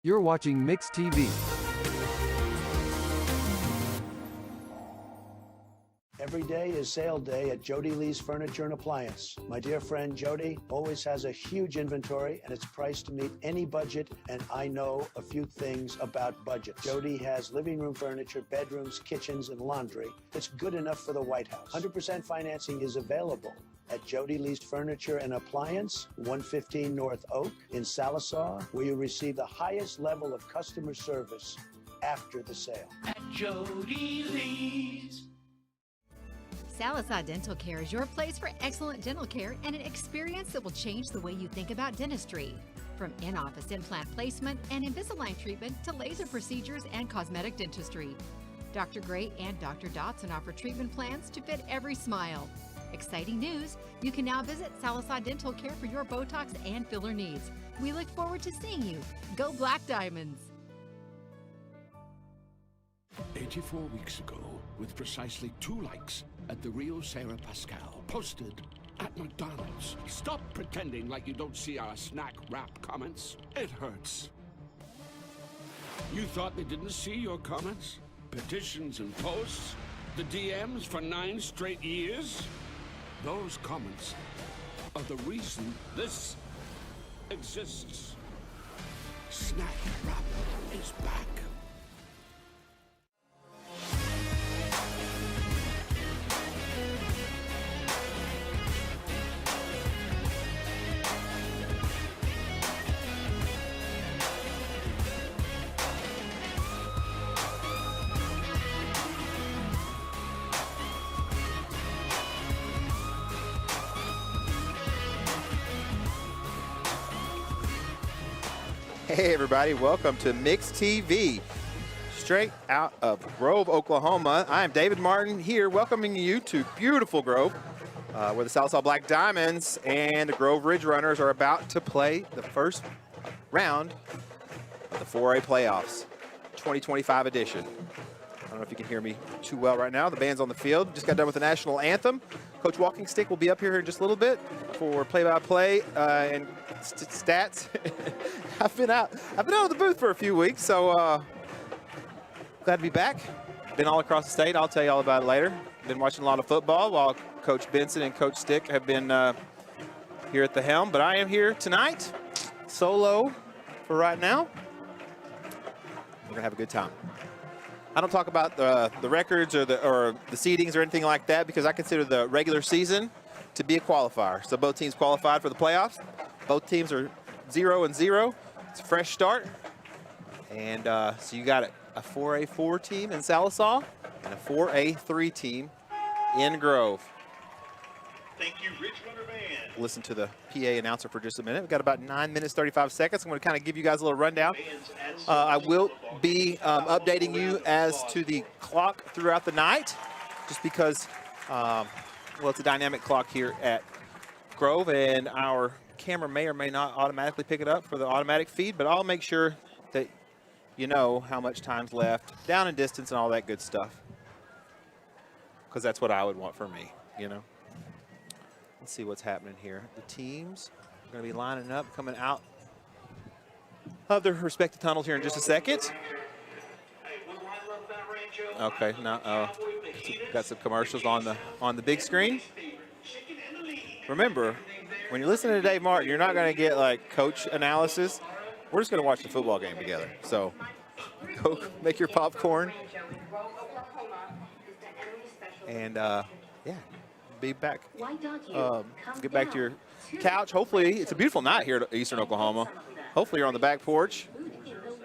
You're watching Mix TV. Every day is sale day at Jody Lee's Furniture and Appliance. My dear friend Jody always has a huge inventory and it's priced to meet any budget, and I know a few things about budget. Jody has living room furniture, bedrooms, kitchens, and laundry that's good enough for the White House. 100% financing is available at Jody Lee's Furniture and Appliance, 115 North Oak in Sallisaw, where you receive the highest level of customer service after the sale. At Jody Lee's. Sallisaw Dental Care is your place for excellent dental care and an experience that will change the way you think about dentistry. From in-office implant placement and Invisalign treatment to laser procedures and cosmetic dentistry. Dr. Gray and Dr. Dotson offer treatment plans to fit every smile. Exciting news! You can now visit Sallisaw Dental Care for your Botox and filler needs. We look forward to seeing you. Go Black Diamonds! 84 weeks ago, with precisely 2 likes at the Rio Sarah Pascal, posted at McDonald's. Stop pretending like you don't see our snack wrap comments. It hurts. You thought they didn't see your comments? Petitions and posts? The DMs for 9 straight years? Those comments are the reason this exists. Snack wrap is back. Hey everybody, welcome to Mix TV, straight out of Grove, Oklahoma. I am David Martin here welcoming you to beautiful Grove, where the Sallisaw Black Diamonds and the Grove Ridge Runners are about to play the first round of the 4A playoffs, 2025 edition. I don't know if you can hear me too well right now. The band's on the field. Just got done with the national anthem. Coach Walking Stick will be up here in just a little bit for play-by-play and stats. I've been out of the booth for a few weeks, so glad to be back. Been all across the state. I'll tell you all about it later. Been watching a lot of football while Coach Benson and Coach Stick have been here at the helm. But I am here tonight, solo for right now. We're gonna have a good time. I don't talk about the records or the seedings or anything like that because I consider the regular season to be a qualifier. So both teams qualified for the playoffs. Both teams are 0-0. It's a fresh start. And so you got a 4A4 team in Sallisaw and a 4A3 team in Grove. Thank you, Ridge Runner Band. Listen to the PA announcer for just a minute. We've got about 9 minutes, 35 seconds. I'm going to kind of give you guys a little rundown. I will be updating you as to the clock throughout the night, just because, well, it's a dynamic clock here at Grove, and our camera may or may not automatically pick it up for the automatic feed, but I'll make sure that you know how much time's left, down and distance, and all that good stuff, because that's what I would want for me, you know. Let's see what's happening here. The teams are going to be lining up, coming out of their respective tunnels here in just a second. Okay, now got some commercials on the big screen. Remember, when you're listening to Dave Martin, you're not going to get like coach analysis. We're just going to watch the football game together. So go make your popcorn. And yeah. Be back. Get back to your couch. Hopefully, it's a beautiful night here at Eastern Oklahoma. Hopefully, you're on the back porch.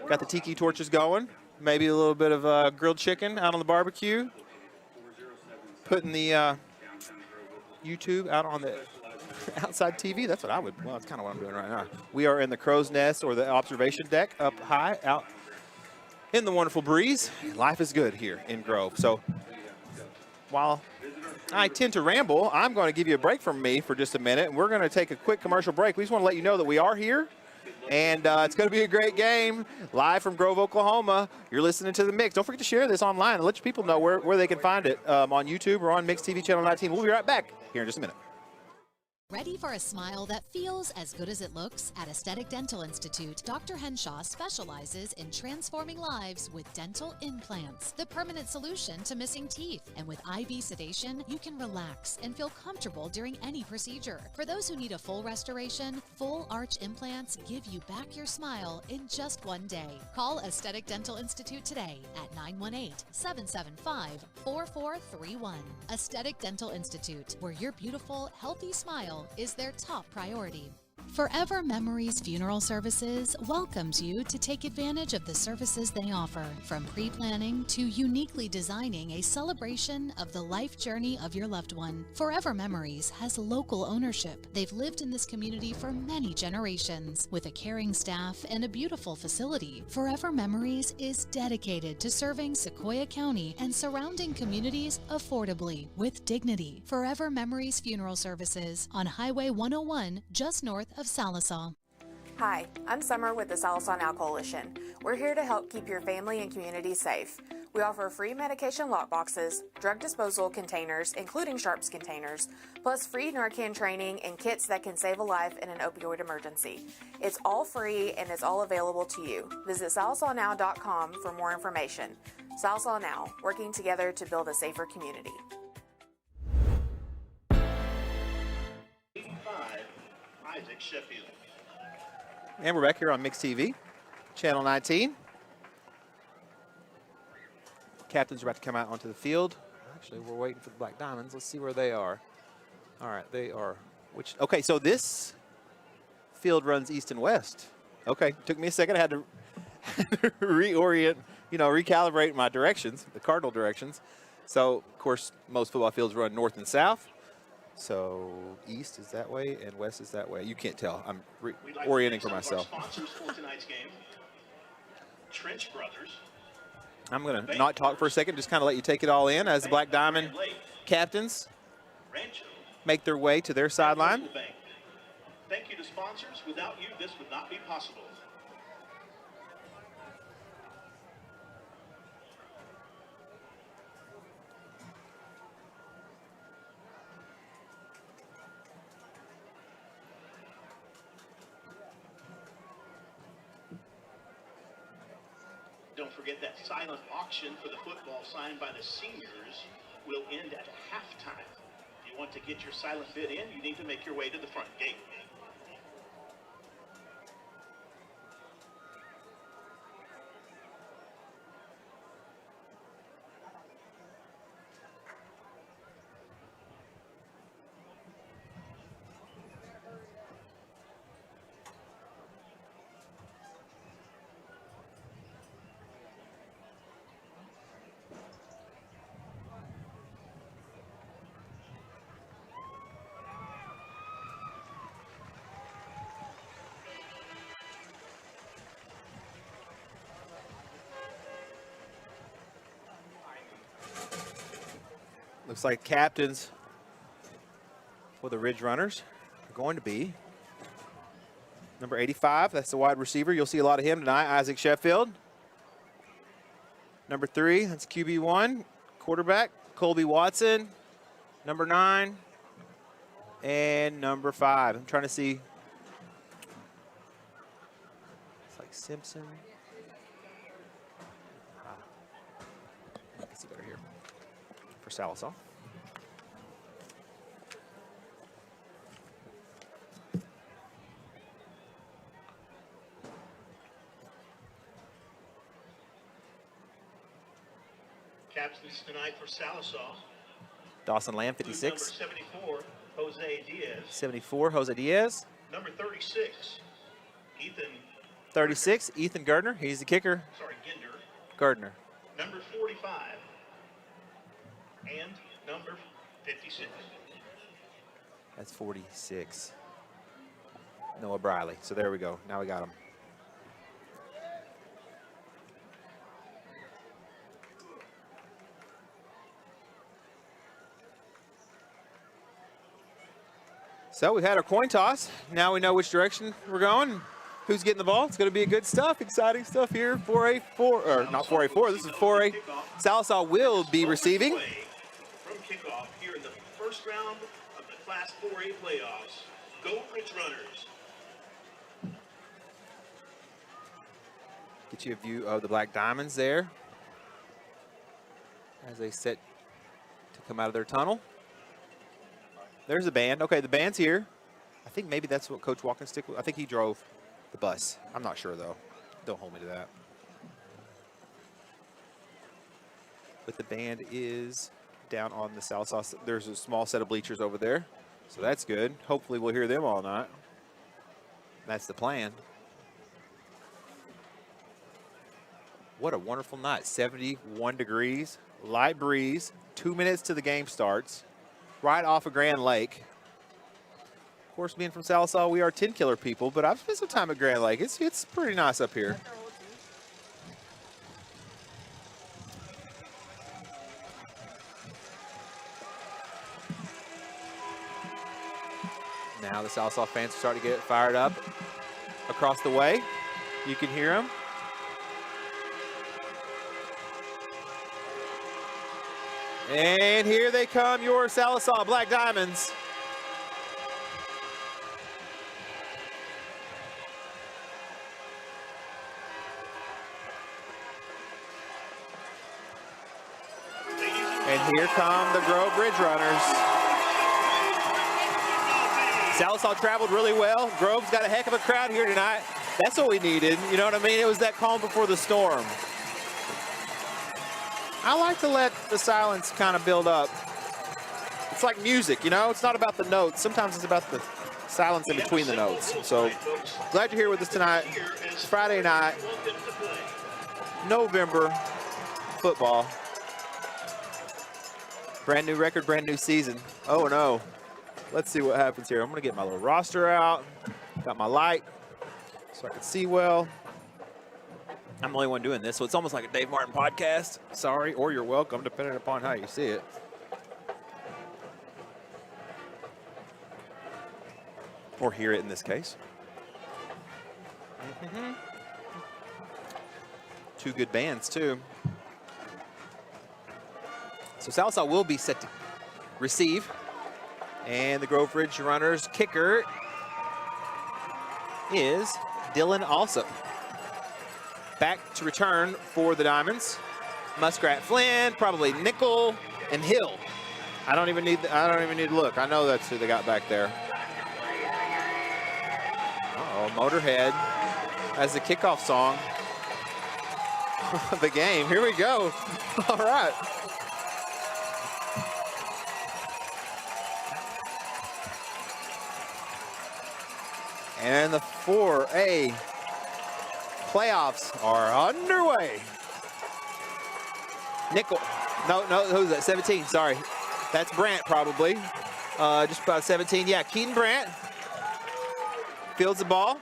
Got the tiki torches going. Maybe a little bit of grilled chicken out on the barbecue. Putting the YouTube out on the outside TV. That's what I would. Well, that's kind of what I'm doing right now. We are in the crow's nest or the observation deck up high out in the wonderful breeze. Life is good here in Grove. So while I tend to ramble, I'm going to give you a break from me for just a minute. We're going to take a quick commercial break. We just want to let you know that we are here, and it's going to be a great game live from Grove, Oklahoma. You're listening to The Mix. Don't forget to share this online and let your people know where they can find it on YouTube or on Mix TV Channel 19. We'll be right back here in just a minute. Ready for a smile that feels as good as it looks? At Aesthetic Dental Institute, Dr. Henshaw specializes in transforming lives with dental implants, the permanent solution to missing teeth. And with IV sedation, you can relax and feel comfortable during any procedure. For those who need a full restoration, full arch implants give you back your smile in just one day. Call Aesthetic Dental Institute today at 918-775-4431. Aesthetic Dental Institute, where your beautiful, healthy smile is their top priority. Forever Memories Funeral Services welcomes you to take advantage of the services they offer, from pre-planning to uniquely designing a celebration of the life journey of your loved one. Forever Memories has local ownership. They've lived in this community for many generations. With a caring staff and a beautiful facility, Forever Memories is dedicated to serving Sequoia County and surrounding communities affordably with dignity. Forever Memories Funeral Services on Highway 101, just north of Sallisaw. Hi, I'm Summer with the Sallisaw Now Coalition. We're here to help keep your family and community safe. We offer free medication lockboxes, drug disposal containers, including Sharps containers, plus free Narcan training and kits that can save a life in an opioid emergency. It's all free and it's all available to you. Visit sallisawnow.com for more information. Sallisaw Now, working together to build a safer community. 85, Isaac Sheffield. And we're back here on Mix TV, Channel 19. Captains are about to come out onto the field. Actually, we're waiting for the Black Diamonds. Let's see where they are. All right, they are. Okay, so this field runs east and west. Okay, took me a second. I had to reorient, recalibrate my directions, the cardinal directions. So, of course, most football fields run north and south. So east is that way and west is that way. You can't tell. I'm orienting for myself. Sponsors for tonight's game. Trench Brothers. I'm going to not talk for a second, just kind of let you take it all in as the Black Diamond captains make their way to their sideline. Thank you to sponsors. Without you, this would not be possible. Don't forget that silent auction for the football signed by the seniors will end at halftime. If you want to get your silent bid in, you need to make your way to the front gate. Looks like captains for the Ridge Runners are going to be number 85. That's the wide receiver. You'll see a lot of him tonight, Isaac Sheffield. Number 3, that's QB1, quarterback, Colby Watson. Number 9 and number 5. I'm trying to see. It's like Simpson. I can see better here. For Sallisaw. Captains tonight for Sallisaw. Dawson Lamb, 56. Number 74, Jose Diaz. 74, Jose Diaz. Number 36, Ethan. 36, Ethan Gardner. He's the kicker. Sorry, Ginder. Gardner. Number 45. And number 56. That's 46. Noah Briley. So there we go. Now we got him. So we've had our coin toss. Now we know which direction we're going. Who's getting the ball? It's going to be good stuff, exciting stuff here. 4A4, or not 4A4, this is 4A. Sallisaw will be receiving. From kickoff here in the first round of the Class 4A playoffs. Go Ridge Runners. Get you a view of the Black Diamonds there as they set to come out of their tunnel. There's the band. Okay, the band's here. I think maybe that's what Coach Walkenstick was. I think he drove the bus. I'm not sure, though. Don't hold me to that. But the band is down on the south side. There's a small set of bleachers over there, so that's good. Hopefully we'll hear them all night. That's the plan. What a wonderful night. 71 degrees, light breeze, 2 minutes to the game starts, right off of Grand Lake. Of course, being from Sallisaw, we are 10 killer people, but I've spent some time at Grand Lake. It's pretty nice up here. Now the Sallisaw fans are starting to get fired up across the way. You can hear them. And here they come, your Sallisaw Black Diamonds. And here come the Grove Ridge Runners. Sallisaw traveled really well. Grove's got a heck of a crowd here tonight. That's what we needed. You know what I mean? It was that calm before the storm. I like to let the silence kind of build up. It's like music, you know? It's not about the notes. Sometimes it's about the silence in between the notes. So glad you're here with us tonight. It's Friday night, November football. Brand new record, brand new season. Oh no. Let's see what happens here. I'm gonna get my little roster out. Got my light so I can see well. I'm the only one doing this, so it's almost like a Dave Martin podcast. Sorry, or you're welcome, depending upon how you see it. Or hear it in this case. Two good bands, too. So Sallisaw will be set to receive. And the Grove Ridge Runners kicker is Dylan Alsop. Back to return for the Diamonds. Muskrat Flynn, probably Nickel, and Hill. I don't even need to look. I know that's who they got back there. Uh-oh, Motorhead as the kickoff song of the game. Here we go. All right. And the 4A playoffs are underway. Nickel, no, who's that? 17, sorry. That's Brandt probably. Just about 17, yeah, Keaton Brandt. Fields the ball,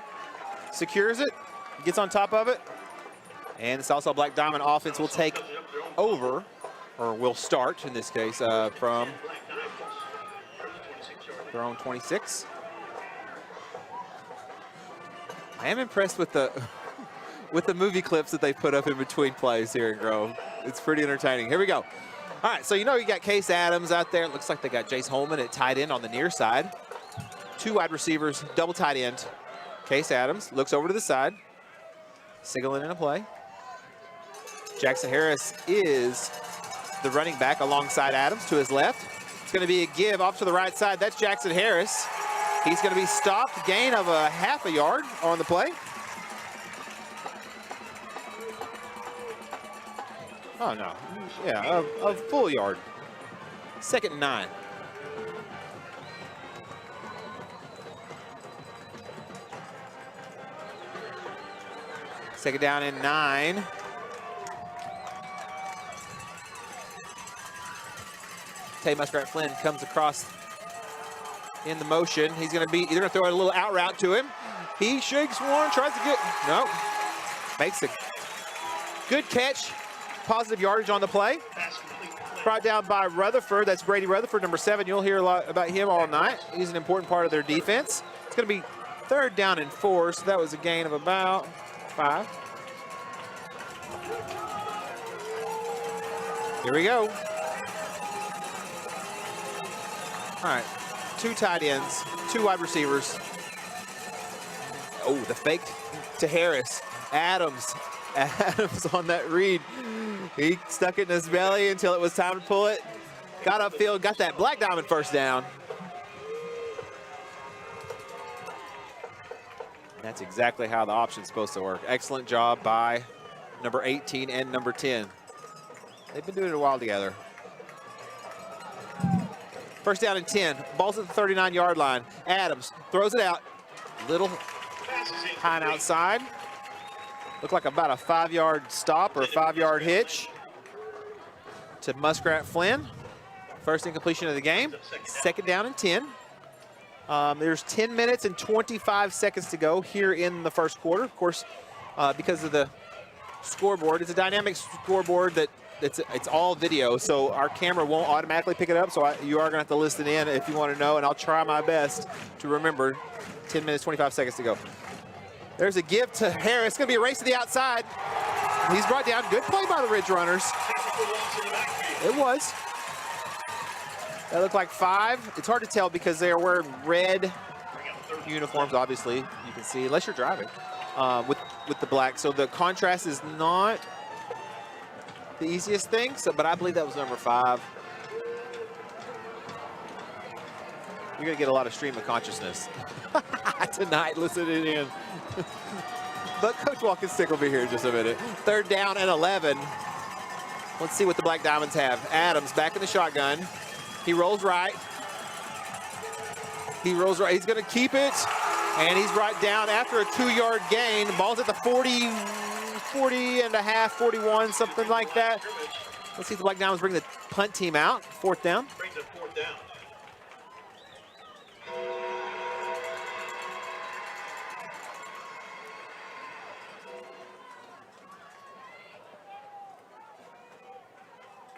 secures it, gets on top of it. And the Sallisaw Black Diamond offense will take over, or will start in this case, from their own 26. I am impressed with the movie clips that they put up in between plays here in Grove. It's pretty entertaining. Here we go. All right, so you know you got Case Adams out there. It looks like they got Jace Holman at tight end on the near side. Two wide receivers, double tight end. Case Adams looks over to the side, signaling in a play. Jackson Harris is the running back alongside Adams to his left. It's going to be a give off to the right side. That's Jackson Harris. He's going to be stopped, gain of a half a yard on the play. Oh, no. Yeah, a full yard. 2nd and 9. Second down and 9. Tay Muskrat Flynn comes across in the motion. He's going to be, they're going to throw a little out route to him. He shakes one, tries to get, no. Makes a good catch. Positive yardage on the play. Brought down by Rutherford. That's Brady Rutherford, number 7. You'll hear a lot about him all night. He's an important part of their defense. It's going to be 3rd down and 4, so that was a gain of about 5. Here we go. All right. 2 tight ends, 2 wide receivers. Oh, the fake to Harris. Adams on that read. He stuck it in his belly until it was time to pull it. Got upfield, got that Black Diamond first down. That's exactly how the option's supposed to work. Excellent job by number 18 and number 10. They've been doing it a while together. First down and 10. Ball's at the 39-yard line. Adams throws it out. Little high and outside. Looked like about a 5-yard stop or a 5-yard hitch to Muskrat Flynn. First incompletion of the game. Second down and 10. There's 10 minutes and 25 seconds to go here in the first quarter. Of course, because of the scoreboard, it's a dynamic scoreboard that it's all video, so our camera won't automatically pick it up, so you are going to have to listen in if you want to know, and I'll try my best to remember. 10 minutes, 25 seconds to go. There's a give to Harris. It's going to be a race to the outside. He's brought down. Good play by the Ridge Runners. It was. That looked like 5. It's hard to tell because they are wearing red uniforms, obviously. You can see, unless you're driving, with the black. So the contrast is not the easiest thing, but I believe that was number 5. You're going to get a lot of stream of consciousness tonight listening in. But Coach Walkenstick will be here in just a minute. Third down and 11. Let's see what the Black Diamonds have. Adams back in the shotgun. He rolls right. He rolls right. He's going to keep it. And he's brought down after a 2-yard gain. Ball's at the 40 and a half, 41, something like that. Let's see if the Black Diamonds bring the punt team out. 4th down. Brings it 4th down.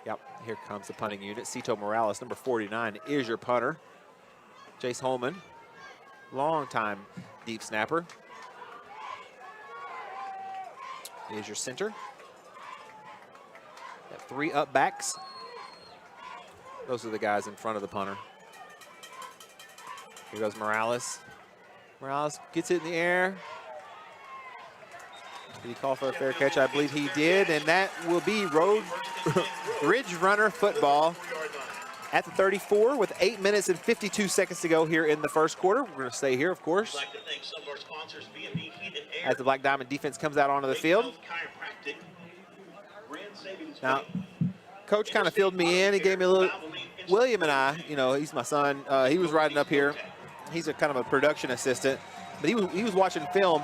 Yep, here comes the punting unit. Cito Morales, number 49, is your punter. Jace Holman, long-time deep snapper, is your center. Got 3 up backs. Those are the guys in front of the punter. Here goes Morales. Morales gets it in the air. Did he call for a fair catch? I believe he did, and that will be Ridge Runner football at the 34 with 8 minutes and 52 seconds to go here in the first quarter. We're going to stay here, of course, I'd like to thank some of our sponsors, B&B Heat and Air. as the Black Diamond defense comes out onto the field. Now, Coach kind of filled me in. He gave me a little, William and I, you know, he's my son. He was riding up here. He's a kind of a production assistant, but he was watching film,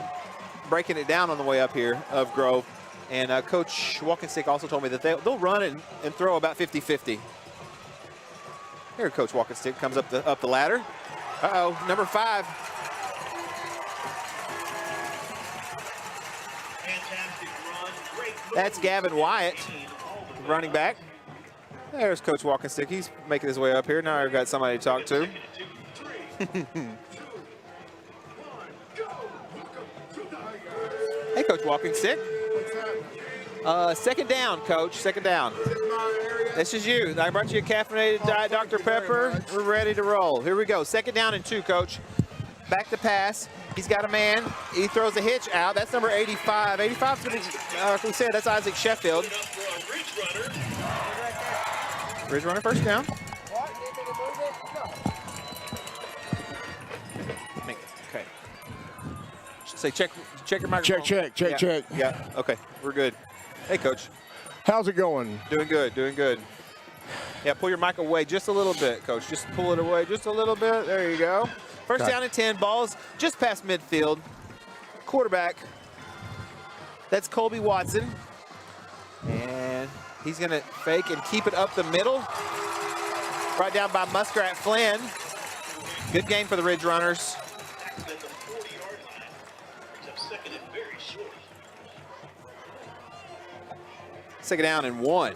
breaking it down on the way up here of Grove. And Coach Walkenstick also told me that they'll run and throw about 50-50. Here Coach Walkenstick comes up the ladder. Uh-oh, number 5. That's Gavin Wyatt, running back. There's Coach Walkenstick. He's making his way up here. Now I've got somebody to talk to. Hey, Coach Walkenstick. Second down, Coach. Second down. This is you. I brought you a caffeinated Diet Dr. Pepper. We're ready to roll. Here we go. Second down and 2, Coach. Back to pass. He's got a man. He throws a hitch out. That's number 85. 85's going to be, like we said, that's Isaac Sheffield. Ridge Runner first down. Okay. Say check your microphone. Check. Yeah, okay, we're good. Hey, Coach. How's it going? Doing good, doing good. Yeah, pull your mic away just a little bit, Coach. Just pull it away just a little bit. There you go. First down and 10, balls just past midfield. Quarterback, that's Colby Watson. And he's going to fake and keep it up the middle. Brought down by Muskrat Flynn. Good game for the Ridge Runners. Second down and 1.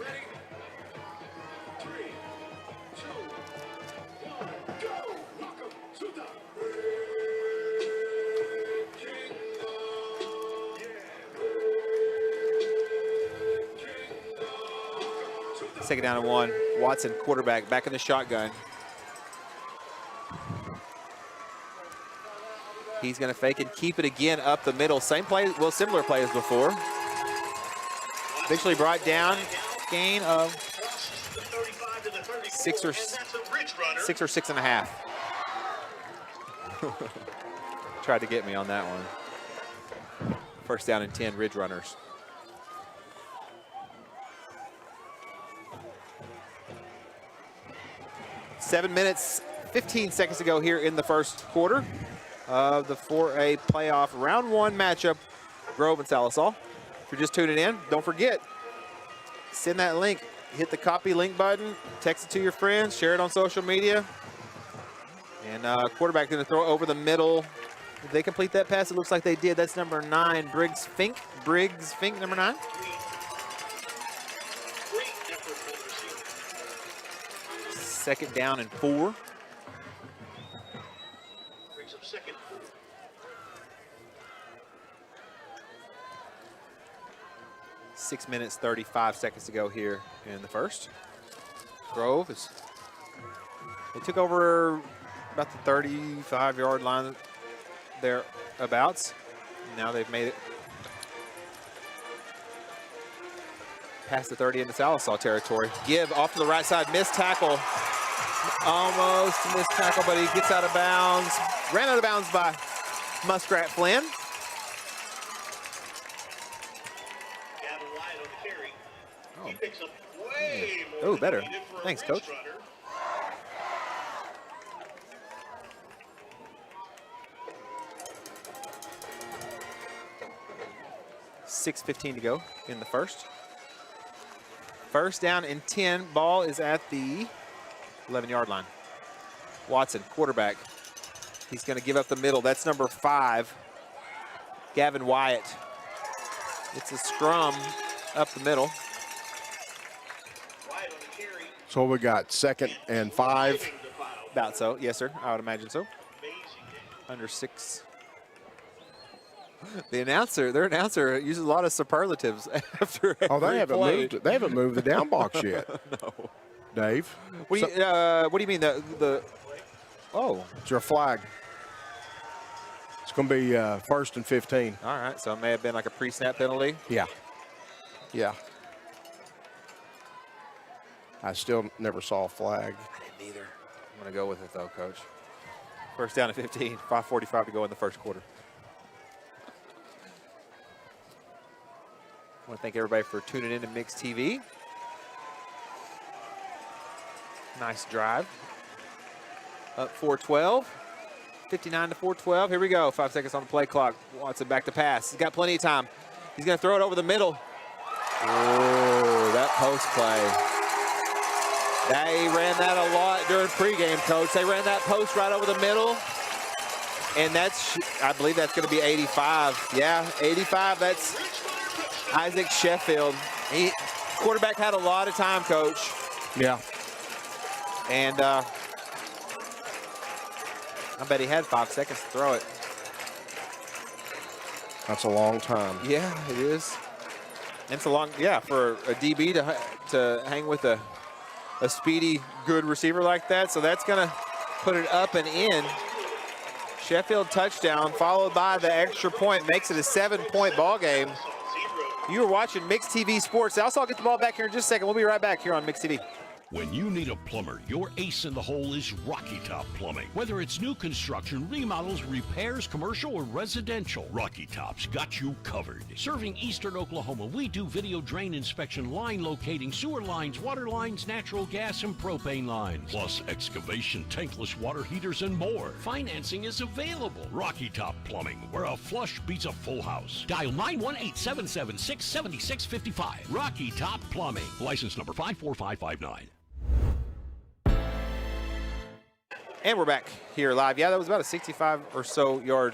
Second down and 1. Watson, quarterback, back in the shotgun. He's going to fake and keep it again up the middle. Same play, well, similar play as before. Eventually brought down, gain of 6 or 6.5. Tried to get me on that one. First down and 10, Ridge Runners. Seven minutes, 15 seconds to go here in the first quarter of the 4A playoff round 1 matchup, Grove and Sallisaw. If you're just tuning in, don't forget, send that link. Hit the copy link button, text it to your friends, share it on social media. And quarterback going to throw over the middle. Did they complete that pass? It looks like they did. That's number 9, Briggs Fink. Briggs Fink, number 9. Second down and 4. Brings up second. 6 minutes, 35 seconds to go here in the first. Grove is, they took over about the 35-yard line thereabouts. Now they've made it past the 30 into Sallisaw territory. Give off to the right side, missed tackle. Almost missed tackle, but he gets out of bounds. Ran out of bounds by Muskrat Flynn. Gavin White on the carry. He picks up way more Oh, than better. he needed for a Thanks, Ridge Coach. runner. 6:15 to go in the first. First down and 10. Ball is at the 11-yard line. Watson, quarterback. He's going to give up the middle. That's number 5, Gavin Wyatt. It's a scrum up the middle. So we got 2nd and 5. About so, yes, sir. I would imagine so. Under 6. Their announcer uses a lot of superlatives after Oh, they every haven't play. moved. They haven't moved the down box yet. No. Dave. What do you mean the? Oh, It's your flag. It's going to be 1st and 15. all right. So it may have been like a pre-snap penalty. Yeah. Yeah. I still never saw a flag. I didn't either. I'm gonna go with it though, Coach. First down at 15. 5:45 to go in the first quarter. I want to thank everybody for tuning in to Mix TV. Nice drive. Up 4-12. 59 to 4-12. Here we go. 5 seconds on the play clock. Watson back to pass. He's got plenty of time. He's going to throw it over the middle. Oh, that post play. They ran that a lot during pregame, Coach. They ran that post right over the middle. And that's, I believe that's going to be 85. Yeah, 85. That's Isaac Sheffield. Quarterback had a lot of time, Coach. Yeah. And I bet he had 5 seconds to throw it. That's a long time. Yeah, it is. And it's a long, yeah, for a DB to hang with a speedy, good receiver like that. So that's going to put it up and in. Sheffield touchdown, followed by the extra point, makes it a 7-point ball game. You are watching Mix TV Sports. I'll get the ball back here in just a second. We'll be right back here on Mix TV. When you need a plumber, your ace in the hole is Rocky Top Plumbing. Whether it's new construction, remodels, repairs, commercial, or residential, Rocky Top's got you covered. Serving eastern Oklahoma, we do video drain inspection, line locating, sewer lines, water lines, natural gas, and propane lines. Plus excavation, tankless water heaters, and more. Financing is available. Rocky Top Plumbing, where a flush beats a full house. Dial 918-776-7655. Rocky Top Plumbing. License number 54559. And we're back here live. Yeah, that was about a 65 or so yard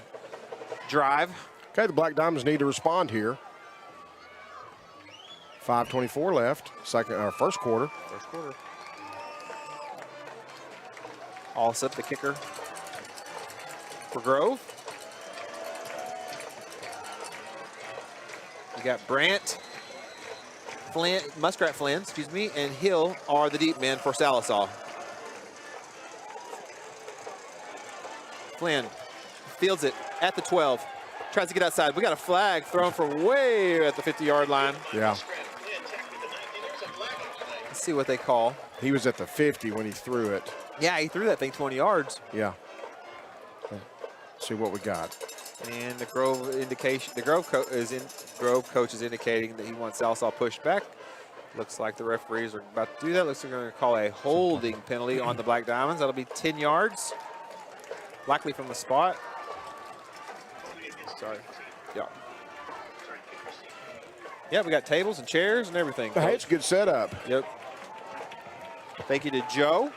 drive. Okay, the Black Diamonds need to respond here. 5:24 left, first quarter. First quarter. Allsup, the kicker for Grove. We got Brandt, Muskrat Flynn, and Hill are the deep men for Sallisaw. Flynn fields it, at the 12. Tries to get outside. We got a flag thrown from way at the 50-yard line. Yeah. Let's see what they call. He was at the 50 when he threw it. Yeah, he threw that thing 20 yards. Yeah. See what we got. And the Grove indication, the Grove coach is indicating that he wants Sallisaw pushed back. Looks like the referees are about to do that. Looks like they're going to call a holding penalty on the Black Diamonds. That'll be 10 yards, likely from the spot. Sorry. Yeah. Yeah, we got tables and chairs and everything. Hey, it's a good setup. Yep. Thank you to Joe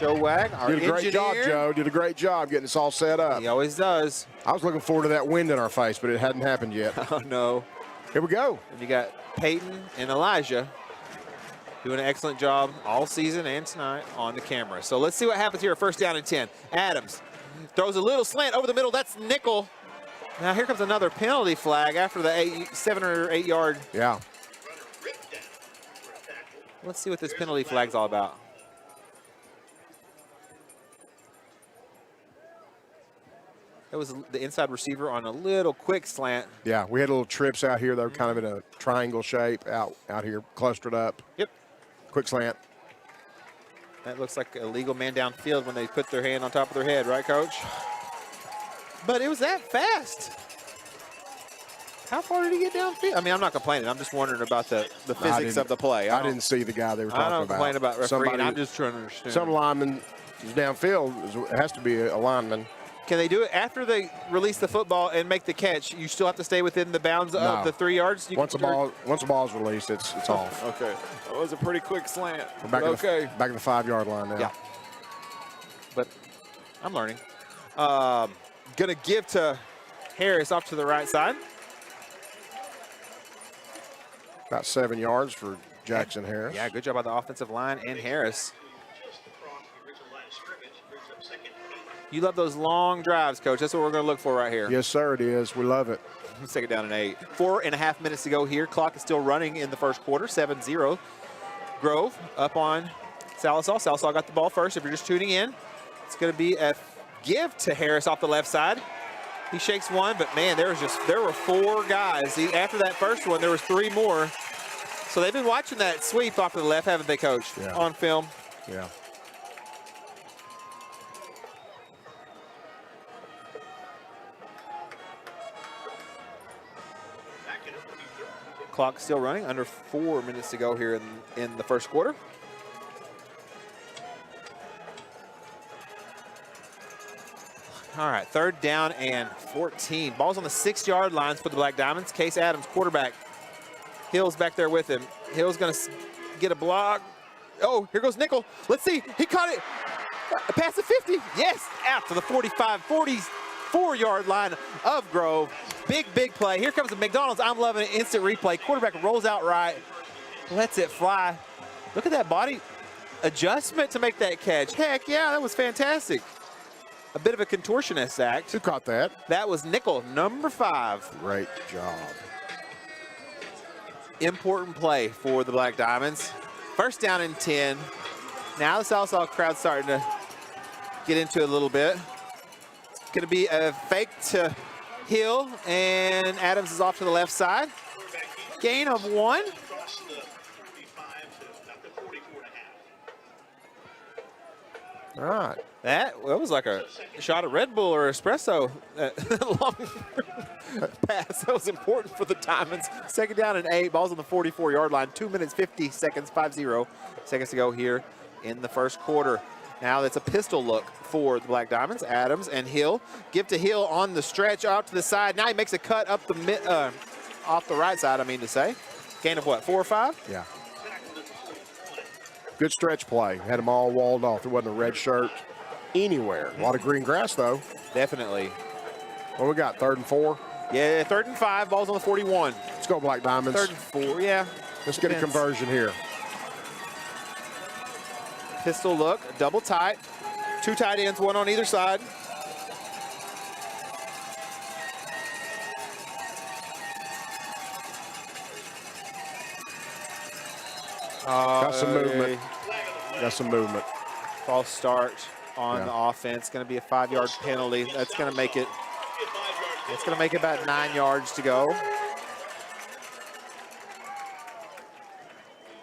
Wag, our Did a great engineer. job, Joe. Did a great job getting us all set up. He always does. I was looking forward to that wind in our face, but it hadn't happened yet. Oh, no. Here we go. And you got Peyton and Elijah doing an excellent job all season and tonight on the camera. So let's see what happens here. First down and 10. Adams throws a little slant over the middle. That's Nickel. Now here comes another penalty flag after the 7 or 8 yard. Yeah. Let's see what this penalty flag's all about. That was the inside receiver on a little quick slant. Yeah, we had little trips out here. They were kind of in a triangle shape out here, clustered up. Yep. Quick slant. That looks like a legal man downfield when they put their hand on top of their head, right, Coach? But it was that fast. How far did he get downfield? I mean, I'm not complaining. I'm just wondering about the physics of the play. I didn't see the guy they were talking about. I don't complain about refereeing. I'm just trying to understand. Some lineman is downfield. It has to be a lineman. Can they do it after they release the football and make the catch? You still have to stay within the bounds of the 3 yards? Once the ball is released, it's off. Okay. That was a pretty quick slant. We're back in the 5 yard line now. Yeah. But I'm learning. Gonna give to Harris off to the right side. About 7 yards for Jackson Harris. Yeah, good job by the offensive line and Harris. You love those long drives, Coach. That's what we're going to look for right here. Yes, sir, it is. We love it. Let's take it down in 8. 4.5 minutes to go here. Clock is still running in the first quarter. 7-0. Grove up on Sallisaw. Sallisaw got the ball first. If you're just tuning in, it's going to be a give to Harris off the left side. He shakes one, but man, there were 4 guys. After that first one, there was 3 more. So they've been watching that sweep off to the left, haven't they, Coach? Yeah. On film. Yeah. Clock still running, under 4 minutes to go here in the first quarter. All right, 3rd down and 14. Ball's on the 6 yard lines for the Black Diamonds. Case Adams, quarterback. Hill's back there with him. Hill's gonna get a block. Oh, here goes Nickel. Let's see, he caught it. Past the 50, yes, out to the 45, 44 yard line of Grove. Big play. Here comes the McDonald's. I'm loving it. Instant replay. Quarterback rolls out right, lets it fly. Look at that body adjustment to make that catch. Heck yeah, that was fantastic. A bit of a contortionist act. Who caught that? That was Nickel, number 5. Great job. Important play for the Black Diamonds. First down and 10. Now the Sallisaw crowd starting to get into it a little bit. It's going to be a fake to Hill, and Adams is off to the left side. Gain of 1. All right. That was like a shot of Red Bull or espresso. Long pass. That was important for the Diamonds. 2nd down and 8. Ball's on the 44 yard line. 2 minutes, 50 seconds, 5-0 seconds to go here in the first quarter. Now that's a pistol look for the Black Diamonds. Adams and Hill. Give to Hill on the stretch out to the side. Now he makes a cut up the off the right side, I mean to say. Gain of what, 4 or 5? Yeah. Good stretch play. Had them all walled off. There wasn't a red shirt anywhere. A lot of green grass, though. Definitely. What we got, 3rd and 4? Yeah, 3rd and 5. Ball's on the 41. Let's go, Black Diamonds. 3rd and 4, yeah. Let's get a conversion here. Pistol look, double tight. 2 tight ends, 1 on either side. Got some movement. Got some movement. False start on the offense. Going to be a 5 yard penalty. That's going to make it It's going to make about 9 yards to go.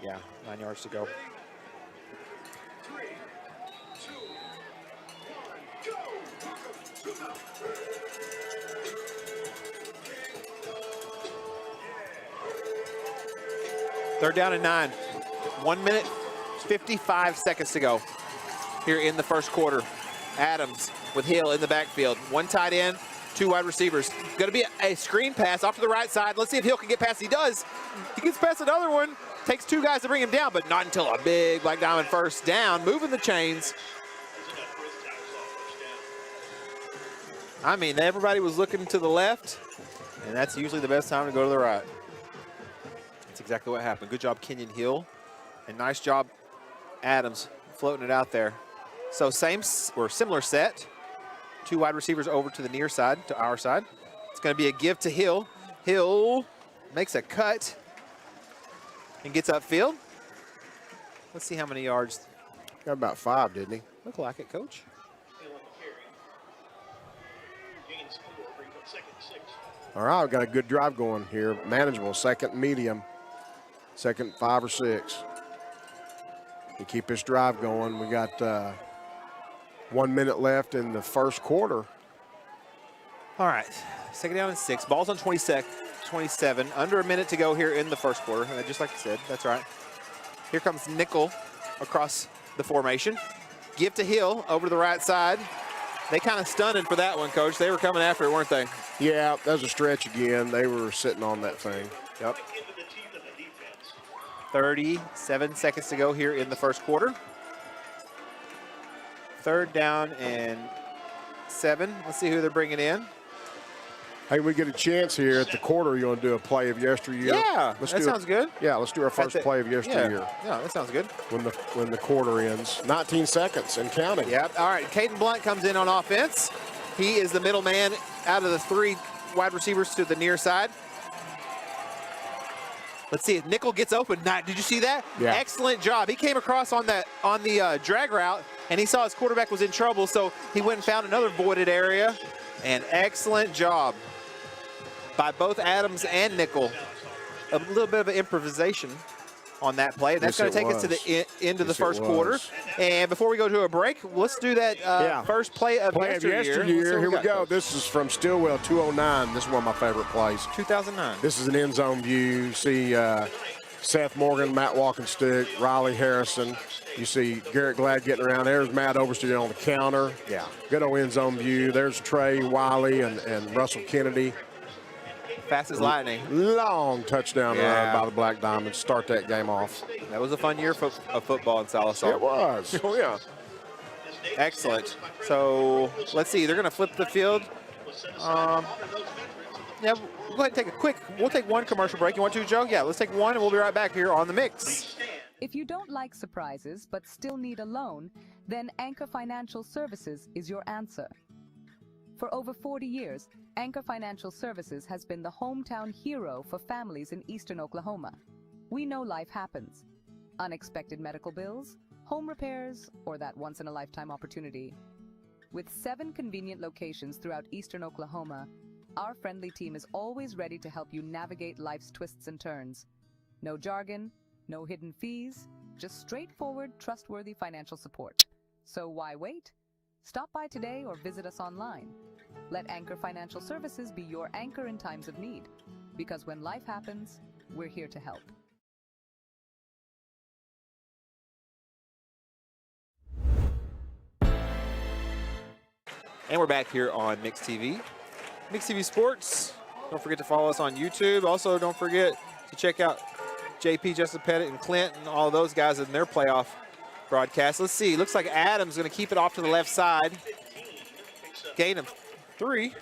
Yeah, 9 yards to go. Third down and 9. 1 minute, 55 seconds to go here in the first quarter. Adams with Hill in the backfield. One tight end, 2 wide receivers. Going to be a screen pass off to the right side. Let's see if Hill can get past. He does. He gets past another one. Takes 2 guys to bring him down, but not until a big Black Diamond first down. Moving the chains. I mean, everybody was looking to the left, and that's usually the best time to go to the right. That's exactly what happened. Good job, Kenyon Hill. And nice job, Adams, floating it out there. So same or similar set. 2 wide receivers over to the near side, to our side. It's going to be a give to Hill. Hill makes a cut and gets upfield. Let's see how many yards. Got about 5, didn't he? Look like it, Coach. All right, we've got a good drive going here. Manageable, second medium, second 5 or 6. To keep this drive going, we got 1 minute left in the first quarter. All right, second down and 6. Ball's on 27. Under a minute to go here in the first quarter. Just like you said, that's right. Here comes Nickel across the formation. Give to Hill over to the right side. They kind of stunned for that one, Coach. They were coming after it, weren't they? Yeah, that was a stretch again. They were sitting on that thing. Yep. 37 seconds to go here in the first quarter. Third down and 7. Let's see who they're bringing in. Hey, we get a chance here at the quarter. You want to do a play of yesteryear? Yeah, that sounds good. Yeah, let's do our first play of yesteryear. Yeah, that sounds good. When the quarter ends. 19 seconds and counting. Yep. All right, Caden Blunt comes in on offense. He is the middle man out of the 3 wide receivers to the near side. Let's see if Nickel gets open. Did you see that? Yeah. Excellent job. He came across on the drag route, and he saw his quarterback was in trouble, so he went and found another voided area. And excellent job by both Adams and Nickel. A little bit of an improvisation on that play. And that's going to take us to the end of the first quarter. And before we go to a break, let's do that first play of yesteryear. Here we go. This is from Stillwell 209. This is one of my favorite plays. 2009. This is an end zone view. You see Seth Morgan, Matt Walkenstick, Riley Harrison. You see Garrett Glad getting around. There's Matt Overstreet on the counter. Yeah. Good old end zone view. There's Trey Wiley and Russell Kennedy. Fast as lightning. Long touchdown run by the Black Diamonds. Start that game off. That was a fun year of football in Sallisaw. It was. Oh, yeah. Excellent. So let's see. They're going to flip the field. Yeah, we'll go ahead and take we'll take one commercial break. You want to, Joe? Yeah, let's take one, and we'll be right back here on The Mix. If you don't like surprises but still need a loan, then Anchor Financial Services is your answer. For over 40 years, Anchor Financial Services has been the hometown hero for families in eastern Oklahoma. We know life happens. Unexpected medical bills, home repairs, or that once-in-a-lifetime opportunity. With 7 convenient locations throughout eastern Oklahoma, our friendly team is always ready to help you navigate life's twists and turns. No jargon, no hidden fees, just straightforward, trustworthy financial support. So why wait? Stop by today or visit us online. Let Anchor Financial Services be your anchor in times of need. Because when life happens, we're here to help. And we're back here on Mix TV. Mix TV Sports. Don't forget to follow us on YouTube. Also, don't forget to check out JP, Justin Pettit, and Clint, and all those guys in their playoff broadcast. Let's see. Looks like Adams going to keep it off to the left side. Gain of 3.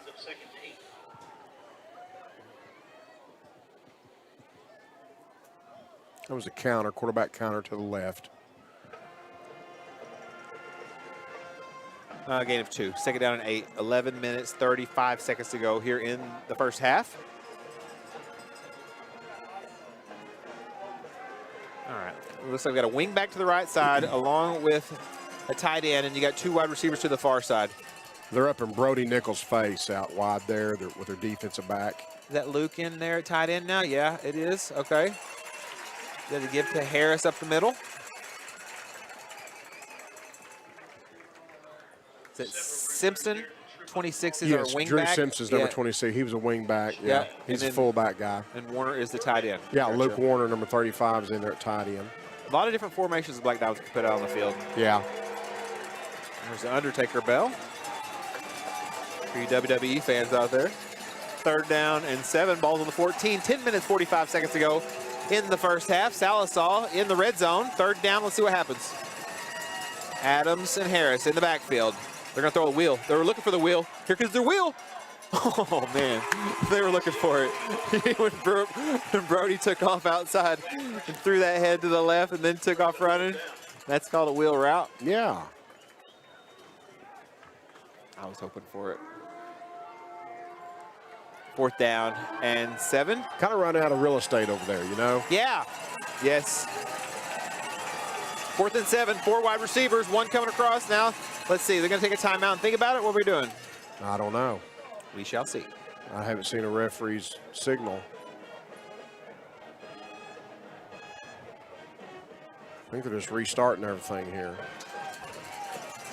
That was a counter, quarterback counter to the left. Gain of 2. Second down and 8. 11 minutes, 35 seconds to go here in the first half. All right. Looks like we've got a wing back to the right side along with a tight end, and you got 2 wide receivers to the far side. They're up in Brody Nichols' face out wide there with their defensive back. Is that Luke in there at tight end now? Yeah, it is. Okay. Got to give to Harris up the middle. Is it Simpson? 26 is our wing Drew back. Simpson's number 26. He was a wing back. Yeah, he's a fullback guy. And Warner is the tight end. Yeah, Gotcha. Luke Warner, number 35, is in there at tight end. A lot of different formations the Black Diamonds can put out on the field. Yeah. There's the Undertaker bell. For you WWE fans out there. 3rd down and 7. Balls on the 14. 10 minutes, 45 seconds to go in the first half. Sallisaw in the red zone. 3rd down. Let's see what happens. Adams and Harris in the backfield. They're going to throw a wheel. They were looking for the wheel. Here comes their wheel. Oh, man. They were looking for it. when Brody took off outside and threw that head to the left and then took off running, that's called a wheel route. Yeah. I was hoping for it. 4th down and 7. Kind of run out of real estate over there, you know? Yeah. Yes. 4th and 7. 4 wide receivers. 1 coming across now. Let's see. They're going to take a timeout and think about it. What are we doing? I don't know. We shall see. I haven't seen a referee's signal. I think they're just restarting everything here.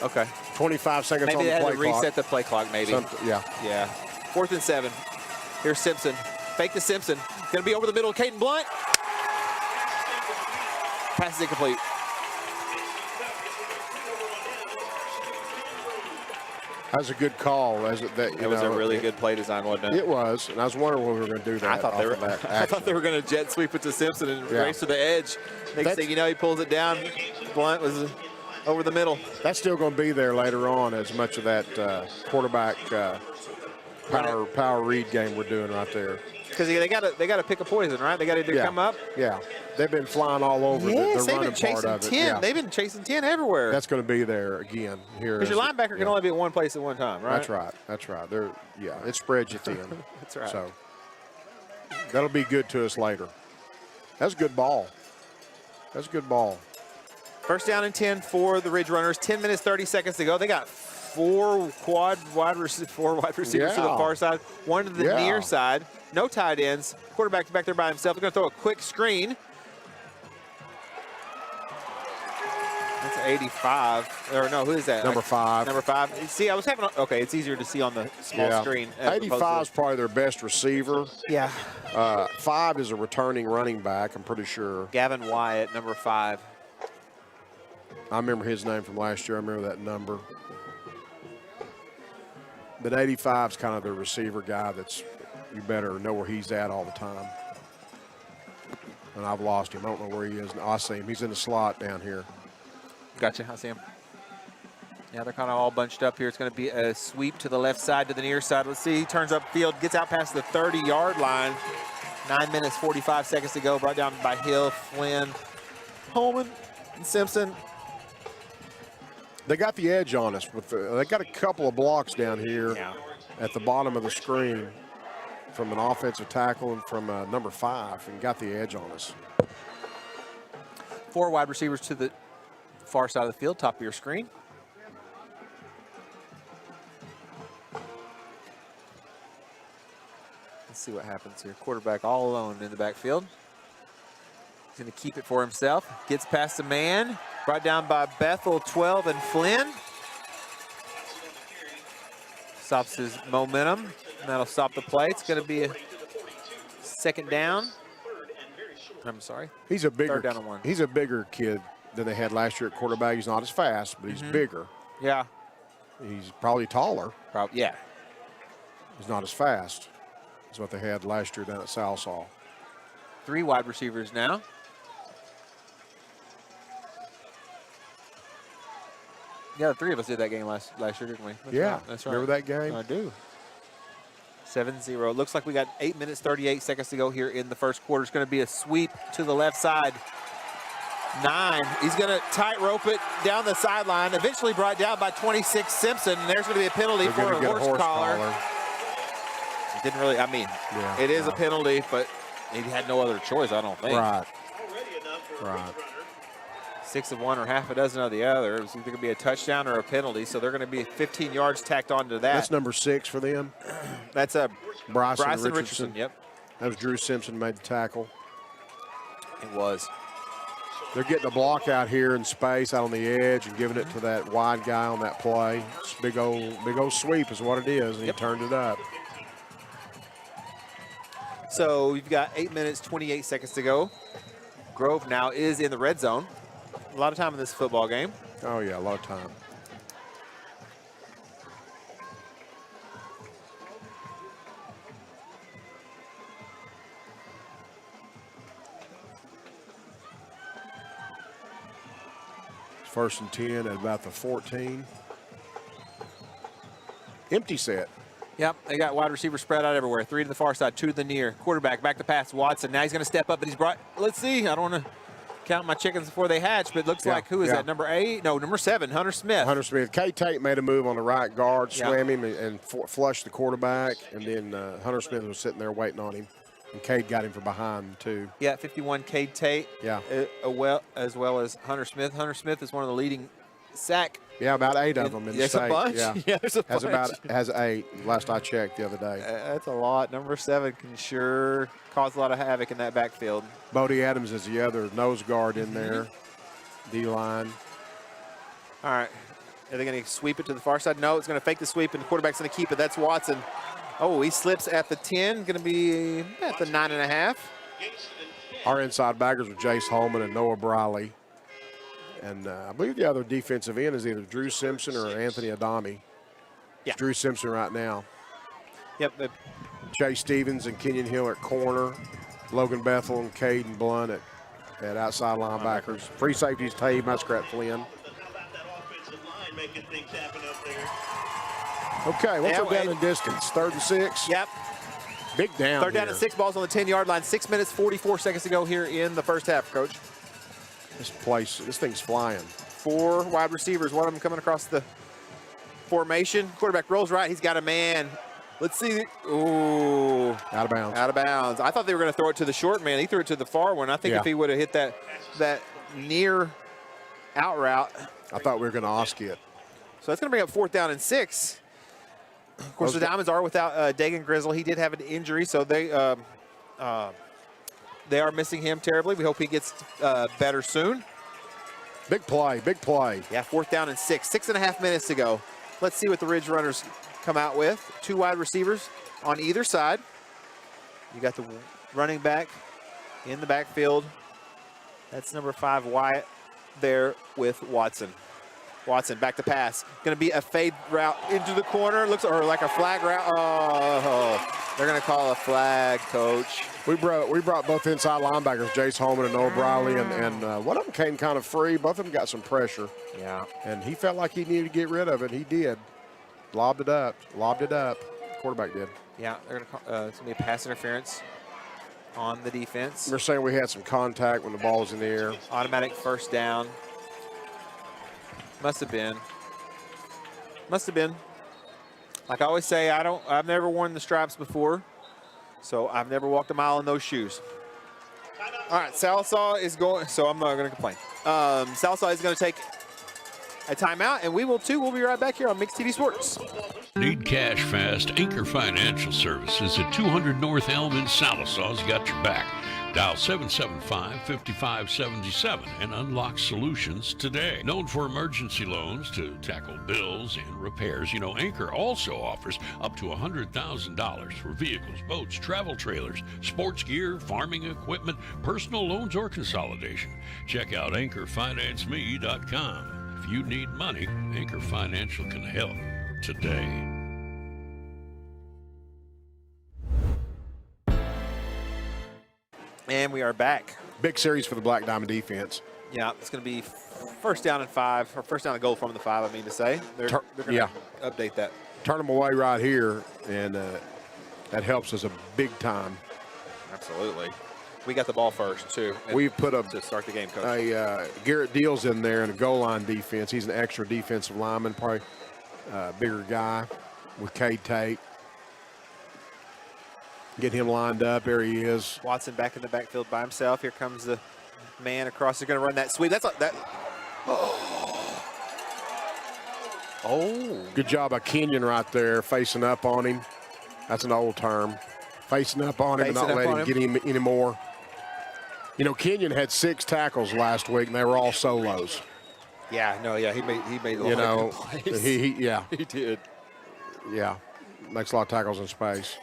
Okay. 25 seconds maybe on the play clock. Maybe they had to reset the play clock, maybe. Yeah. Yeah. 4th and 7. Here's Simpson. Fake to Simpson. Going to be over the middle. Caden Blunt. Pass is incomplete. That was a good call. It was a really good play design, wasn't it? It was, and I was wondering when we were going to do that. I thought they were going to jet sweep it to Simpson and race to the edge. Next thing you know, he pulls it down. Blunt was over the middle. That's still going to be there later on, as much of that quarterback power read game we're doing right there. Because they got to pick a poison, right? They got to come up. Yeah, they've been flying all over the running part of it. Yeah. They've been chasing 10 everywhere. That's going to be there again here. Because your linebacker can only be at one place at one time, right? That's right. That's right. It spreads you thin. That's right. So that'll be good to us later. That's a good ball. That's a good ball. 1st down and 10 for the Ridge Runners. 10 minutes, 30 seconds to go. They got 4 wide receivers to the far side, 1 to the near side. No tight ends. Quarterback's back there by himself. They're going to throw a quick screen. That's 85. Or no, who is that? Number 5. Number 5. See, I was having. Okay, it's easier to see on the small screen. 85 is probably their best receiver. Yeah. 5 is a returning running back, I'm pretty sure. Gavin Wyatt, number 5. I remember his name from last year. I remember that number. But 85 is kind of the receiver guy that's, you better know where he's at all the time. And I've lost him. I don't know where he is. Oh, I see him. He's in the slot down here. Gotcha. I see him. Yeah, they're kind of all bunched up here. It's going to be a sweep to the left side, to the near side. Let's see. He turns upfield, gets out past the 30-yard line. 9 minutes, 45 seconds to go. Brought down by Hill, Flynn, Holman, and Simpson. They got the edge on us. They got a couple of blocks down here at the bottom of the screen from an offensive tackle and from number 5, and got the edge on us. 4 wide receivers to the far side of the field, top of your screen. Let's see what happens here. Quarterback all alone in the backfield. He's going to keep it for himself. Gets past the man. Brought down by Bethel, 12, and Flynn. Stops his momentum. And that'll stop the play. It's going to be a 2nd down. I'm sorry. He's a bigger. 3rd down and 1. He's a bigger kid than they had last year at quarterback. He's not as fast, but he's bigger. Yeah. He's probably taller. Yeah. He's not as fast as what they had last year down at Salsaw. 3 wide receivers now. Yeah, the 3 of us did that game last year, didn't we? That's right. Remember that game? I do. 7-0. Looks like we got 8 minutes, 38 seconds to go here in the first quarter. It's going to be a sweep to the left side. 9. He's going to tightrope it down the sideline. Eventually brought down by 26 Simpson. And there's going to be a penalty for a horse collar. Didn't really, it is a penalty, but he had no other choice, I don't think. Right. 6 of one or half a dozen of the other. It's either going to be a touchdown or a penalty, so they're going to be 15 yards tacked onto that. That's number 6 for them. That's Bryson Richardson. Yep. That was Drew Simpson made the tackle. It was. They're getting a block out here in space out on the edge and giving it to that wide guy on that play. It's big old sweep is what it is, and he turned it up. So we've got 8 minutes, 28 seconds to go. Grove now is in the red zone. A lot of time in this football game. Oh, yeah, a lot of time. First and 10 at about the 14. Empty set. Yep, they got wide receivers spread out everywhere. 3 to the far side, 2 to the near. Quarterback back to pass, Watson. Now he's going to step up, but he's brought, let's see, I don't want to count my chickens before they hatch, but it looks like, who is that, number 8? No, number 7, Hunter Smith. Hunter Smith. K. Tate made a move on the right guard, swam him and flushed the quarterback, and then Hunter Smith was sitting there waiting on him. And Cade got him from behind, too. Yeah, 51, Cade Tate. Yeah. As well as Hunter Smith. Hunter Smith is one of the leading sack. Yeah, about 8 of them in the state. A bunch. Yeah, there's a bunch. Has 8, last I checked the other day. That's a lot. Number 7 can sure cause a lot of havoc in that backfield. Bodie Adams is the other nose guard in there. D-line. All right. Are they going to sweep it to the far side? No, it's going to fake the sweep, and the quarterback's going to keep it. That's Watson. Oh, he slips at the 10. Going to be at the 9.5. Our inside backers are Jace Holman and Noah Briley. And I believe the other defensive end is either Drew Simpson or Anthony Adami. Yeah. It's Drew Simpson right now. Yep. Chase Stevens and Kenyon Hill at corner. Logan Bethel and Caden Blunt at outside linebackers. Free safeties, Tay Muskrat Flynn. Okay, what's up down in distance? 3rd and 6? Yep. Big down. 3rd down and 6, balls on the 10-yard line. 6 minutes, 44 seconds to go here in the first half, Coach. This thing's flying. 4 wide receivers, one of them coming across the formation. Quarterback rolls right. He's got a man. Let's see. Ooh. Out of bounds. Out of bounds. I thought they were going to throw it to the short man. He threw it to the far one. I think if he would have hit that near out route. I thought we were going to Oski it. So that's going to bring up 4th down and 6. Of course, the Diamonds are without Dagan Grizzle. He did have an injury, so they are missing him terribly. We hope he gets better soon. Big play, big play. Yeah, 4th down and 6. 6.5 minutes to go. Let's see what the Ridge Runners come out with. 2 wide receivers on either side. You got the running back in the backfield. That's number 5, Wyatt, there with Watson. Watson back to pass. Going to be a fade route into the corner. Looks like a flag route. Oh, they're going to call a flag, Coach. We brought both inside linebackers, Jace Holman and Noah Briley, and one of them came kind of free. Both of them got some pressure. Yeah. And he felt like he needed to get rid of it. He did. Lobbed it up. Quarterback did. Yeah, they're going to call, it's going to be a pass interference on the defense. They're saying we had some contact when the ball was in the air. Automatic 1st down. Must have been. Like I always say, I've never worn the stripes before, so I've never walked a mile in those shoes. All right, Sallisaw is going, so I'm not going to complain. Sallisaw is going to take a timeout, and we will too. We'll be right back here on Mixed TV Sports. Need cash fast? Anchor Financial Services at 200 North Elm in Salisaw's got your back. Dial 775-5577 and unlock solutions today. Known for emergency loans to tackle bills and repairs, Anchor also offers up to $100,000 for vehicles, boats, travel trailers, sports gear, farming equipment, personal loans, or consolidation. Check out anchorfinanceme.com. If you need money, Anchor Financial can help today. And we are back. Big series for the Black Diamond defense. Yeah, it's going to be 1st down and 5, or 1st down and goal from the 5, I mean to say. They're going to update that. Turn them away right here, and that helps us a big time. Absolutely. We got the ball first, too. We put to start the game, Coach. Garrett Deals in there in a goal line defense. He's an extra defensive lineman, probably a bigger guy with Cade Tate. Get him lined up. There he is. Watson back in the backfield by himself. Here comes the Man across, they're going to run that sweep. That's like that. Oh. Good job by Kenyon right there, facing up on him. That's an old term. Facing up on him and not letting him get him anymore. You know, Kenyon had 6 tackles last week, and they were all solos. Yeah, no, yeah, he made a lot You know, of plays. yeah. He did. Yeah, makes a lot of tackles in space.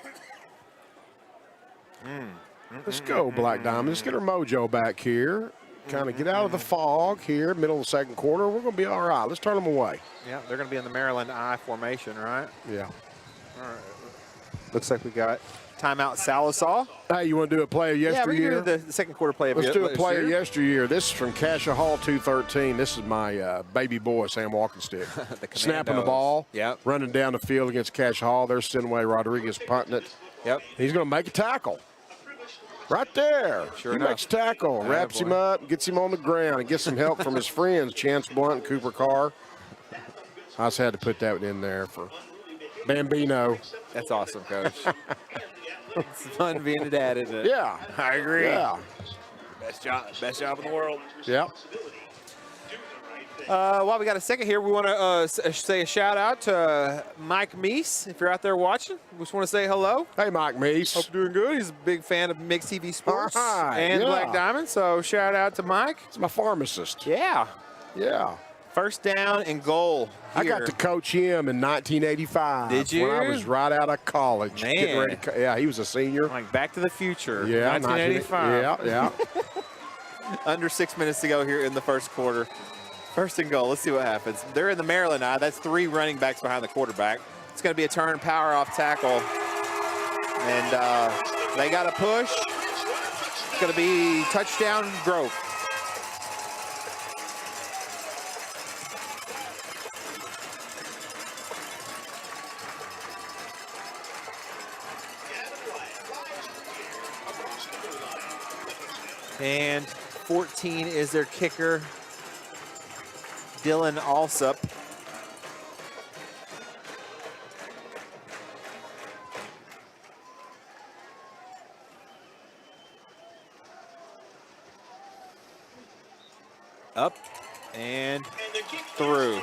Let's go, Black Diamond. Let's get our mojo back here. Kind of get out of the fog here, middle of the second quarter. We're going to be all right. Let's turn them away. Yeah, they're going to be in the Maryland I formation, right? Yeah. All right. Looks like we got timeout Sallisaw. Hey, you want to do a play of yesteryear? Yeah, we can do the second quarter play of Let's do a play of yesteryear. yesteryear. This is from Cassia Hall 213. This is my baby boy, Sam Walkenstick. Snapping the ball, running down the field against Cassia Hall. There's Sinway Rodriguez punting it. Yep. He's going to make a tackle. Right there. Sure he enough. makes a tackle, wraps him up, gets him on the ground, and gets some help from his friends, Chance Blunt and Cooper Carr. I just had to put that in there for Bambino. That's awesome, Coach. It's fun being a dad, isn't it? Yeah. I agree. Yeah. Best job in the world. Yep. While we got a second here, we want to say a shout out to Mike Meese. If you're out there watching, we just want to say hello. Hey, Mike Meese. Hope you're doing good. He's a big fan of Mix TV Sports and yeah. Black Diamond. So shout out to Mike. He's my pharmacist. Yeah. Yeah. First down and goal. I got to coach him in 1985. Did you? When I was right out of college. Man. Getting ready to, yeah, he was a senior. Like Back to the Future. Yeah, 1985. Yeah. Under 6 minutes to go here in the first quarter. First and goal. Let's see what happens. They're in the Maryland eye. That's 3 running backs behind the quarterback. It's going to be a turn power off tackle. And they got a push. It's going to be touchdown Grove. And 14 is their kicker, Dylan Alsup. Up and through.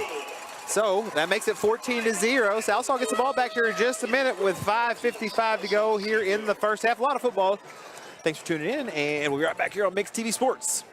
So that makes it 14-0. Sallisaw gets the ball back here in just a minute with 5:55 to go here in the first half. A lot of football. Thanks for tuning in, and we'll be right back here on Mix TV Sports.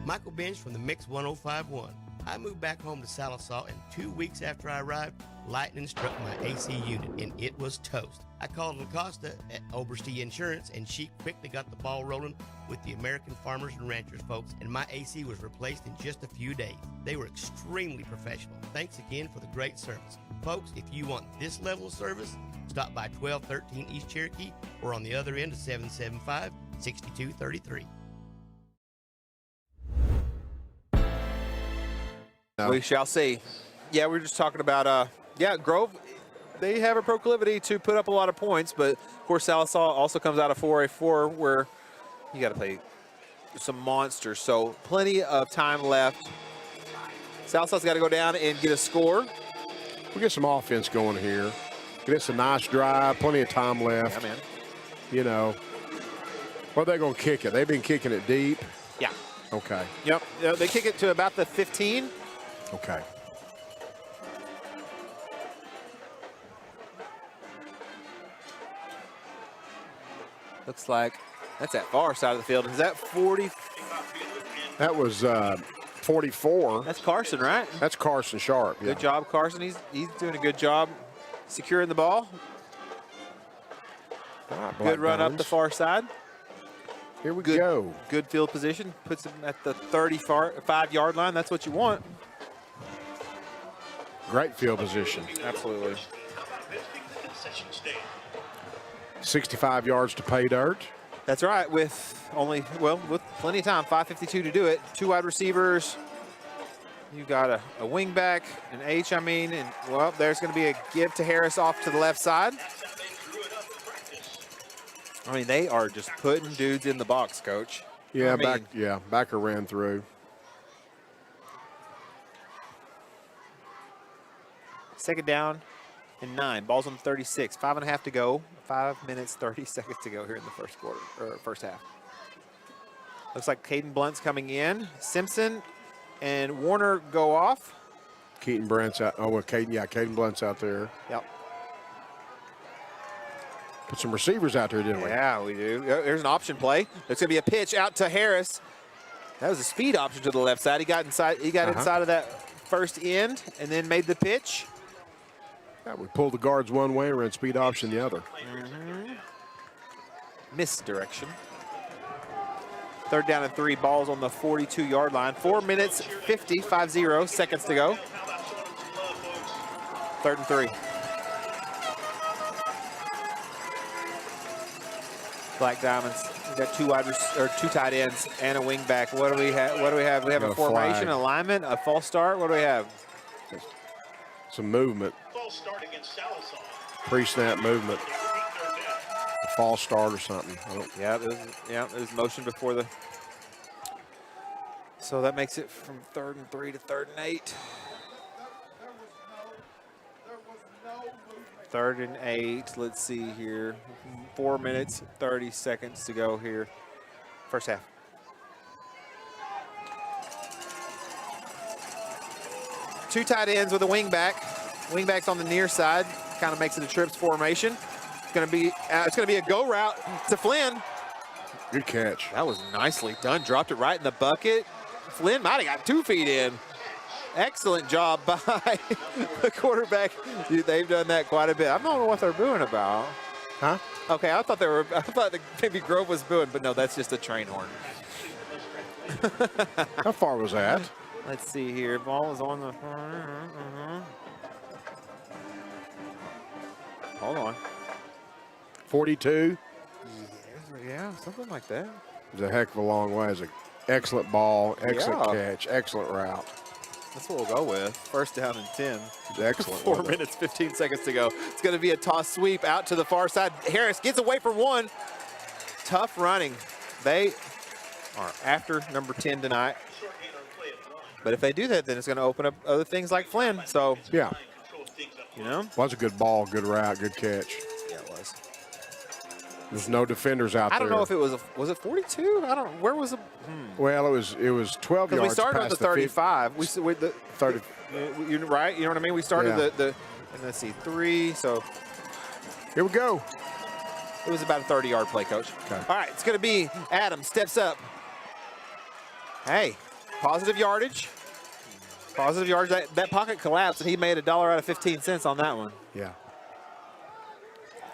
Michael Bench from the Mix 1051. I moved back home to Sallisaw, and 2 weeks after I arrived, lightning struck my AC unit, and it was toast. I called LaCosta at Oberste Insurance, and she quickly got the ball rolling with the American Farmers and Ranchers folks, and my AC was replaced in just a few days. They were extremely professional. Thanks again for the great service. Folks, if you want this level of service, stop by 1213 East Cherokee or on the other end of 775-6233. We shall see. Yeah, we were just talking about, Grove, they have a proclivity to put up a lot of points, but of course Sallisaw also comes out of 4A4 where you got to play some monsters. So plenty of time left. Sallisaw's got to go down and get a score. We'll get some offense going here. It's a nice drive, plenty of time left. Yeah, man. You know, where are they going to kick it? They've been kicking it deep. Yeah. Okay. Yep. They kick it to about the 15. Okay. Looks like that's that far side of the field. Is that 40? That was 44. That's Carson, right? That's Carson Sharp. Good job, Carson. He's doing a good job securing the ball. Right, good run up the far side. Here we go. Good field position. Puts him at the 35-yard line. That's what you want. Great field position. Absolutely. 65 yards to pay dirt. That's right. With plenty of time, 5:52 to do it. 2 wide receivers. You got a wing back, an H, and there's going to be a give to Harris off to the left side. I mean, they are just putting dudes in the box, Coach. Yeah, Backer ran through. Second down and 9. Ball's on 36. 5.5 to go. 5 minutes, 30 seconds to go here in the first quarter, or first half. Looks like Caden Blunt's coming in. Simpson and Warner go off. Keaton Brandt's out. Oh, well, Caden Blunt's out there. Yep. Put some receivers out there, didn't we? Yeah, we do. There's an option play. There's going to be a pitch out to Harris. That was a speed option to the left side. He got inside. He got inside of that first end and then made the pitch. Yeah, we pulled the guards one way and ran speed option the other. Misdirection. 3rd down and 3. Balls on the 42-yard line. 4 minutes 50 seconds to go. 3rd and 3. Black Diamonds. We've got two tight ends and a wing back. What do we have? We have a formation, alignment, a false start. What do we have? Some movement. False start against Sallisaw. Pre-snap movement. A false start or something. There's motion before the. So that makes it from 3rd and 3 to 3rd and 8. 3rd and 8. Let's see here. 4 minutes, 30 seconds to go here. First half. Two tight ends with a wing back. Wing back's on the near side. Kind of makes it a trips formation. It's going to be a go route to Flynn. Good catch. That was nicely done. Dropped it right in the bucket. Flynn might have got 2 feet in. Excellent job by the quarterback. Dude, they've done that quite a bit. I don't know what they're booing about. Huh? Okay, I thought maybe Grove was booing, but no, that's just a train horn. How far was that? Let's see here. Ball is on the. Hold on. 42. Yeah, something like that. It's a heck of a long way. It's an excellent ball, excellent catch, excellent route. That's what we'll go with. 1st down and 10. Excellent. 4 minutes, 15 seconds to go. It's going to be a toss sweep out to the far side. Harris gets away from one. Tough running. They are after number 10 tonight. But if they do that, then it's going to open up other things like Flynn. So, yeah. You know? Was a good ball, good route, good catch. Yeah, it was. There's no defenders out there. I don't know if it was it 42? I don't. Where was it? Well, it was 12 yards. We started past with the 35. We the 30. You're right. You know what I mean? We started the and let's see, 3. So here we go. It was about a 30-yard play, Coach. Okay. All right, it's going to be Adam steps up. Hey, positive yardage. Positive yardage. That pocket collapsed, and he made $1 out of 15 cents on that one. Yeah.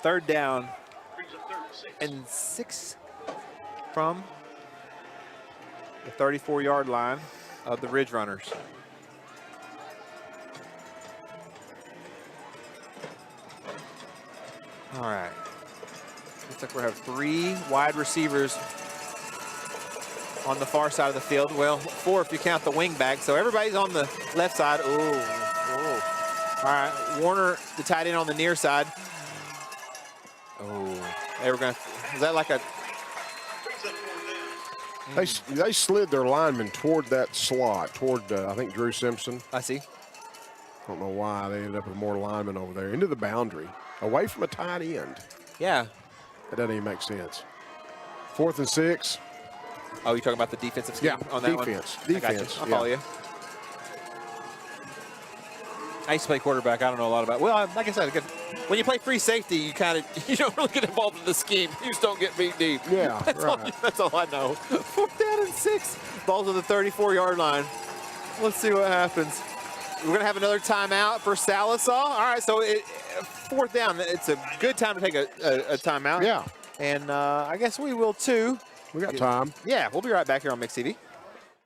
3rd down and 6 from the 34-yard line of the Ridge Runners. All right. Looks like we have 3 wide receivers on the far side of the field. Well, 4 if you count the wing back. So everybody's on the left side. Ooh. All right. Warner, the tight end on the near side. Oh. They were going to. Is that like a. They slid their lineman toward that slot, toward, I think, Drew Simpson. I see. I don't know why they ended up with more linemen over there. Into the boundary. Away from a tight end. Yeah. That doesn't even make sense. 4th and 6. Oh, you're talking about the defensive scheme on that defense. one? Defense. I'll follow you. I used to play quarterback. I don't know a lot about. Well, like I said, when you play free safety, you don't really get involved in the scheme. You just don't get beat deep. Yeah, that's all I know. 4th down and 6. Ball's on the 34-yard line. Let's see what happens. We're going to have another timeout for Sallisaw. All right, so 4th down. It's a good time to take a timeout. Yeah. And I guess we will too. We got time. Yeah, we'll be right back here on Mix TV.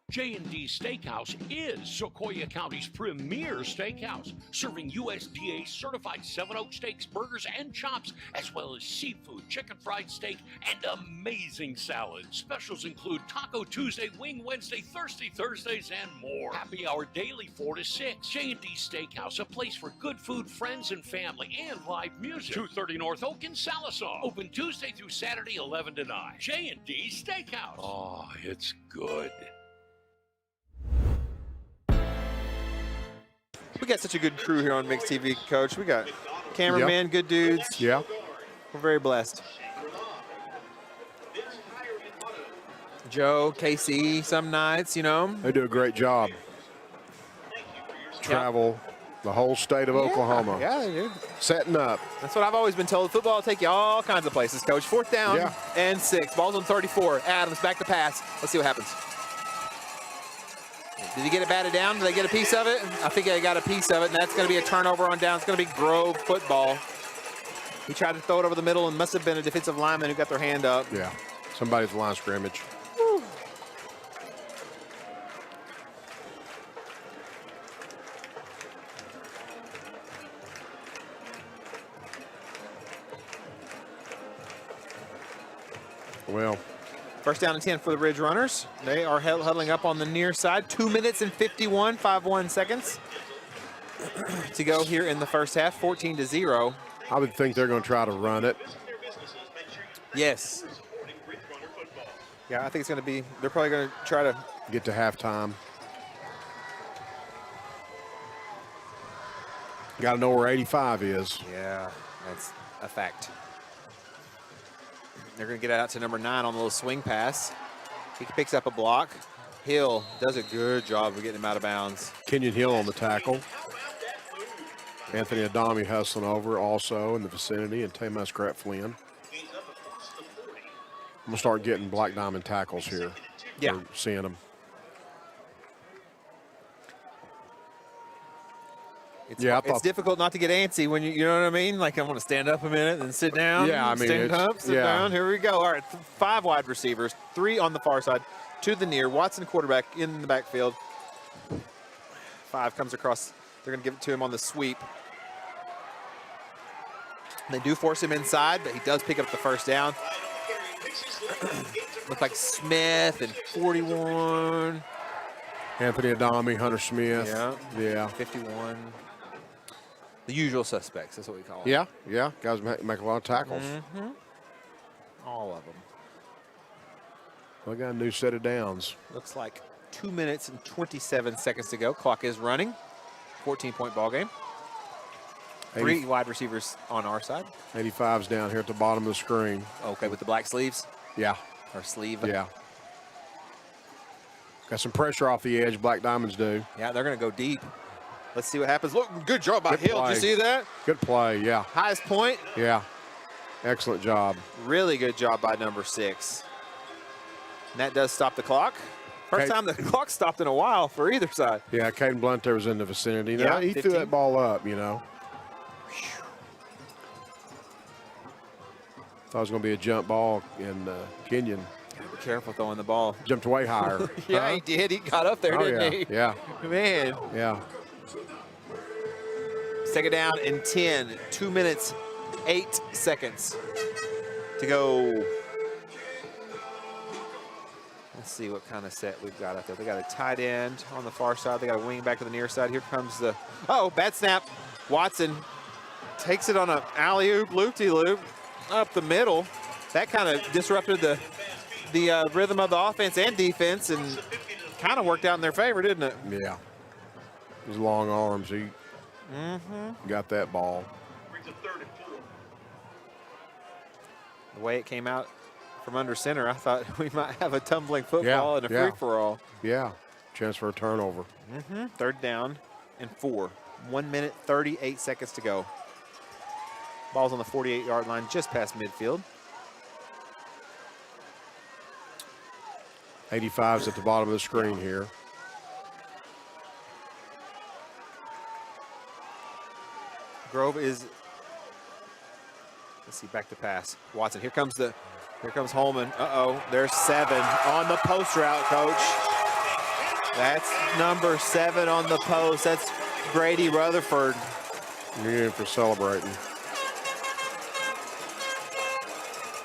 J&D Steakhouse is Sequoia County's premier steakhouse, serving USDA certified 7 Oak steaks, burgers, and chops, as well as seafood, chicken fried steak, and amazing salads. Specials include Taco Tuesday, Wing Wednesday, Thirsty Thursdays, and more. Happy hour daily 4 to 6. J&D Steakhouse, a place for good food, friends, and family, and live music. 230 North Oak in Sallisaw. Open Tuesday through Saturday, 11 to 9. J&D Steakhouse. Oh, it's good. We got such a good crew here on Mix TV, Coach. We got cameramen, good dudes. Yeah. We're very blessed. Joe, KC, some nights, you know. They do a great job. Travel the whole state of Oklahoma. Yeah, they do. Setting up. That's what I've always been told. Football will take you all kinds of places, Coach. 4th down and 6. Ball's on 34. Adams back to pass. Let's see what happens. Did he get it batted down? Did they get a piece of it? I think they got a piece of it, and that's going to be a turnover on down. It's going to be Grove football. He tried to throw it over the middle and must have been a defensive lineman who got their hand up. Yeah, somebody's line scrimmage. Woo. Well, 1st down and 10 for the Ridge Runners. They are huddling up on the near side. 2 minutes and 51 seconds to go here in the first half. 14-0. I would think they're going to try to run it. Yes. Yeah, I think it's going to be, they're probably going to try to get to halftime. Got to know where 85 is. Yeah, that's a fact. They're going to get it out to number 9 on the little swing pass. He picks up a block. Hill does a good job of getting him out of bounds. Kenyon Hill on the tackle. Anthony Adami hustling over also in the vicinity, and Tay Muskrat Flynn. I'm going to start getting Black Diamond tackles here. Yeah. We're seeing them. It's difficult not to get antsy when you know what I mean? Like, I want to stand up a minute and sit down. Yeah, I mean, stand up, sit down. Here we go. All right, 5 wide receivers, 3 on the far side, 2 the near. Watson, quarterback, in the backfield. 5 comes across. They're going to give it to him on the sweep. They do force him inside, but he does pick up the 1st down. Look like Smith and 41. Anthony Adami, Hunter Smith. Yeah. 51. The usual suspects, that's what we call them. Yeah. Guys make a lot of tackles. Mm-hmm. All of them. We got a new set of downs. Looks like 2 minutes and 27 seconds to go. Clock is running. 14-point ball game. 3 wide receivers on our side. 85's down here at the bottom of the screen. Okay, with the black sleeves? Yeah. Or sleeve? Yeah. Got some pressure off the edge, Black Diamonds do. Yeah, they're going to go deep. Let's see what happens. Look, good job by Hill. Did you see that? Good play, yeah. Highest point? Yeah. Excellent job. Really good job by number 6. And that does stop the clock. First time the clock stopped in a while for either side. Yeah, Caden Blunt there was in the vicinity. Yeah, he 15. threw that ball up, you know. Thought it was going to be a jump ball, and Kenyon. Be careful throwing the ball. Jumped way higher. Yeah, he did. He got up there, didn't he? Yeah. Man. Yeah. 2nd down and 10. 2 minutes, 8 seconds to go. Let's see what kind of set we've got out there. They got a tight end on the far side. They got a wing back to the near side. Here comes the, bad snap. Watson takes it on an alley-oop, loop-de-loop up the middle. That kind of disrupted the rhythm of the offense and defense and kind of worked out in their favor, didn't it? Yeah. His long arms, he got that ball. The way it came out from under center, I thought we might have a tumbling football and a free-for-all. Yeah, chance for a turnover. 3rd down and 4. 1 minute, 38 seconds to go. Ball's on the 48-yard line, just past midfield. 85's at the bottom of the screen here. Grove is, let's see, back to pass. Watson, here comes Holman. There's 7 on the post route, Coach. That's number 7 on the post. That's Grady Rutherford. You're in for celebrating.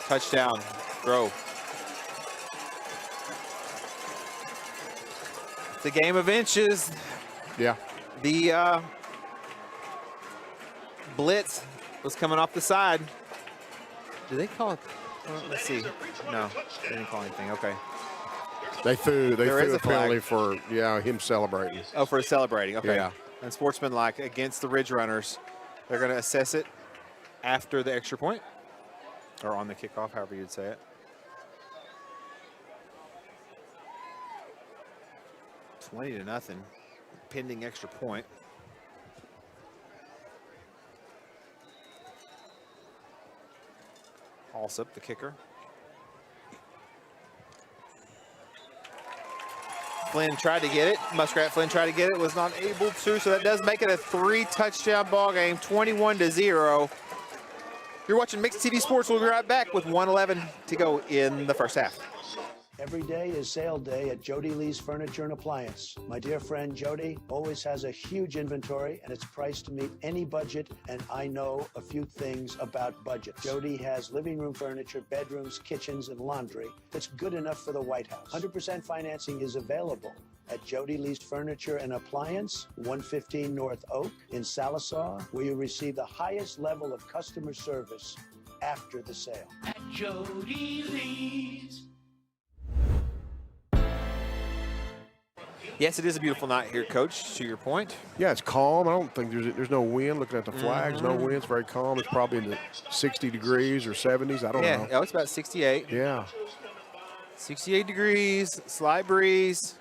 Touchdown, Grove. It's a game of inches. Yeah. The blitz was coming off the side. Do they call it? Let's see. No, they didn't call anything. Okay. They threw a a penalty for him celebrating. Oh, for celebrating. Okay. Yeah. And sportsmanlike against the Ridge Runners. They're going to assess it after the extra point or on the kickoff, however you'd say it. 20-0, pending extra point. Alsop, the kicker. Flynn tried to get it. Muskrat Flynn tried to get it, was not able to, so that does make it a 3-touchdown ball game, 21-0. You're watching Mixed TV Sports. We'll be right back with 1:11 to go in the first half. Every day is sale day at Jody Lee's Furniture and Appliance. My dear friend Jody always has a huge inventory and it's priced to meet any budget, and I know a few things about budget. Jody has living room furniture, bedrooms, kitchens, and laundry that's good enough for the White House. 100% financing is available at Jody Lee's Furniture and Appliance, 115 North Oak in Sallisaw, where you receive the highest level of customer service after the sale. At Jody Lee's. Yes, it is a beautiful night here, Coach, to your point. Yeah, it's calm. I don't think there's no wind. Looking at the flags, no wind. It's very calm. It's probably in the 60 degrees or 70s. I don't know. Yeah, it's about 68. Yeah. 68 degrees, slight breeze.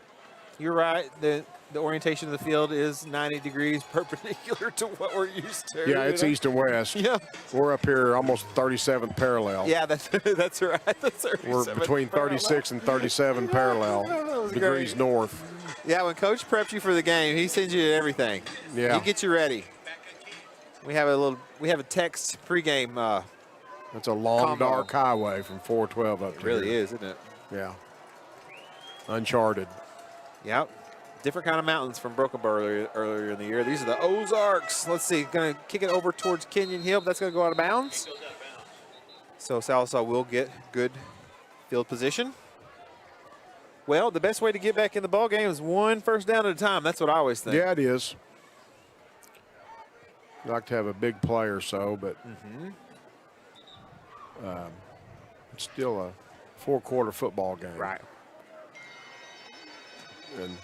You're right. The orientation of the field is 90 degrees perpendicular to what we're used to. Yeah, it's east and west. Yeah. We're up here almost 37th parallel. Yeah, that's right. That's We're between 36 and 37 parallel degrees north. Yeah, when Coach preps you for the game, he sends you everything. Yeah. He gets you ready. We have a text pregame. It's a long, combo. dark highway from 412 up to It really here. is, isn't it? Yeah. Uncharted. Yep. Different kind of mountains from Broken Bow earlier in the year. These are the Ozarks. Let's see. Going to kick it over towards Kenyon Hill. But that's going to go out of bounds. So Sallisaw will get good field position. Well, the best way to get back in the ball game is one first down at a time. That's what I always think. Yeah, it is. I'd like to have a big play or so, but it's still a four-quarter football game. Right. And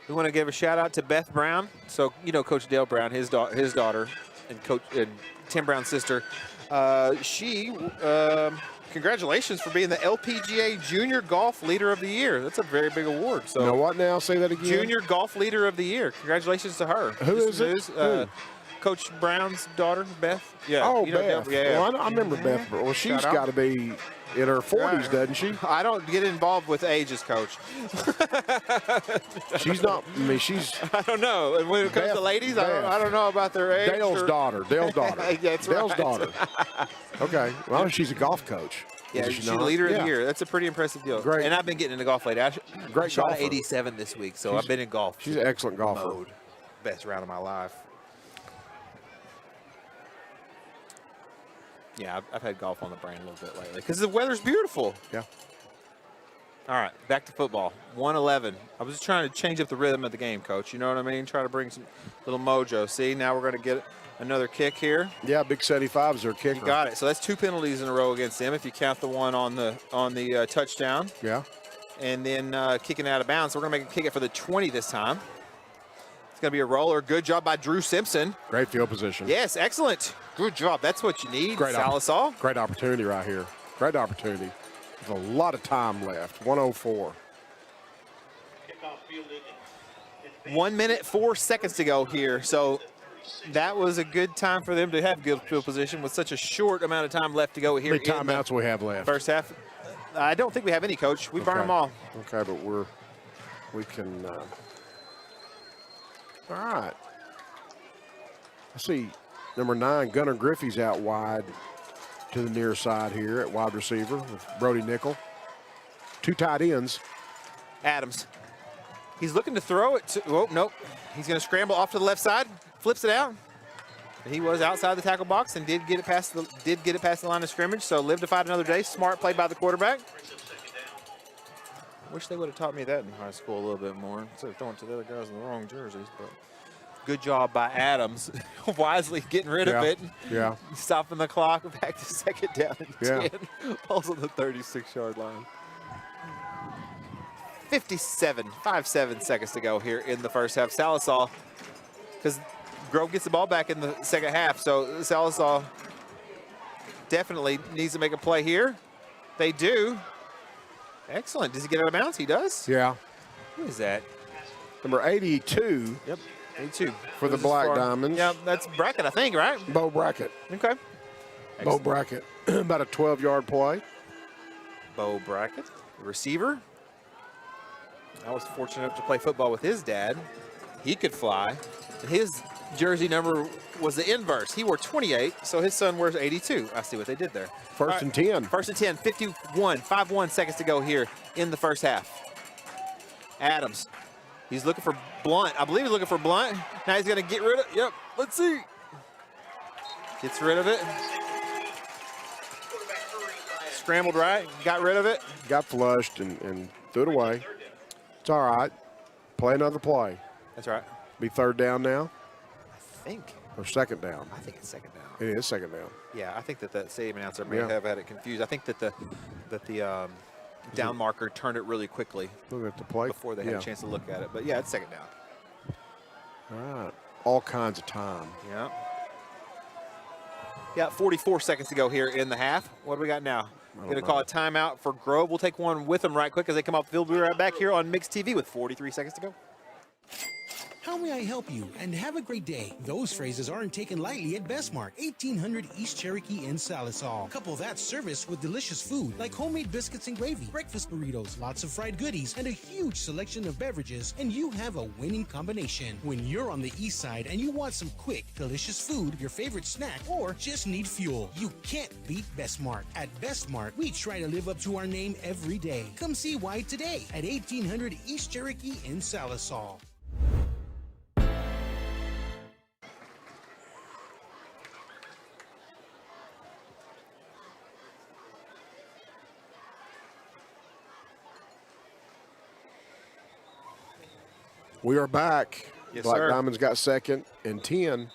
we want to give a shout out to Beth Brown. So, you know, Coach Dale Brown, his daughter, and Tim Brown's sister. Congratulations for being the LPGA Junior Golf Leader of the Year. That's a very big award. So, you know what now? Say that again. Junior Golf Leader of the Year. Congratulations to her. Who is it? Who? Coach Brown's daughter, Beth. Yeah. Oh, you know Beth. Yeah. Well, I remember Beth. Well, she's got to be in her 40s, doesn't she? I don't get involved with ages, Coach. She's not. I mean, she's. I don't know. And when it comes to ladies, I don't know about their age. Dale's daughter. Dale's daughter. That's Dale's right. daughter. Okay. Well, she's a golf coach. Yeah, Is she's she not? leader of Yeah. the year. That's a pretty impressive deal. Great. And I've been getting into golf lately. I Great shot golfer. 87 this week, so I've been in golf. She's an excellent golfer. Mode. Best round of my life. Yeah, I've had golf on the brain a little bit lately because the weather's beautiful. Yeah. All right, back to football. 1:11. I was just trying to change up the rhythm of the game, Coach. You know what I mean? Try to bring some little mojo. See, now we're going to get another kick here. Yeah, Big 75 is their kicker. You got it. So that's 2 penalties in a row against them if you count the one on the touchdown. Yeah. And then kicking out of bounds. So we're going to kick it for the 20 this time. It's going to be a roller. Good job by Drew Simpson. Great field position. Yes, excellent. Good job. That's what you need, Sallisaw. Great opportunity right here. Great opportunity. There's a lot of time left. 1:04. 1 minute, 4 seconds to go here. So that was a good time for them to have good field position with such a short amount of time left to go here. How many timeouts we have left? First half. I don't think we have any, Coach. We burn them all. Okay, but we can. All right. I see number 9, Gunnar Griffey's out wide to the near side here at wide receiver with Brody Nickel. 2 tight ends. Adams. He's looking to throw it to, oh, nope. He's going to scramble off to the left side, flips it out. He was outside the tackle box and did get it past the line of scrimmage, so live to fight another day. Smart play by the quarterback. Wish they would have taught me that in high school a little bit more instead of throwing it to the other guys in the wrong jerseys, but good job by Adams, wisely getting rid of it. Yeah. Stopping the clock, back to second down and Yeah. 10. Balls on the 36-yard line. 5-7 seconds to go here in the first half. Sallisaw, because Grove gets the ball back in the second half, so Sallisaw definitely needs to make a play here. They do. Excellent. Does he get out of bounds? He does. Yeah. Who is that? Number 82. Yep, 82. For the Black Diamonds. Yeah, that's Brackett, I think, right? Bo Brackett. Okay. Bo Brackett. About a 12-yard play. Bo Brackett, receiver. I was fortunate enough to play football with his dad. He could fly. His jersey number was the inverse. He wore 28, so his son wears 82. I see what they did there. First and 10. First and 10, 5-1 seconds to go here in the first half. Adams, he's looking for Blunt. I believe he's looking for Blunt. Now he's going to get rid of, yep, let's see. Gets rid of it. Scrambled right, got rid of it. Got flushed and threw it away. It's all right. Play another play. That's right. Be third down now? I think. Or second down? I think it's second down. It is second down. Yeah, I think that the stadium announcer may have had it confused. I think that the down marker turned it really quickly. Look at the play. Before they had a chance to look at it. But yeah, it's second down. All right. All kinds of time. Yeah. Yeah, 44 seconds to go here in the half. What do we got now? Going to call a timeout for Grove. We'll take one with them right quick as they come off the field. We'll be right back here on Mixed TV with 43 seconds to go. How may I help you? And have a great day. Those phrases aren't taken lightly at Bestmark, 1800 East Cherokee in Salisal. Couple that service with delicious food like homemade biscuits and gravy, breakfast burritos, lots of fried goodies, and a huge selection of beverages, and you have a winning combination. When you're on the east side and you want some quick, delicious food, your favorite snack, or just need fuel, you can't beat Bestmark. At Bestmark, we try to live up to our name every day. Come see why today at 1800 East Cherokee in Salisal. We are back. Yes, Black sir. Diamonds got second and 10.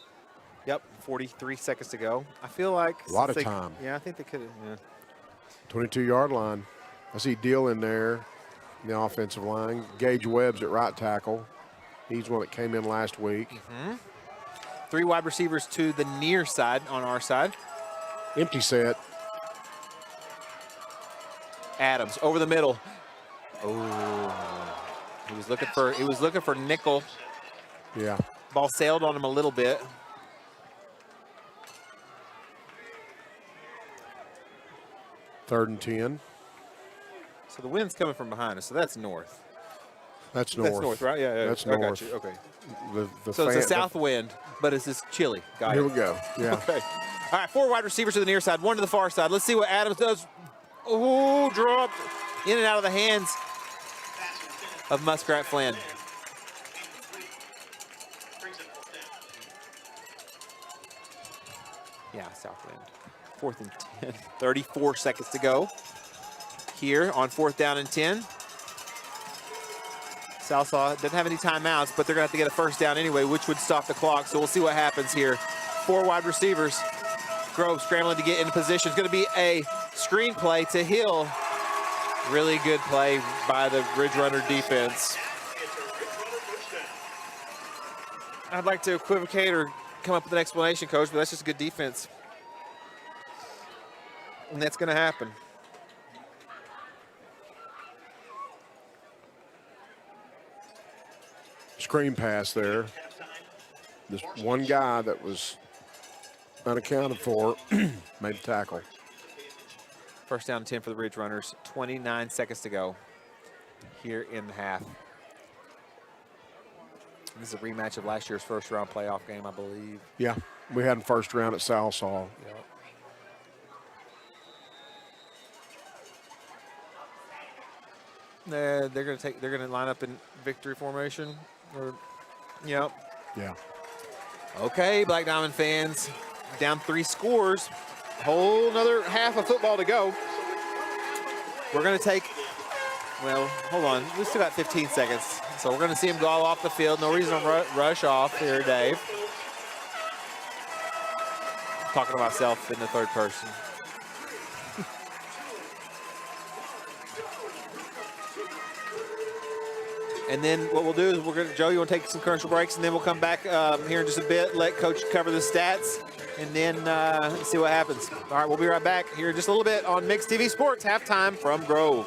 Yep, 43 seconds to go. I feel like A lot of time. Yeah, I think they could have. Yeah. 22-yard line. I see Deal in there in the offensive line. Gage Webb's at right tackle. He's one that came in last week. Three wide receivers to the near side on our side. Empty set. Adams over the middle. Oh, he was looking for nickel. Yeah. Ball sailed on him a little bit. Third and 10. So the wind's coming from behind us, so that's north. That's north. That's north, right? Yeah, yeah. That's I got north. you. Okay. So it's a south wind, but it's just chilly. Got Here it. we go. Yeah. Okay. All right, four wide receivers to the near side, one to the far side. Let's see what Adams does. Oh, dropped in and out of the hands of Muskrat Flynn. Yeah, south wind. 4th and 10. 34 seconds to go here on 4th down and 10. Salisal doesn't have any timeouts, but they're going to have to get a first down anyway, which would stop the clock. So we'll see what happens here. Four wide receivers. Grove scrambling to get into position. It's going to be a screen play to Hill. Really good play by the Ridge Runner defense. I'd like to equivocate or come up with an explanation, Coach, but that's just good defense. And that's going to happen. Screen pass there. This one guy that was unaccounted for made the tackle. First down and 10 for the Ridge Runners. 29 seconds to go here in the half. This is a rematch of last year's first round playoff game, I believe. Yeah, we had him first round at Salisal. Yep. They're gonna line up in victory formation. Yep. Yeah. Okay, Black Diamond fans, down 3 scores. Whole another half of football to go. We're gonna take, well, hold on, we still got 15 seconds. So we're gonna see him go all off the field. No reason to rush off here, Dave. I'm talking to myself in the third person. And then what we'll do is we're gonna, Joe, you wanna take some commercial breaks, and then we'll come back here in just a bit, let Coach cover the stats, and then see what happens. All right, we'll be right back here in just a little bit on Mixed TV Sports, halftime from Grove.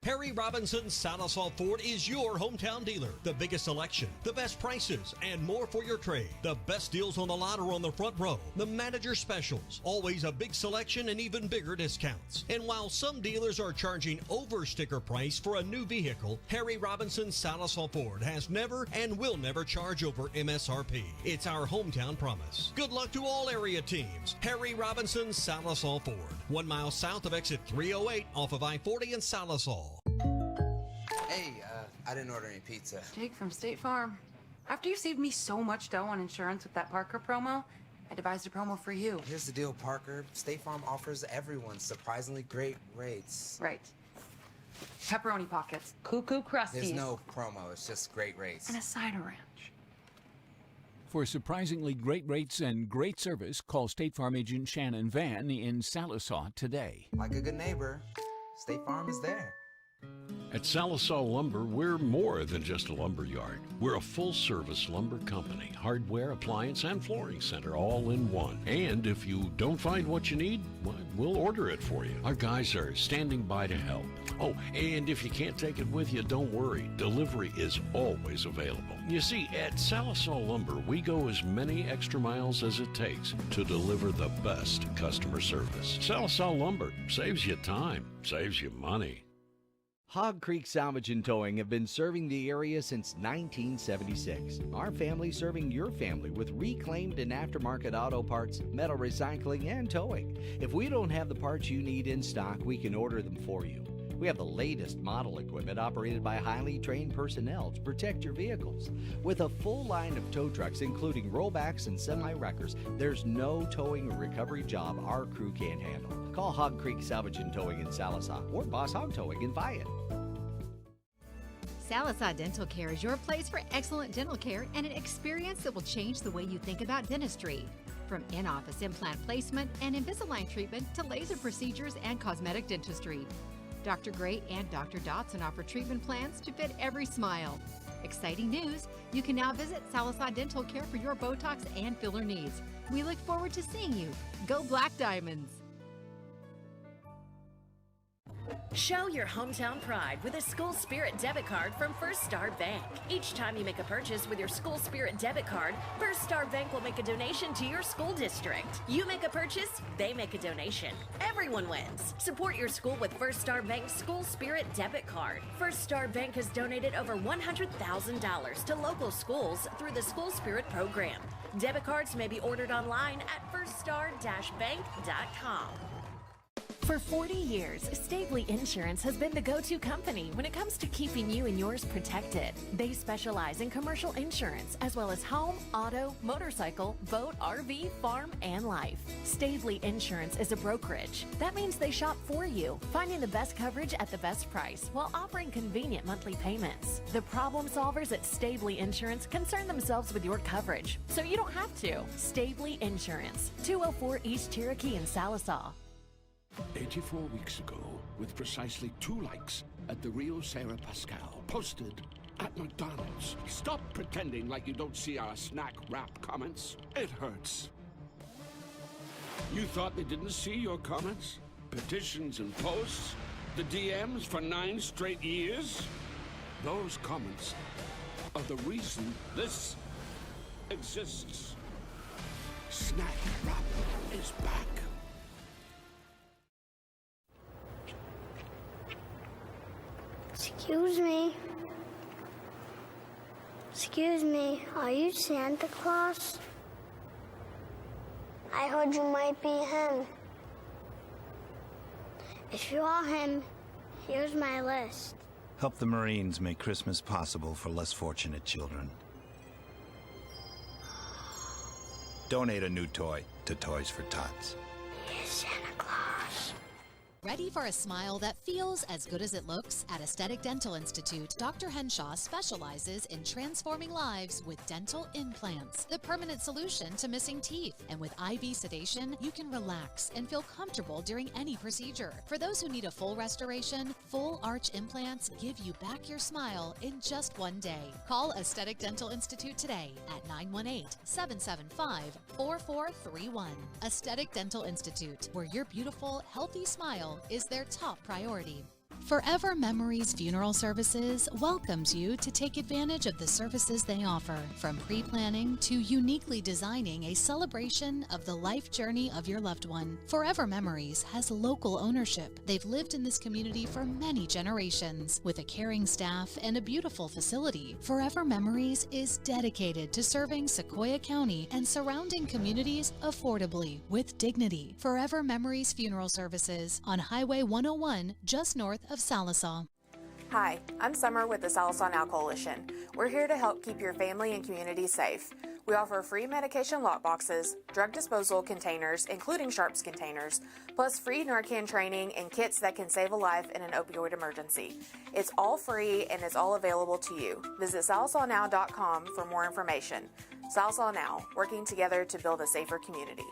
Harry Robinson Salisal Ford is your hometown dealer. The biggest selection, the best prices, and more for your trade. The best deals on the lot are on the front row. The manager specials, always a big selection and even bigger discounts. And while some dealers are charging over sticker price for a new vehicle, Harry Robinson Salisal Ford has never and will never charge over MSRP. It's our hometown promise. Good luck to all area teams. Harry Robinson Salisal Ford, 1 mile south of exit 308 off of I-40 in Salisal. Hey, I didn't order any pizza. Jake from State Farm. After you saved me so much dough on insurance with that Parker promo, I devised a promo for you. Here's the deal, Parker. State Farm offers everyone surprisingly great rates. Right. Pepperoni pockets, cuckoo crusties. There's no promo, it's just great rates. And a side of ranch. For surprisingly great rates and great service, call State Farm agent Shannon Van in Salisaw today. Like a good neighbor, State Farm is there. At Salisal Lumber, we're more than just a lumber yard. We're a full-service lumber company, hardware, appliance, and flooring center all in one. And if you don't find what you need, well, we'll order it for you. Our guys are standing by to help. Oh, and if you can't take it with you, don't worry. Delivery is always available. You see, at Salisal Lumber, we go as many extra miles as it takes to deliver the best customer service. Salisal Lumber saves you time, saves you money. Hog Creek Salvage and Towing have been serving the area since 1976. Our family serving your family with reclaimed and aftermarket auto parts, metal recycling, and towing. If we don't have the parts you need in stock, we can order them for you. We have the latest model equipment operated by highly trained personnel to protect your vehicles. With a full line of tow trucks, including rollbacks and semi-wreckers, there's no towing or recovery job our crew can't handle. Call Hog Creek Salvage and Towing in Salisaw or Boss Hog Towing in Vian. Salisal Dental Care is your place for excellent dental care and an experience that will change the way you think about dentistry. From in-office implant placement and Invisalign treatment to laser procedures and cosmetic dentistry. Dr. Gray and Dr. Dotson offer treatment plans to fit every smile. Exciting news! You can now visit Salisal Dental Care for your Botox and filler needs. We look forward to seeing you. Go Black Diamonds! Show your hometown pride with a School Spirit debit card from First Star Bank. Each time you make a purchase with your School Spirit debit card, First Star Bank will make a donation to your school district. You make a purchase, they make a donation. Everyone wins. Support your school with First Star Bank's School Spirit debit card. First Star Bank has donated over $100,000 to local schools through the School Spirit program. Debit cards may be ordered online at firststar-bank.com. For 40 years, Stavely Insurance has been the go-to company when it comes to keeping you and yours protected. They specialize in commercial insurance as well as home, auto, motorcycle, boat, RV, farm, and life. Stavely Insurance is a brokerage. That means they shop for you, finding the best coverage at the best price while offering convenient monthly payments. The problem solvers at Stavely Insurance concern themselves with your coverage, so you don't have to. Stavely Insurance, 204 East Cherokee in Salisaw. 84 weeks ago, with precisely 2 likes at the Rio Sarah Pascal, posted at McDonald's. Stop pretending like you don't see our snack wrap comments. It hurts. You thought they didn't see your comments? Petitions and posts? The DMs for 9 straight years? Those comments are the reason this exists. Snack wrap is back. Excuse me. Excuse me, are you Santa Claus? I heard you might be him. If you are him, here's my list. Help the Marines make Christmas possible for less fortunate children. Donate a new toy to Toys for Tots. Here's Santa Claus. Ready for a smile that feels as good as it looks? At Aesthetic Dental Institute, Dr. Henshaw specializes in transforming lives with dental implants, the permanent solution to missing teeth. And with IV sedation, you can relax and feel comfortable during any procedure. For those who need a full restoration, full arch implants give you back your smile in just one day. Call Aesthetic Dental Institute today at 918-775-4431. Aesthetic Dental Institute, where your beautiful, healthy smile is their top priority. Forever Memories Funeral Services welcomes you to take advantage of the services they offer, from pre-planning to uniquely designing a celebration of the life journey of your loved one. Forever Memories has local ownership. They've lived in this community for many generations. With a caring staff and a beautiful facility, Forever Memories is dedicated to serving Sequoyah County and surrounding communities affordably with dignity. Forever Memories Funeral Services on Highway 101, just north of Sallisaw. Hi, I'm Summer with the Sallisaw Now Coalition. We're here to help keep your family and community safe. We offer free medication lockboxes, drug disposal containers, including Sharps containers, plus free Narcan training and kits that can save a life in an opioid emergency. It's all free and it's all available to you. Visit sallisawnow.com for more information. Sallisaw Now, working together to build a safer community.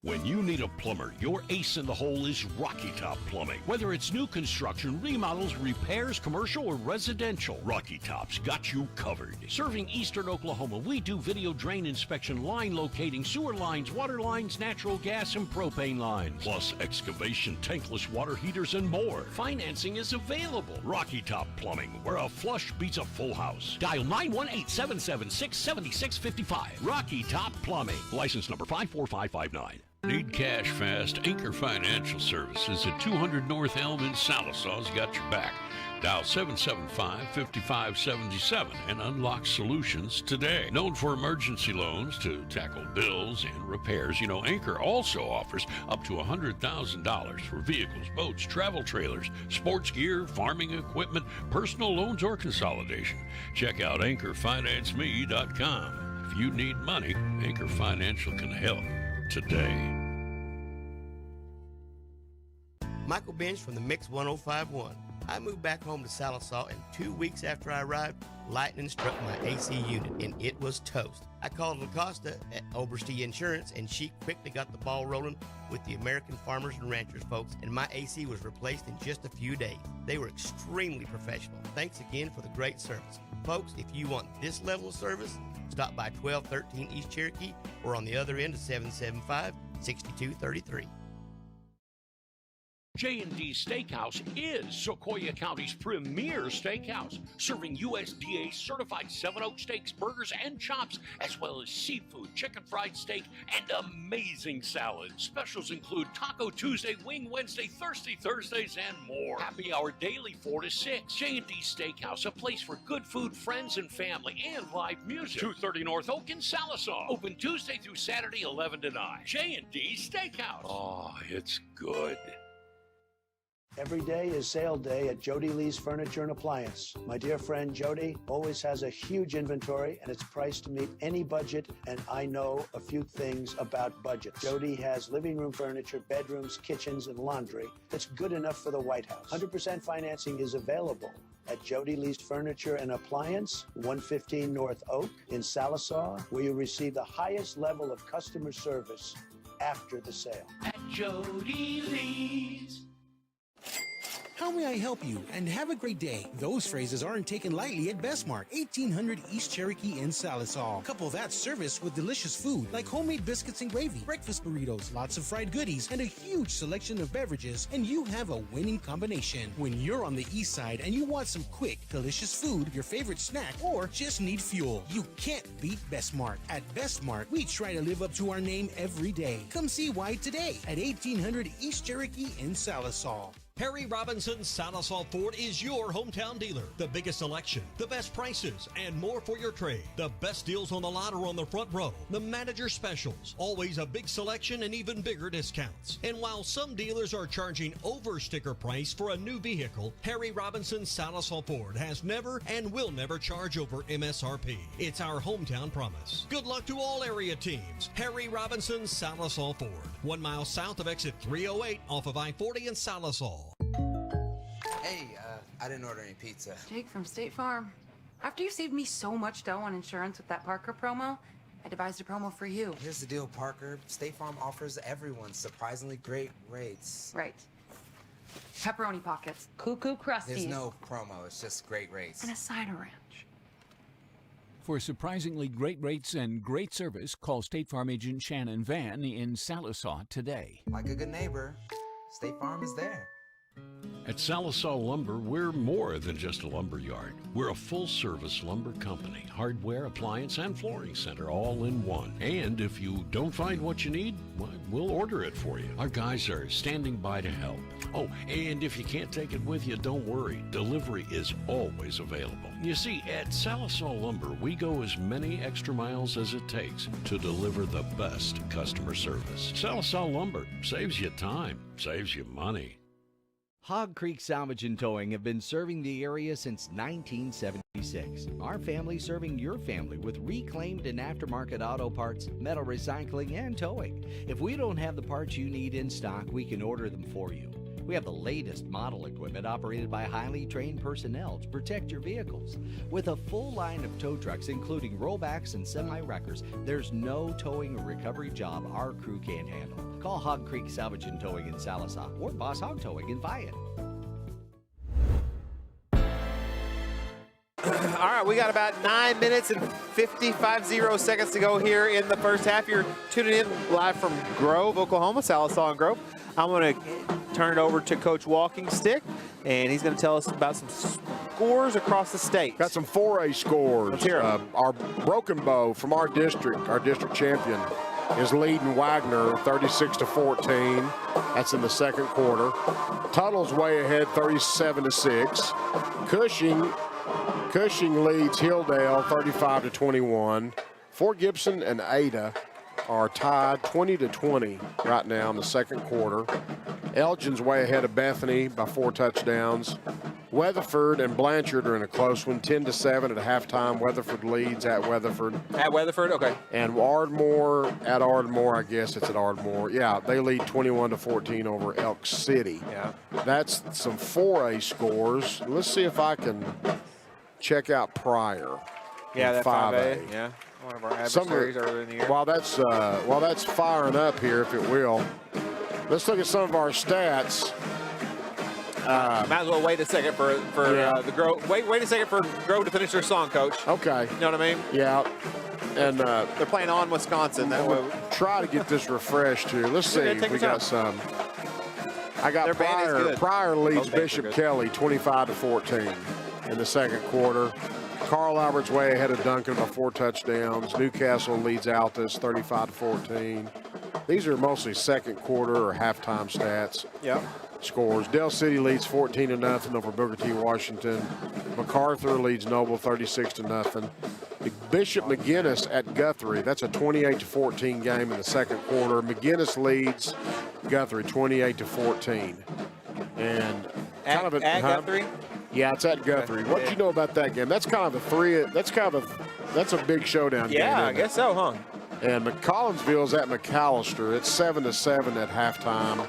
When you need a plumber, your ace in the hole is Rocky Top Plumbing. Whether it's new construction, remodels, repairs, commercial, or residential, Rocky Top's got you covered. Serving Eastern Oklahoma, we do video drain inspection, line locating, sewer lines, water lines, natural gas, and propane lines. Plus excavation, tankless water heaters, and more. Financing is available. Rocky Top Plumbing, where a flush beats a full house. Dial 918-776-7655. Rocky Top Plumbing. License number 54559. Need cash fast? Anchor Financial Services at 200 North Elm in Salisaw's got your back. Dial 775-5577 and unlock solutions today. Known for emergency loans to tackle bills and repairs, Anchor also offers up to $100,000 for vehicles, boats, travel trailers, sports gear, farming equipment, personal loans, or consolidation. Check out anchorfinanceme.com. If you need money, Anchor Financial can help today. Michael Bench from the Mix 1051. I moved back home to Sallisaw, and 2 weeks after I arrived, lightning struck my AC unit, and it was toast. I called LaCosta at Oberste Insurance, and she quickly got the ball rolling with the American Farmers and Ranchers folks, and my AC was replaced in just a few days. They were extremely professional. Thanks again for the great service. Folks, if you want this level of service, stop by 1213 East Cherokee or on the other end of 775-6233. J&D Steakhouse is Sequoyah County's premier steakhouse, serving USDA certified 7 Oak steaks, burgers, and chops, as well as seafood, chicken fried steak, and amazing salads. Specials include Taco Tuesday, Wing Wednesday, Thirsty Thursdays, and more. Happy hour daily 4 to 6. J&D Steakhouse, a place for good food, friends, and family, and live music. 230 North Oak in Sallisaw. Open Tuesday through Saturday, 11 to 9. J&D Steakhouse. Oh, it's good. Every day is sale day at Jody Lee's Furniture and Appliance. My dear friend Jody always has a huge inventory and it's priced to meet any budget, and I know a few things about budgets. Jody has living room furniture, bedrooms, kitchens, and laundry that's good enough for the White House. 100% financing is available at Jody Lee's Furniture and Appliance, 115 North Oak in Sallisaw, where you receive the highest level of customer service after the sale. At Jody Lee's. How may I help you? And have a great day. Those phrases aren't taken lightly at Bestmark, 1800 East Cherokee in Sallisaw. Couple that service with delicious food like homemade biscuits and gravy, breakfast burritos, lots of fried goodies, and a huge selection of beverages, and you have a winning combination. When you're on the east side and you want some quick, delicious food, your favorite snack, or just need fuel, you can't beat Bestmark. At Bestmark, we try to live up to our name every day. Come see why today at 1800 East Cherokee in Sallisaw. Harry Robinson Sallisaw Ford is your hometown dealer. The biggest selection, the best prices, and more for your trade. The best deals on the lot are on the front row. The manager specials, always a big selection and even bigger discounts. And while some dealers are charging over sticker price for a new vehicle, Harry Robinson Sallisaw Ford has never and will never charge over MSRP. It's our hometown promise. Good luck to all area teams. Harry Robinson Sallisaw Ford, 1 mile south of exit 308 off of I-40 in Sallisaw. Hey, I didn't order any pizza. Jake from State Farm. After you saved me so much dough on insurance with that Parker promo, I devised a promo for you. Here's the deal, Parker. State Farm offers everyone surprisingly great rates. Right. Pepperoni pockets, cuckoo crusties. There's no promo, it's just great rates. And a cider ranch. For surprisingly great rates and great service, call State Farm agent Shannon Van in Sallisaw today. Like a good neighbor, State Farm is there. At Salisal Lumber, we're more than just a lumber yard. We're a full-service lumber company, hardware, appliance, and flooring center all in one. And if you don't find what you need, well, we'll order it for you. Our guys are standing by to help. Oh, and if you can't take it with you, don't worry. Delivery is always available. You see, at Salisal Lumber, we go as many extra miles as it takes to deliver the best customer service. Salisal Lumber saves you time, saves you money. Hog Creek Salvage and Towing have been serving the area since 1976. Our family serving your family with reclaimed and aftermarket auto parts, metal recycling, and towing. If we don't have the parts you need in stock, we can order them for you. We have the latest model equipment operated by highly trained personnel to protect your vehicles. With a full line of tow trucks, including rollbacks and semi-wreckers, there's no towing or recovery job our crew can't handle. Call Hog Creek Salvage and Towing in Sallisaw or Boss Hog Towing in Vian. All right, we got about 9 minutes and 55 seconds to go here in the first half. You're tuning in live from Grove, Oklahoma, Salisal and Grove. I'm going to turn it over to Coach Walking Stick, and he's going to tell us about some scores across the state. Got some 4A scores. Let's hear 'em. Our Broken Bow from our district champion, is leading Wagner 36-14. That's in the second quarter. Tuttle's way ahead 37-6. Cushing leads Hilldale 35-21. Fort Gibson and Ada are tied 20-20 right now in the second quarter. Elgin's way ahead of Bethany by 4 touchdowns. Weatherford and Blanchard are in a close one, 10-7 at halftime. Weatherford leads at Weatherford. At Weatherford, okay. And Ardmore, at Ardmore, I guess it's at Ardmore. Yeah, they lead 21-14 over Elk City. Yeah. That's some 4A scores. Let's see if I can check out Pryor. Yeah, that 5A. Yeah, one of our adversaries Some of, earlier in the year. While that's firing up here, if it will, let's look at some of our stats. Might as well wait a second for the Grove. Wait a second for Grove to finish their song, Coach. Okay. You know what I mean? Yeah. And they're playing on Wisconsin. That way. Try to get this refreshed here. Let's see if we got some. I got Pryor. Pryor leads Bishop Kelly 25-14 in the second quarter. Carl Albert's way ahead of Duncan by 4 touchdowns. Newcastle leads Altus 35-14. These are mostly second quarter or halftime stats. Yep. Scores. Dell City leads 14-0 over Booker T. Washington. MacArthur leads Noble 36-0. Bishop McGinnis at Guthrie. That's a 28-14 game in the second quarter. McGinnis leads Guthrie 28-14. And kind of at Guthrie? Yeah, it's at Guthrie. What do you know about that game? That's kind of a that's a big showdown game. Yeah, I guess so, huh? And Collinsville's at McAllister. It's 7-7 at halftime.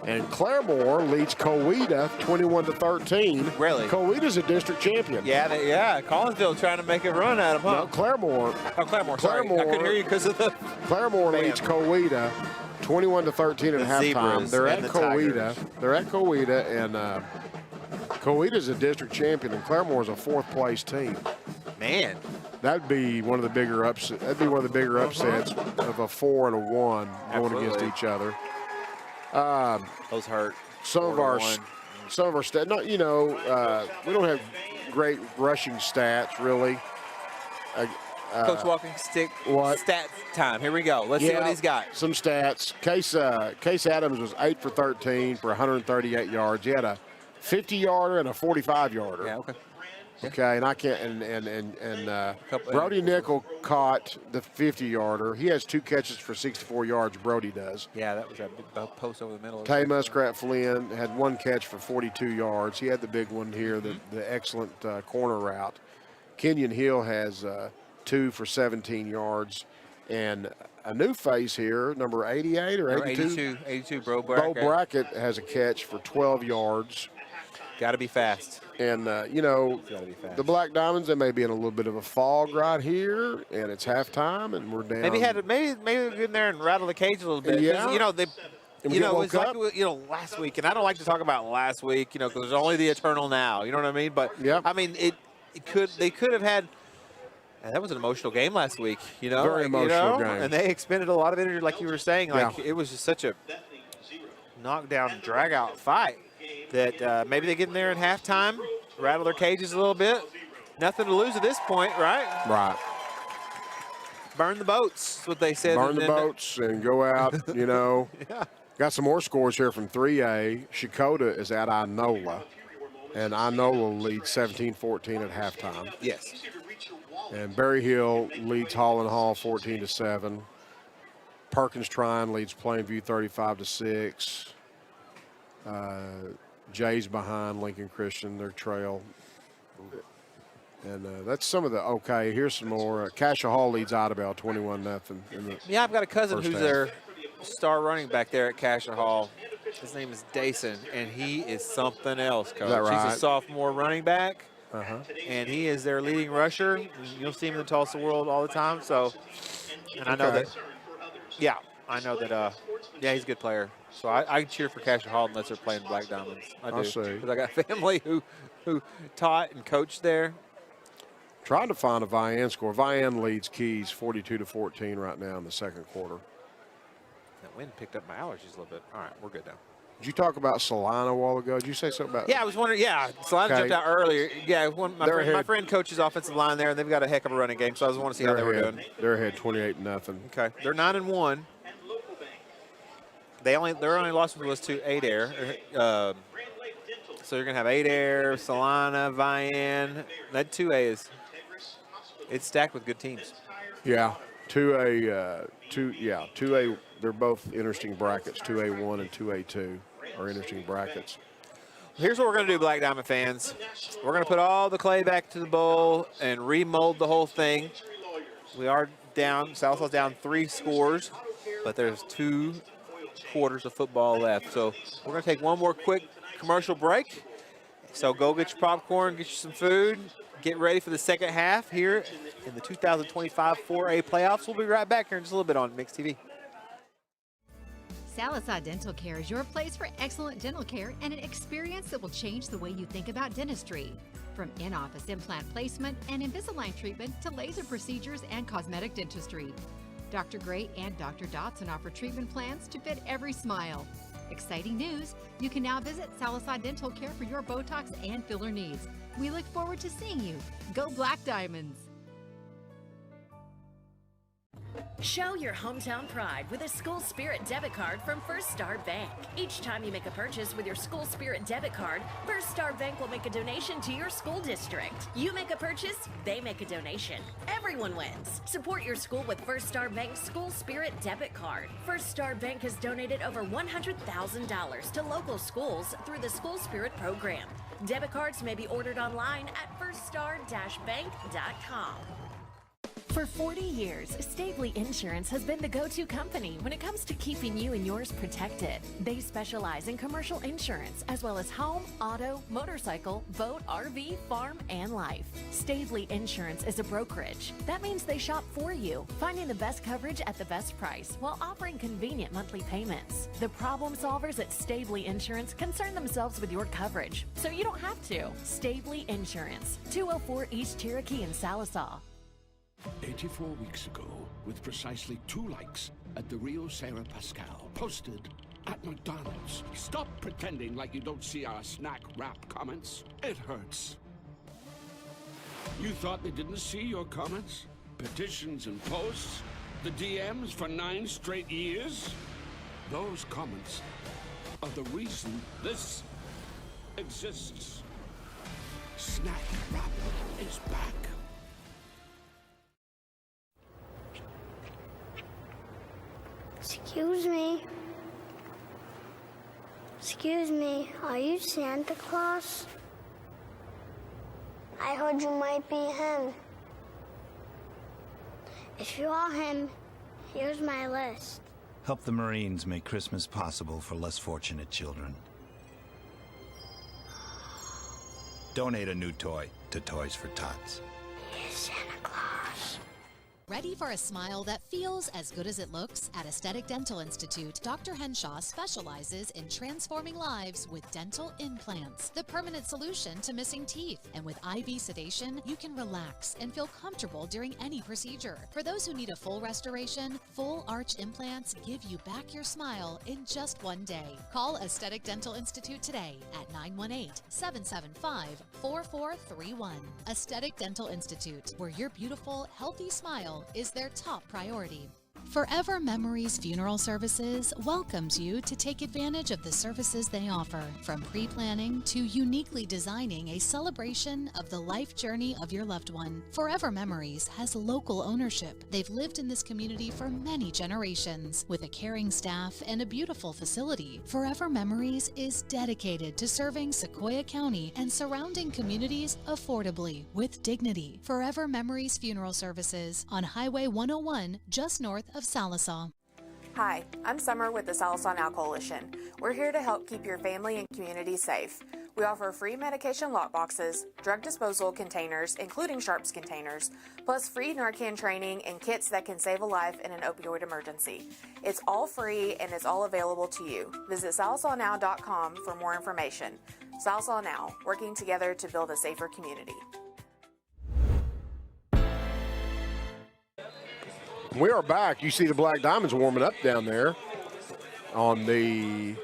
And Claremore leads Coweta 21-13. Really? Coweda's a district champion. Yeah, Collinsville trying to make a run at him, huh? No, Claremore. Oh, Claremore, sorry. I couldn't hear you because of the Claremore leads Coweta 21-13 at halftime. They're at Coweta. They're at Coweta, and Coweda's a district champion, and Claremore's a 4th place team. Man. That'd be one of the bigger upsets. That'd be one of the bigger upsets of a 4 and a 1 going against each other. Those hurt. Some of our stats. No, we don't have great rushing stats really. Coach Walking Stick. What? Stats time. Here we go. Let's see what he's got. Some stats. Case Adams was 8 for 13 for 138 yards. He had a 50-yarder and a 45-yarder. Yeah. Okay. Okay, and I can't. Brody Nickel caught the 50-yarder. He has 2 catches for 64 yards. Brody does. Yeah, that was that big post over the middle. Tay Muskrat Flynn had 1 catch for 42 yards. He had the big one here, the excellent corner route. Kenyon Hill has 2 for 17 yards, and a new face here, number 88 or 82. 82. Bo Brackett. Bo Brackett has a catch for 12 yards. Got to be fast. And, the Black Diamonds, they may be in a little bit of a fog right here, and it's halftime, and we're down. Maybe get in there and rattle the cage a little bit. Yeah. It's like last week, and I don't like to talk about last week, because there's only the eternal now. You know what I mean? But I mean, they could have had. And that was an emotional game last week. Very emotional game. And they expended a lot of energy, like you were saying. It was just such a knockdown, drag-out fight. that maybe they get in there in halftime, rattle their cages a little bit. Nothing to lose at this point, right? Right. Burn the boats, that's what they said. Burn the boats and go out, you know. Yeah. Got some more scores here from 3A. Shakota is at Inola, and Inola leads 17-14 at halftime. Yes. And Berry Hill leads Holland Hall 14-7. Perkins Trine leads Plainview 35-6. Jay's behind Lincoln Christian, their trail. And that's some of the, okay, here's some more. Cassia Hall leads Idabel 21-0. Yeah, I've got a cousin first who's half. their star running back there at Cassia Hall. His name is Dason, and he is something else, Coach. Is that right? He's a sophomore running back, Uh-huh. and he is their leading rusher. You'll see him in the Tulsa World all the time. So, and I know Okay. that, yeah, I know that, yeah, he's a good player. So I cheer for Cassia Hall unless they're playing Black Diamonds. I do. I see. Because I got family who taught and coached there. Trying to find a Vian score. Vian leads Keys 42-14 right now in the second quarter. That wind picked up my allergies a little bit. All right, we're good now. Did you talk about Salina a while ago? Did you say something about? Yeah, I was wondering. Yeah, Salina Okay. jumped out earlier. Yeah, my They're friend coaches offensive line there, and they've got a heck of a running game. So I just want to see how they were doing. They're ahead 28-0. Okay, they're 9-1. Their only loss was to Adair. So you're gonna have Adair, Salina, Vian. That 2A it's stacked with good teams. Yeah, 2A. They're both interesting brackets. 2A1 and 2A2 are interesting brackets. Here's what we're going to do, Black Diamond fans. We're going to put all the clay back to the bowl and remold the whole thing. We are down, Southwell's down 3 scores, but there's 2 quarters of football left. So we're going to take one more quick commercial break. So go get your popcorn, get you some food, get ready for the second half here in the 2025 4A playoffs. We'll be right back here in just a little bit on Mix TV. Salazar Dental Care is your place for excellent dental care and an experience that will change the way you think about dentistry. From in-office implant placement and Invisalign treatment to laser procedures and cosmetic dentistry. Dr. Gray and Dr. Dotson offer treatment plans to fit every smile. Exciting news! You can now visit Salazar Dental Care for your Botox and filler needs. We look forward to seeing you. Go Black Diamonds! Show your hometown pride with a School Spirit debit card from First Star Bank. Each time you make a purchase with your School Spirit debit card, First Star Bank will make a donation to your school district. You make a purchase, they make a donation. Everyone wins. Support your school with First Star Bank's School Spirit debit card. First Star Bank has donated over $100,000 to local schools through the School Spirit program. Debit cards may be ordered online at firststar-bank.com. For 40 years, Stavely Insurance has been the go-to company when it comes to keeping you and yours protected. They specialize in commercial insurance as well as home, auto, motorcycle, boat, RV, farm, and life. Stavely Insurance is a brokerage. That means they shop for you, finding the best coverage at the best price while offering convenient monthly payments. The problem solvers at Stavely Insurance concern themselves with your coverage, so you don't have to. Stavely Insurance, 204 East Cherokee in Sallisaw. 84 weeks ago, with precisely 2 likes at the Rio Sarah Pascal, posted at McDonald's. Stop pretending like you don't see our snack wrap comments. It hurts. You thought they didn't see your comments? Petitions and posts? The DMs for 9 straight years? Those comments are the reason this exists. Snack wrap is back. Excuse me. Excuse me, are you Santa Claus? I heard you might be him. If you are him, here's my list. Help the Marines make Christmas possible for less fortunate children. Donate a new toy to Toys for Tots. Here's Santa Claus. Ready for a smile that feels as good as it looks? At Aesthetic Dental Institute, Dr. Henshaw specializes in transforming lives with dental implants, the permanent solution to missing teeth. And with IV sedation, you can relax and feel comfortable during any procedure. For those who need a full restoration, full arch implants give you back your smile in just one day. Call Aesthetic Dental Institute today at 918-775-4431. Aesthetic Dental Institute, where your beautiful, healthy smile is their top priority. Forever Memories Funeral Services welcomes you to take advantage of the services they offer, from pre-planning to uniquely designing a celebration of the life journey of your loved one. Forever Memories has local ownership. They've lived in this community for many generations. With a caring staff and a beautiful facility, Forever Memories is dedicated to serving Sequoyah County and surrounding communities affordably with dignity. Forever Memories Funeral Services on Highway 101, just north of Sallisaw. Hi, I'm Summer with the Sallisaw Now Coalition. We're here to help keep your family and community safe. We offer free medication lockboxes, drug disposal containers, including Sharps containers, plus free Narcan training and kits that can save a life in an opioid emergency. It's all free and it's all available to you. Visit sallisawnow.com for more information. Sallisaw Now, working together to build a safer community. We are back. You see the Black Diamonds warming up down there on the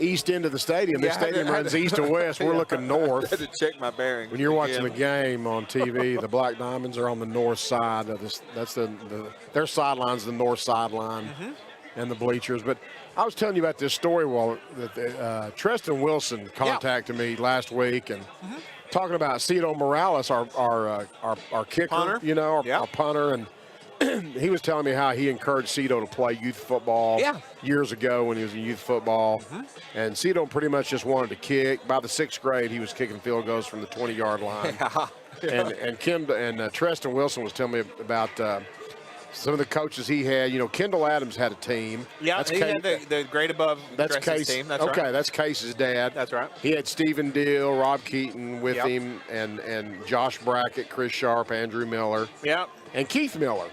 east end of the stadium. This stadium runs east to west. We're looking north. I had to check my bearings. When you're watching the game on TV, the Black Diamonds are on the north side of this. That's their sideline's the north sideline and the bleachers. But I was telling you about this story that Treston Wilson contacted me last week and talking about Cito Morales, our kicker, punter. Our punter, and he was telling me how he encouraged Cito to play youth football years ago when he was in youth football. And Cito pretty much just wanted to kick. By the 6th grade, he was kicking field goals from the 20-yard line. And Treston Wilson was telling me about some of the coaches he had. Kendall Adams had a team. Yeah, that's he had the grade above Treston's team. That's right. Okay, that's Case's dad. That's right. He had Stephen Deal, Rob Keaton with him, and Josh Brackett, Chris Sharp, Andrew Miller. Yeah. And Keith Miller.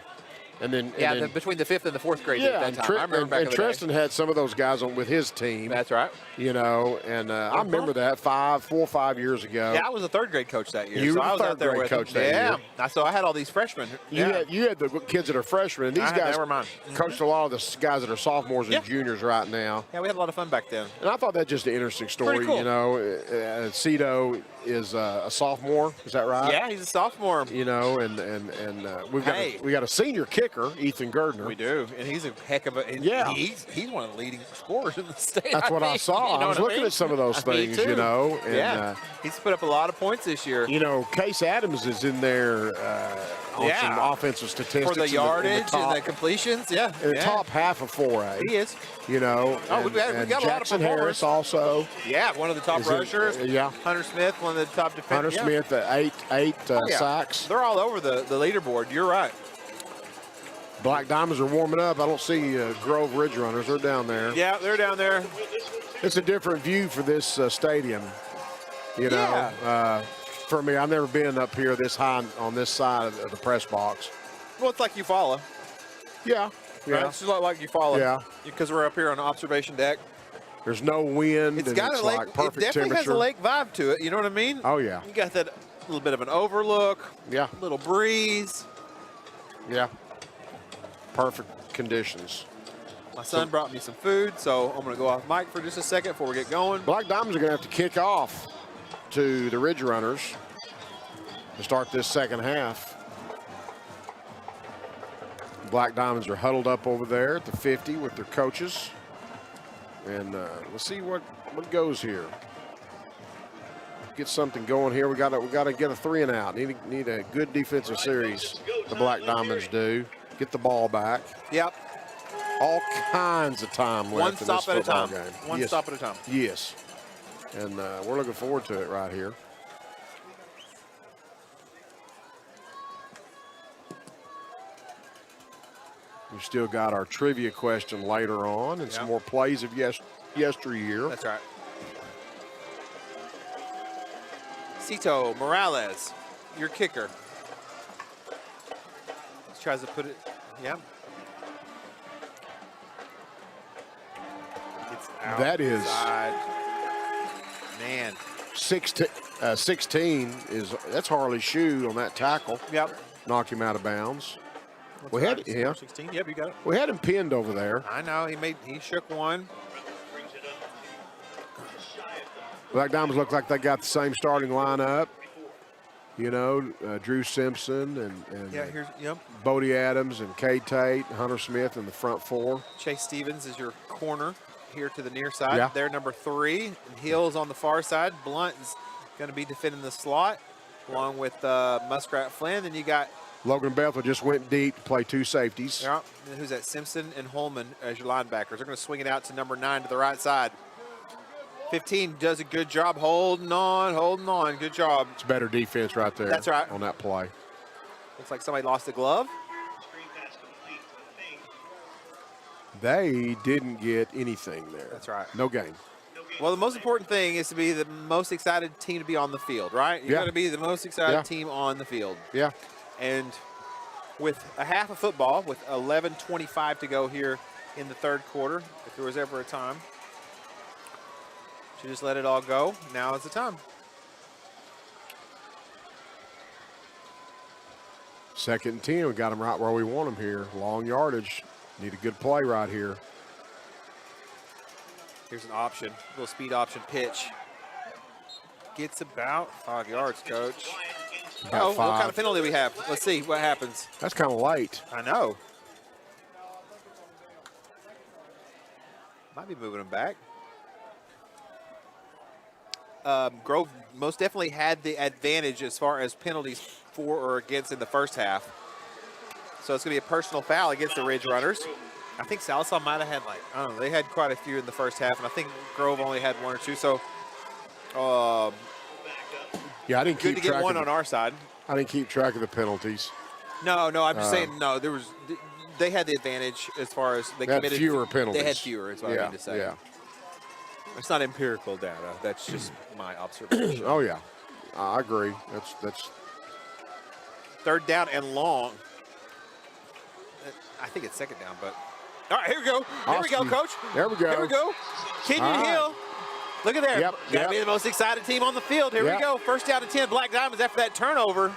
And then between the 5th and the 4th grade at that time. I remember back in the day. Treston had some of those guys with his team. That's right. And I remember that 4 or 5 years ago. Yeah, I was a 3rd grade coach that year. You were I was the out there 3rd grade with coach them. that year. So I had all these freshmen. You had the kids that are freshmen. And these guys they were mine. coached a lot of the guys that are sophomores and juniors right now. Yeah, we had a lot of fun back then. And I thought that just an interesting story. Pretty cool. Cito is a sophomore. Is that right? Yeah, he's a sophomore. And we got a senior kicker, Ethan Gerdner. We do, and he's a heck of a. He's one of the leading scorers in the state. That's what I saw. I was looking at some of those things, And, he's put up a lot of points this year. Case Adams is in there on some offensive statistics for the yardage and the completions. Yeah, in the top half of 4A. He is. We got a lot of Jackson Harris also. Yeah, one of the top rushers. Yeah. Hunter Smith, one of the top defenders. Hunter Smith, eight sacks. They're all over the leaderboard. You're right. Black Diamonds are warming up. I don't see Grove Ridge Runners. They're down there. Yeah, they're down there. It's a different view for this stadium. For me, I've never been up here this high on this side of the press box. Well, it's like Eufaula. Yeah. Right? It's just like Eufaula. Yeah. Because we're up here on the observation deck. There's no wind. It's got like perfect it definitely temperature. has a lake vibe to it. You know what I mean? Oh, yeah. You got that little bit of an overlook. Yeah. Little breeze. Yeah. Perfect conditions. My son brought me some food, so I'm going to go off mic for just a second before we get going. Black Diamonds are going to have to kick off to the Ridge Runners to start this second half. Black Diamonds are huddled up over there at the 50 with their coaches. And let's see what goes here. Get something going here. We got to get a 3 and out. Need a good defensive series. The Black Diamonds do. Get the ball back. Yep. All kinds of time left in this football game. One stop at a time. Yes. And we're looking forward to it right here. We've still got our trivia question later on and some more plays of yesteryear. That's right. Cito Morales, your kicker. Tries to put it, yeah. Gets That is outside. Man. 16 that's Harley Shue on that tackle. Yep. Knocked him out of bounds. That's We had right. yeah. 16. Yep, you got it. We had him pinned over there. I know. He shook one. Black Diamonds look like they got the same starting lineup. You know, Drew Simpson and Yeah, here's yep. Bodie Adams and Kay Tate, Hunter Smith in the front four. Chase Stevens is your corner here to the near side. Yeah. They're number 3. And Hill's on the far side. Blunt is going to be defending the slot along with Muskrat Flynn. Then you got Logan Bethel just went deep to play 2 safeties. yeah, who's that? Simpson and Holman as your linebackers. They're going to swing it out to number 9 to the right side. 15 does a good job holding on. Good job. It's better defense right there. That's right. On that play. Looks like somebody lost a glove. They didn't get anything there. That's right. No gain. Well, the most important thing is to be the most excited team to be on the field, right? You're Yeah. going to be the most excited Yeah. team on the field. Yeah. And with a half of football, with 11:25 to go here in the third quarter, if there was ever a time to just let it all go, now is the time. Second and 10. We got them right where we want them here. Long yardage. Need a good play right here. Here's an option, little speed option pitch. Gets about 5 yards, Coach. About Oh, what 5. kind of penalty we have? Let's see what happens. That's kind of late. I know. Might be moving them back. Grove most definitely had the advantage as far as penalties for or against in the first half. So it's going to be a personal foul against the Ridge Runners. I think Sallisaw might have had I don't know, they had quite a few in the first half, and I think Grove only had 1 or 2. So Yeah, I didn't good keep to track get one of on our side. I didn't keep track of the penalties. No, I'm just saying, no, they had the advantage as far as they They had committed. fewer penalties. They had fewer, is what I mean to say. Yeah. It's not empirical data. That's just my observation. Oh, yeah. I agree. That's Third down and long. I think it's second down, but. All right, here we go. Here we go, Austin. Coach. There we go. Here we go. Kenyon All right. Hill. Look at there. Yep, Gotta yep. be the most excited team on the field. Here Yep. we go. First down and 10, Black Diamonds after that turnover.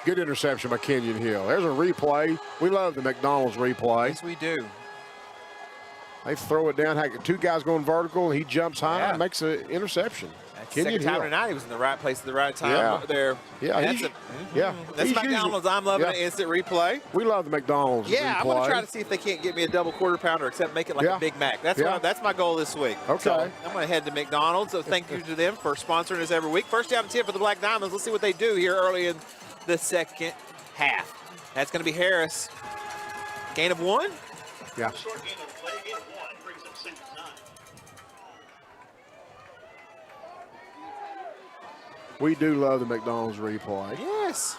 good interception by Kenyon Hill. There's a replay. We love the McDonald's replay. Yes, we do. They throw it down. 2 guys going vertical, and he jumps high Yeah. and makes an interception. Second Kenyon time Hill. tonight, he was in the right place at the right time Yeah. there. Yeah, That's he's- yeah. That's He's McDonald's. usually- I'm loving yeah. an instant replay. We love the McDonald's Yeah, I'm going replay. to try to see if they can't get me a double quarter pounder, except make it like Yeah. a Big Mac. That's Yeah. that's my goal this week. Okay. So I'm going to head to McDonald's. So thank you to them for sponsoring us every week. First down and 10 for the Black Diamonds. Let's see what they do here early in the second half. That's going to be Harris. Gain of 1. Yeah. Short gain of play, gain of 1, brings them 6-9. We do love the McDonald's replay. Yes.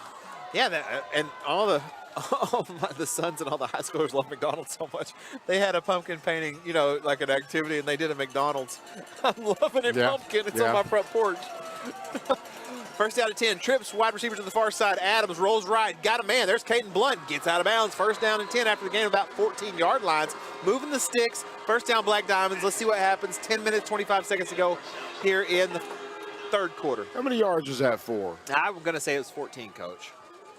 Yeah, and all the sons and all the high schoolers love McDonald's so much. They had a pumpkin painting, like an activity, and they did a McDonald's. I'm loving it, Yeah. pumpkin. It's Yeah. on my front porch. First down and 10. Trips, wide receiver to the far side. Adams rolls right. Got a man. There's Caden Blunt. Gets out of bounds. First down and 10 after the game, about 14-yard lines. Moving the sticks. First down, Black Diamonds. Let's see what happens. 10 minutes, 25 seconds to go here in the third quarter. How many yards is that for? I'm going to say it was 14, Coach.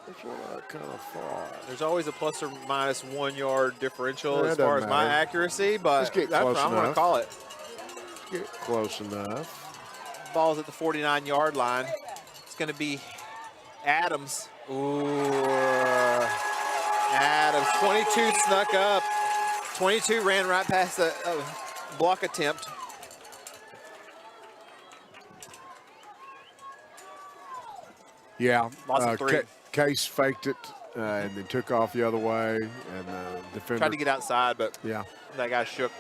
That's what I kind of thought. There's always a plus or minus 1 yard differential Yeah, as it far doesn't as my matter. accuracy, but Let's get that's close what I'm going to enough. call it. Get close enough. Ball's at the 49-yard line. It's going to be Adams. Ooh. Adams, 22 snuck up. 22 ran right past the block attempt. Yeah. Loss of 3. Case faked it and then took off the other way. And defender Tried to get outside, but yeah. that guy shook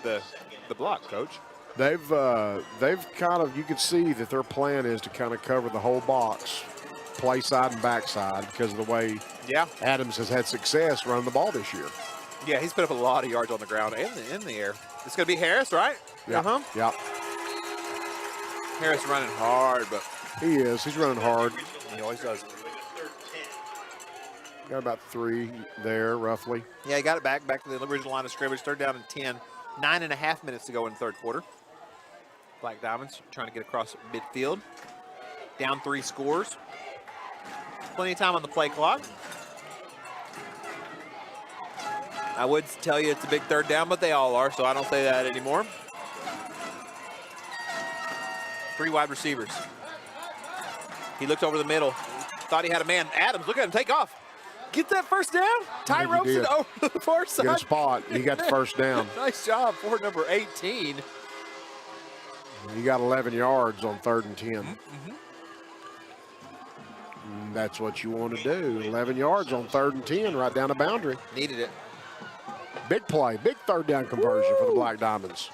the block, Coach. They've kind of, you can see that their plan is to kind of cover the whole box, play side and backside, because of the way Adams has had success running the ball this year. Yeah, he's put up a lot of yards on the ground and in the air. It's going to be Harris, right? Yeah. Yeah. Harris running hard, but he is. He's running hard. He always does. Got about 3 there, roughly. Yeah, he got it back to the original line of scrimmage. Third down and 10. 9.5 minutes to go in the third quarter. Black Diamonds trying to get across midfield. Down 3 scores. Plenty of time on the play clock. I would tell you it's a big third down, but they all are, so I don't say that anymore. 3 wide receivers. He looked over the middle. Thought he had a man. Adams, look at him take off. Get that first down. Ty ropes it over the far side. Good spot. He got the first down. Nice job for number 18. You got 11 yards on 3rd and 10. And that's what you want to do. 11 yards on 3rd and 10, right down the boundary. Needed it. Big play, big third down conversion for the Black Diamonds.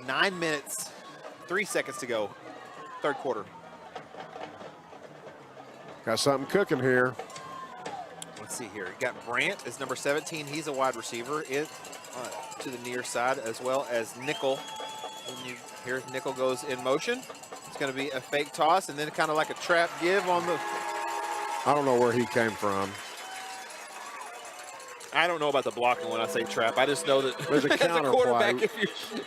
9 minutes, 3 seconds to go. Third quarter. Got something cooking here. Let's see here. You got Brandt as number 17. He's a wide receiver to the near side, as well as Nickel. When you hear Nickel goes in motion, it's going to be a fake toss and then kind of like a trap give on the. I don't know where he came from. I don't know about the blocking when I say trap. I just know that there's a counter play.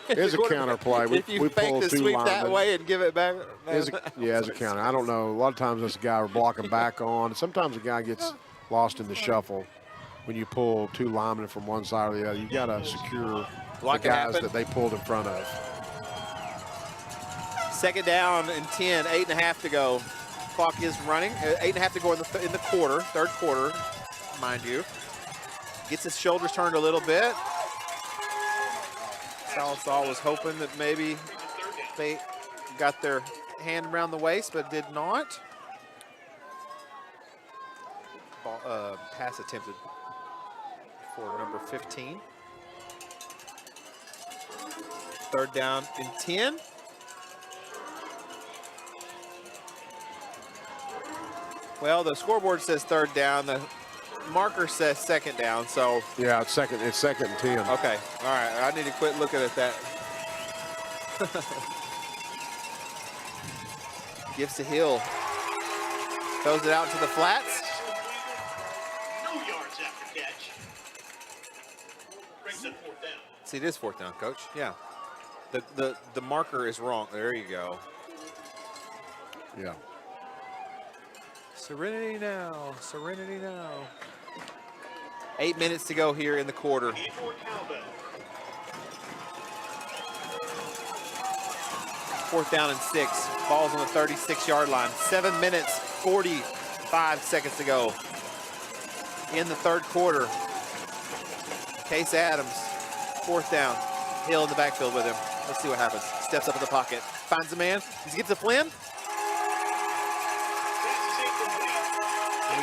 There's a counter play. If you fake the sweep that way and give it back. There's a counter. I don't know. A lot of times this guy we're blocking back on. Sometimes a guy gets lost in the shuffle when you pull 2 linemen from one side or the other. You got to secure the guys that they pulled in front of. Second down and 10, 8.5 to go. Clock is running. 8.5 to go in the quarter, third quarter, mind you. Gets his shoulders turned a little bit. Sallisaw was hoping that maybe they got their hand around the waist, but did not. Pass attempted for number 15. Third down and 10. Well, the scoreboard says third down. The marker says second down, so. Yeah, it's second and 10. Okay, all right, I need to quit looking at that. Gives to Hill. Throws it out to the flats. No yards after catch. Brings it fourth down. See, it is fourth down, Coach. Yeah. The marker is wrong. There you go. Yeah. Serenity now. Serenity now. 8 minutes to go here in the quarter. Fourth down and 6. Ball's on the 36-yard line. 7 minutes, 45 seconds to go in the third quarter. Case Adams, fourth down. Hill in the backfield with him. Let's see what happens. Steps up in the pocket. Finds the man. Does he get to Flynn?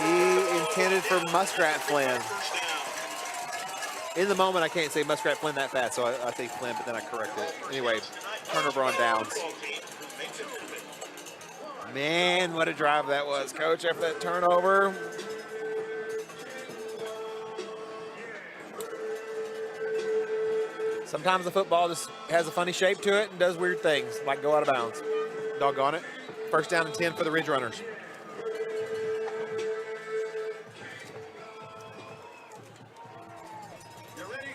He intended for Muskrat Flynn. In the moment, I can't say Muskrat Flynn that fast, so I say Flynn, but then I correct it. Anyway, turnover on downs. Man, what a drive that was, Coach, after that turnover. Sometimes the football just has a funny shape to it and does weird things, like go out of bounds. Doggone it. First down and 10 for the Ridge Runners. You're ready?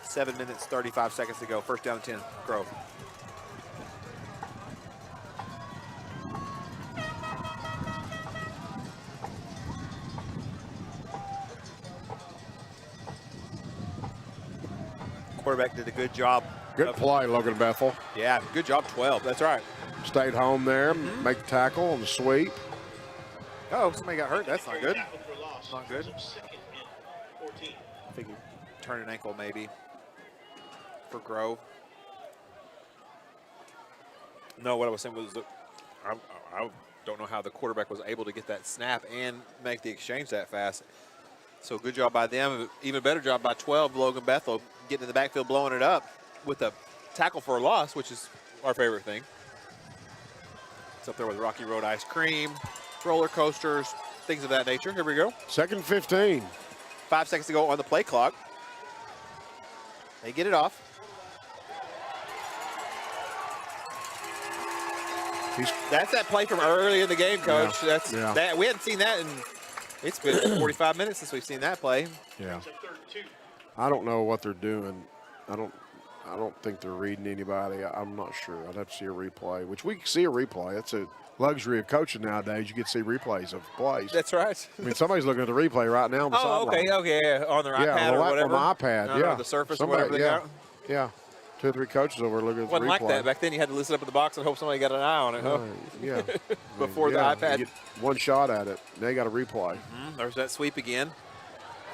7 minutes, 35 seconds to go. First down and 10, Grove. Quarterback did a good job. Good play, Logan Bethel. Yeah, good job, 12. That's right. Stayed home there, make the tackle on the sweep. Oh, somebody got hurt. That's not good. Not good. I think he turned an ankle maybe for Grove. No, what I was saying was that I don't know how the quarterback was able to get that snap and make the exchange that fast. So good job by them. Even better job by 12, Logan Bethel, getting in the backfield, blowing it up with a tackle for a loss, which is our favorite thing. It's up there with Rocky Road ice cream, roller coasters, things of that nature. Here we go. Second 15. 5 seconds to go on the play clock. They get it off. That's that play from early in the game, Coach. Yeah, That's yeah. that. We hadn't seen that in. It's been 45 minutes since we've seen that play. Yeah. I don't know what they're doing. I don't think they're reading anybody. I'm not sure. I'd have to see a replay, which we can see a replay. It's a luxury of coaching nowadays. You get to see replays of plays. That's right. I mean, somebody's looking at the replay right now on the sideline. Okay, yeah, on their Yeah, iPad or whatever. on the iPad, yeah. Or the Surface Somebody, or whatever they yeah. got. Yeah. 2 or 3 coaches over looking at the Wasn't replay. like that. Back then you had to listen up in the box and hope somebody got an eye on it, huh? Yeah. Before Yeah, the iPad. you get one shot at it. Now you got a replay. There's that sweep again.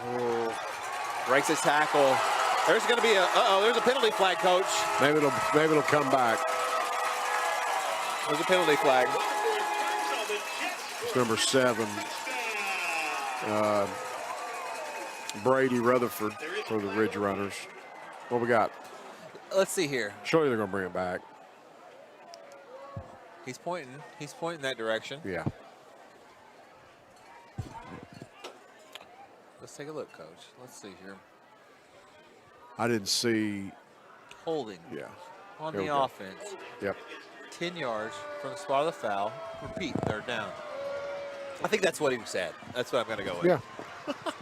Oh, breaks his tackle. There's going to be there's a penalty flag, Coach. Maybe it'll come back. There's a penalty flag. It's number 7. Brady Rutherford for the Ridge Runners. What we got? Let's see here. Surely they're going to bring it back. He's pointing. He's pointing that direction. Yeah. Let's take a look, Coach. Let's see here. I didn't see. Holding. Yeah. On Here the we go. offense. Yep. 10 yards from the spot of the foul. Repeat, they're down. I think that's what he said. That's what I'm going to go with. Yeah.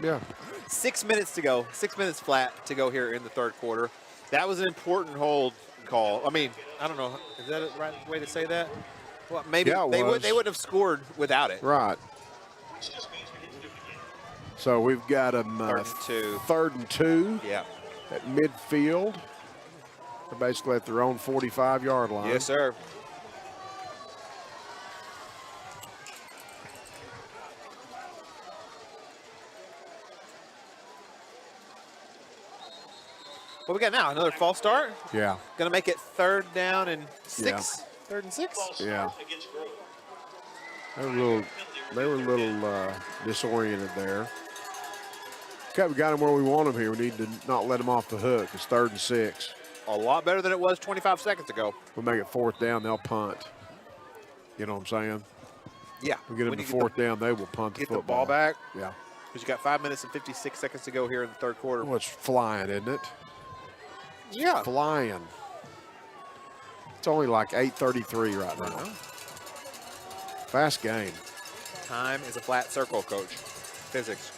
Yeah. 6 minutes to go. 6 minutes flat to go here in the third quarter. That was an important hold call. I mean, I don't know. Is that the right way to say that? Well, maybe Yeah, it they was. wouldn't have scored without it. Right. So we've got them 3rd and 2. Yeah. At midfield. They're basically at their own 45-yard line. Yes, sir. What we got now? Another false start? Yeah. Going to make it 3rd down and 6. Yeah. 3rd and 6? Yeah. They were a little disoriented there. Okay, we got them where we want them here. We need to not let them off the hook. It's 3rd and 6. A lot better than it was 25 seconds ago. We'll make it 4th down. They'll punt. You know what I'm saying? Yeah. We get them When to you get 4th down, they will punt the Get football. the ball back. Yeah. Because you got 5 minutes and 56 seconds to go here in the third quarter. Well, it's flying, isn't it? Yeah. Flying. It's only like 8:33 right now. Fast game. Time is a flat circle, Coach. Physics.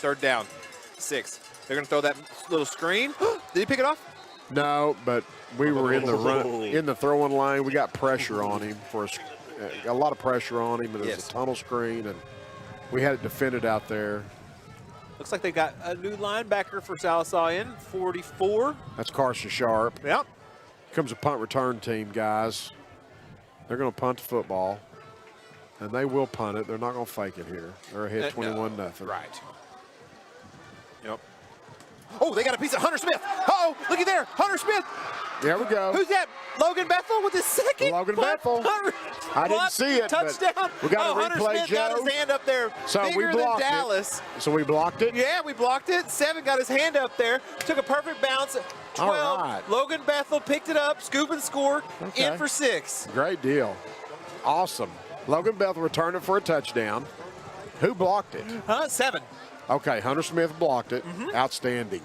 3rd down, 6. They're going to throw that little screen. Did he pick it off? No, but we were in the throwing lane. We got pressure on him for a lot of pressure on him. And it was a tunnel screen, and we had it defended out there. Looks like they got a new linebacker for Sallisaw in, 44. That's Carson Sharp. Yep. Comes a punt return team, guys. They're going to punt the football, and they will punt it. They're not going to fake it here. They're ahead 21-0. Right. Yep. Oh, they got a piece of Hunter Smith. Uh-oh, looky there, Hunter Smith. There we go. Who's that? Logan Bethel with his second. Logan punt. Bethel. I didn't see it. but Touchdown. We got a Hunter replay, Smith Joe. got his hand up there. So we bigger than blocked Dallas. it. So we blocked it? Yeah, we blocked it. 7 got his hand up there. Took a perfect bounce. 12. All right. Logan Bethel picked it up, scoop and score. Okay. In for 6. Great deal. Awesome. Logan Bethel returned it for a touchdown. Who blocked it? 7. Okay, Hunter Smith blocked it. Outstanding.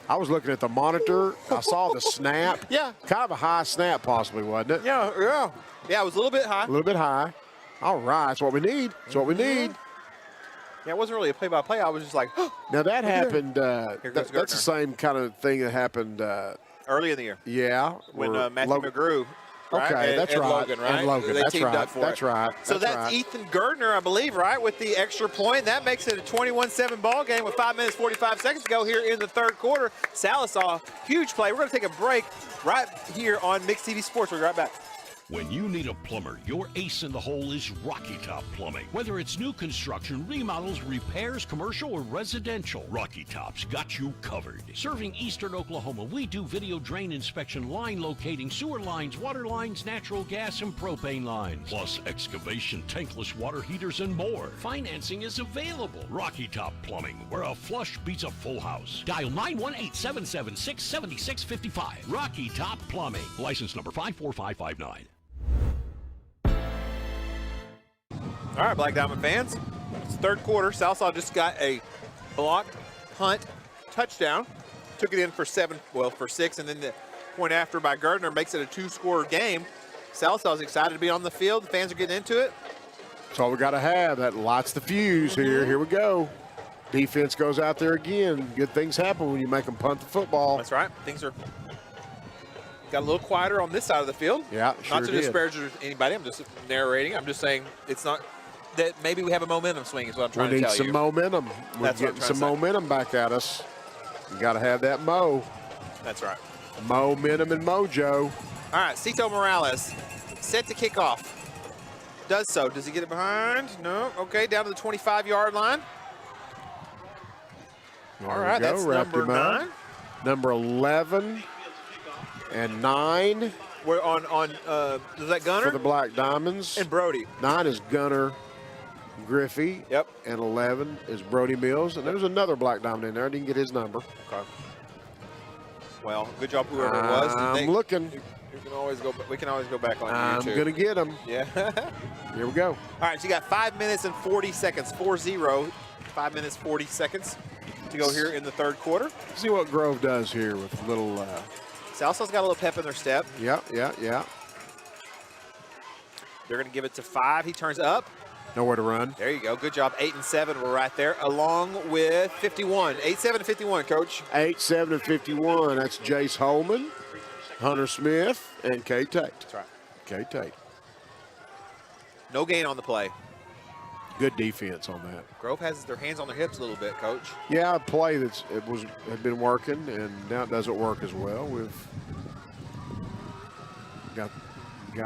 I was looking at the monitor. I saw the snap. Yeah. Kind of a high snap possibly, wasn't it? Yeah, yeah. Yeah, it was a little bit high. A little bit high. All right, that's what we need. That's what we need. Yeah, it wasn't really a play-by-play. I was just like, Now that happened, Here goes that's the same kind of thing that happened. early in the year. Yeah. When where Matthew McGrew. Right? Okay, and, that's and right. Logan, right? And Logan, They that's teamed right. up for That's it. right. So that's right. Ethan Gardner, I believe, right, with the extra point. That makes it a 21-7 ball game with 5 minutes, 45 seconds to go here in the third quarter. Sallisaw, huge play. We're going to take a break right here on Mixed TV Sports. We'll be right back. When you need a plumber, your ace in the hole is Rocky Top Plumbing. Whether it's new construction, remodels, repairs, commercial, or residential, Rocky Top's got you covered. Serving Eastern Oklahoma, we do video drain inspection, line locating, sewer lines, water lines, natural gas, and propane lines. Plus excavation, tankless water heaters, and more. Financing is available. Rocky Top Plumbing, where a flush beats a full house. Dial 918-776-7655. Rocky Top Plumbing. License number 54559. All right, Black Diamond fans. It's the third quarter. Sallisaw just got a blocked punt touchdown. Took it in for 6, and then the point after by Gardner makes it a 2-score game. Sallisaw excited to be on the field. The fans are getting into it. That's all we got to have. That lights the fuse here. Here we go. Defense goes out there again. Good things happen when you make them punt the football. That's right. Things are got a little quieter on this side of the field. Yeah, sure Not to did. disparage anybody. I'm just narrating. I'm just saying it's not that maybe we have a momentum swing is what I'm trying to tell you. We need some momentum. We're That's what I'm getting trying some to say. momentum back at us. You got to have that mo. That's right. Momentum and mojo. All right, Cito Morales set to kick off. Does so. Does he get it behind? No. Okay, down to the 25-yard line. All right, that's number 9. Number 11 and 9. We're on is that Gunner? For the Black Diamonds. And Brody. 9 is Gunner Griffey. Yep. And 11 is Brody Mills. And there's another Black Diamond in there. I didn't get his number. Okay. Well, good job whoever it was. I'm looking. You can always go. We can always go back on I'm YouTube. going to get him. Yeah. Here we go. All right, so you got 5 minutes and 40 seconds. 4-0. 5 minutes, 40 seconds to go here in the third quarter. See what Grove does here with a little. Salsa's got a little pep in their step. Yeah. They're going to give it to 5. He turns up. Nowhere to run. There you go. Good job. 8 and 7. We're right there, along with 51. 8-7 and 51, Coach. 8-7 and 51. That's Jace Holman, Hunter Smith, and Kay Tate. That's right. Kay Tate. No gain on the play. Good defense on that. Grove has their hands on their hips a little bit, Coach. Yeah, a play had been working, and now it doesn't work as well. We've got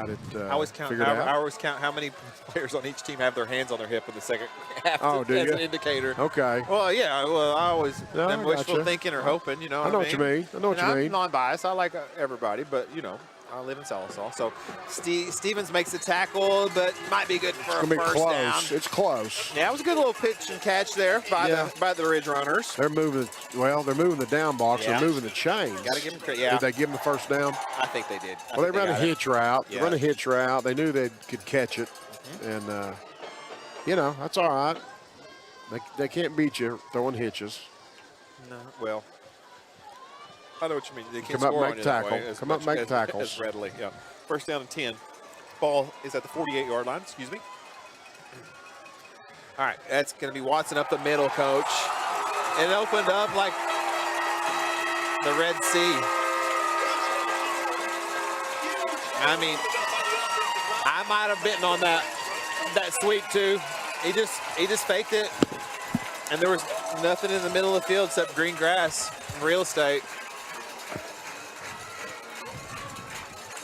it I always count. figured out. I always count how many players on each team have their hands on their hip in the second half. Oh, do as you? an indicator. Okay. Well, yeah. Well, I always No, I am wishful gotcha. thinking or hoping. You know. I know what what you mean. I know what And you I'm mean. non-biased. I like everybody, but you know, I live in Sallisaw. So Stevens makes the tackle, but might be good for It's a gonna be first close. down. It's close. Yeah, it was a good little pitch and catch there by the Ridge Runners. They're moving. Well, they're moving the down box. Yeah. They're moving the chains. Got to give them credit. Yeah. Did they give them the first down? I think they did. Well, they ran a hitch route. Yeah. They ran a hitch route. They knew they could catch it, and you know that's all right. They can't beat you throwing hitches. No, well, I know what you mean. They can't Come up, score make on you tackle. that way as Come up, much make as tackles. readily. Yeah. First down and 10. Ball is at the 48-yard line. Excuse me. All right, that's going to be Watson up the middle, Coach. It opened up like the Red Sea. I mean, I might have bitten on that sweep too. He just faked it, and there was nothing in the middle of the field except green grass and real estate.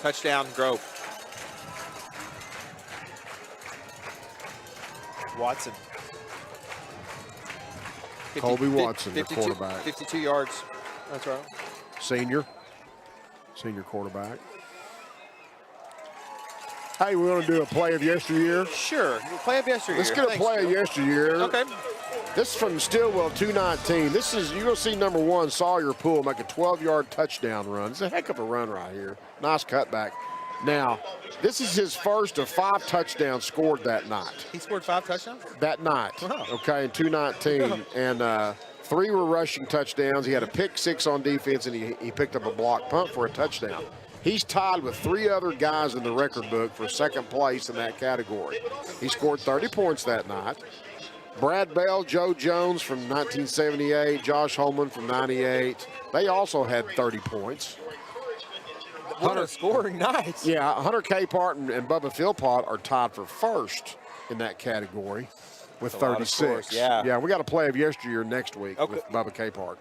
Touchdown, Grove. Watson. Colby Watson, the quarterback. 52 yards. That's right. Senior quarterback. Hey, we want to do a play of yesteryear? Sure. Play of yesteryear. Let's get a Thanks, play of Joe. yesteryear. Okay. This is from Stillwell 219. This is, you're going to see number 1, Sawyer Poole, make a 12-yard touchdown run. It's a heck of a run right here. Nice cutback. Now, this is his first of 5 touchdowns scored that night. He scored 5 touchdowns? That night, okay, in 219. And 3 were rushing touchdowns. He had a pick 6 on defense, and he picked up a block punt for a touchdown. He's tied with 3 other guys in the record book for second place in that category. He scored 30 points that night. Brad Bell, Joe Jones from 1978, Josh Holman from 98. They also had 30 points. What a scoring night. Yeah, Hunter Capehart and Bubba Philpott are tied for first in that category with That's a lot of 36. scores, yeah. Yeah, we got to play of yesteryear next week with Bubba Capehart.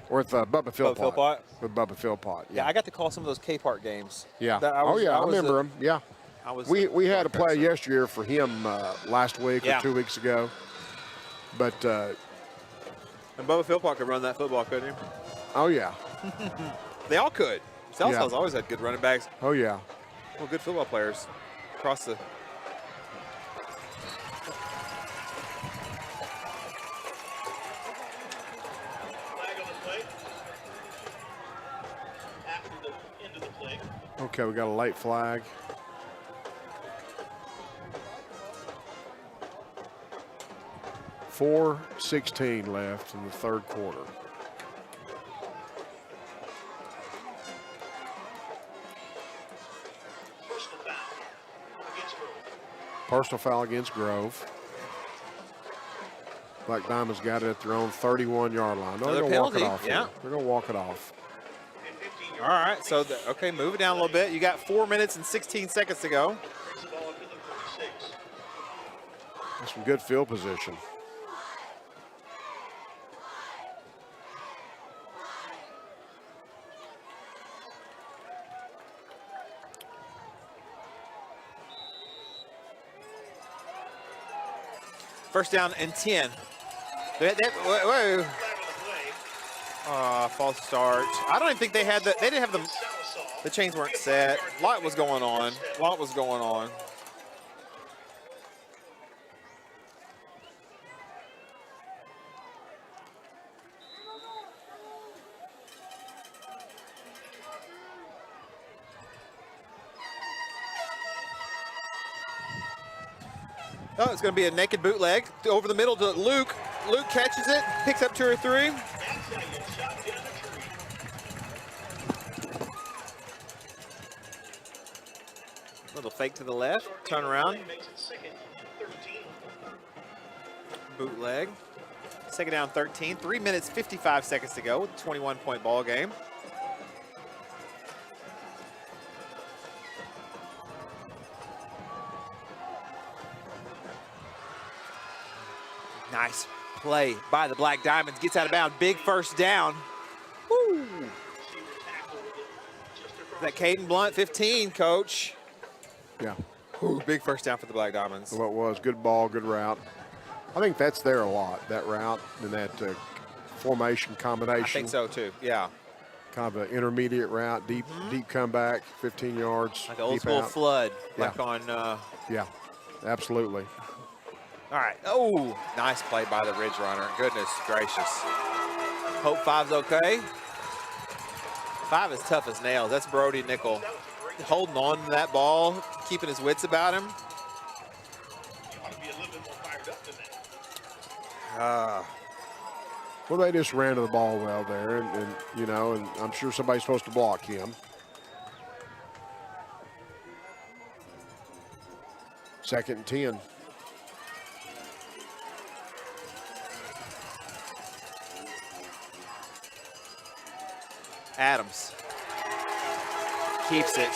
Or with Bubba Philpott. Philpott? With Bubba Philpott, Yeah, I got to call some of those K-Park games. Yeah. That I I was remember a- him. Yeah. I was We had a play yesteryear for him last week Yeah. or 2 weeks ago. But, And Bubba Philpott could run that football, couldn't he? oh, yeah. They all could. Salsaw's Yeah. always had good running backs. Oh, yeah. Well, good football players across the. Flag on the play. After the end of the play. Okay, we got a late flag. .4:16 left in the third quarter. Personal foul. Personal foul against Grove. Black Diamonds got it at their own 31-yard line. No, they're going to walk it off. Yeah. They're going to walk it off. All right, so, okay, move it down a little bit. You got 4 minutes and 16 seconds to go. That's some good field position. First down and 10. Whoa. False start. I don't even think they had the, they didn't have the chains weren't set. A lot was going on. Oh, it's going to be a naked bootleg over the middle to Luke. Luke catches it, picks up 2 or 3. Little fake to the left, turn around. Bootleg. Second down 13, 3 minutes, 55 seconds to go with a 21-point ball game. Nice play by the Black Diamonds. Gets out of bounds. Big first down. Woo. That Caden Blunt, 15, coach. Yeah. Ooh, big first down for the Black Diamonds. Well, it was. Good ball, good route. I think that's there a lot, that route and that formation combination. I think so, too. Yeah. Kind of an intermediate route, deep comeback, 15 yards. Like an old school flood. Yeah. Like on. Yeah, absolutely. All right. Oh, nice play by the Ridge Runner. Goodness gracious. Hope 5's okay. 5 is tough as nails. That's Brody Nickel. Holding on to that ball, keeping his wits about him. Well, they just ran to the ball well there, and you know, and I'm sure somebody's supposed to block him. Second and 10. Adams keeps it.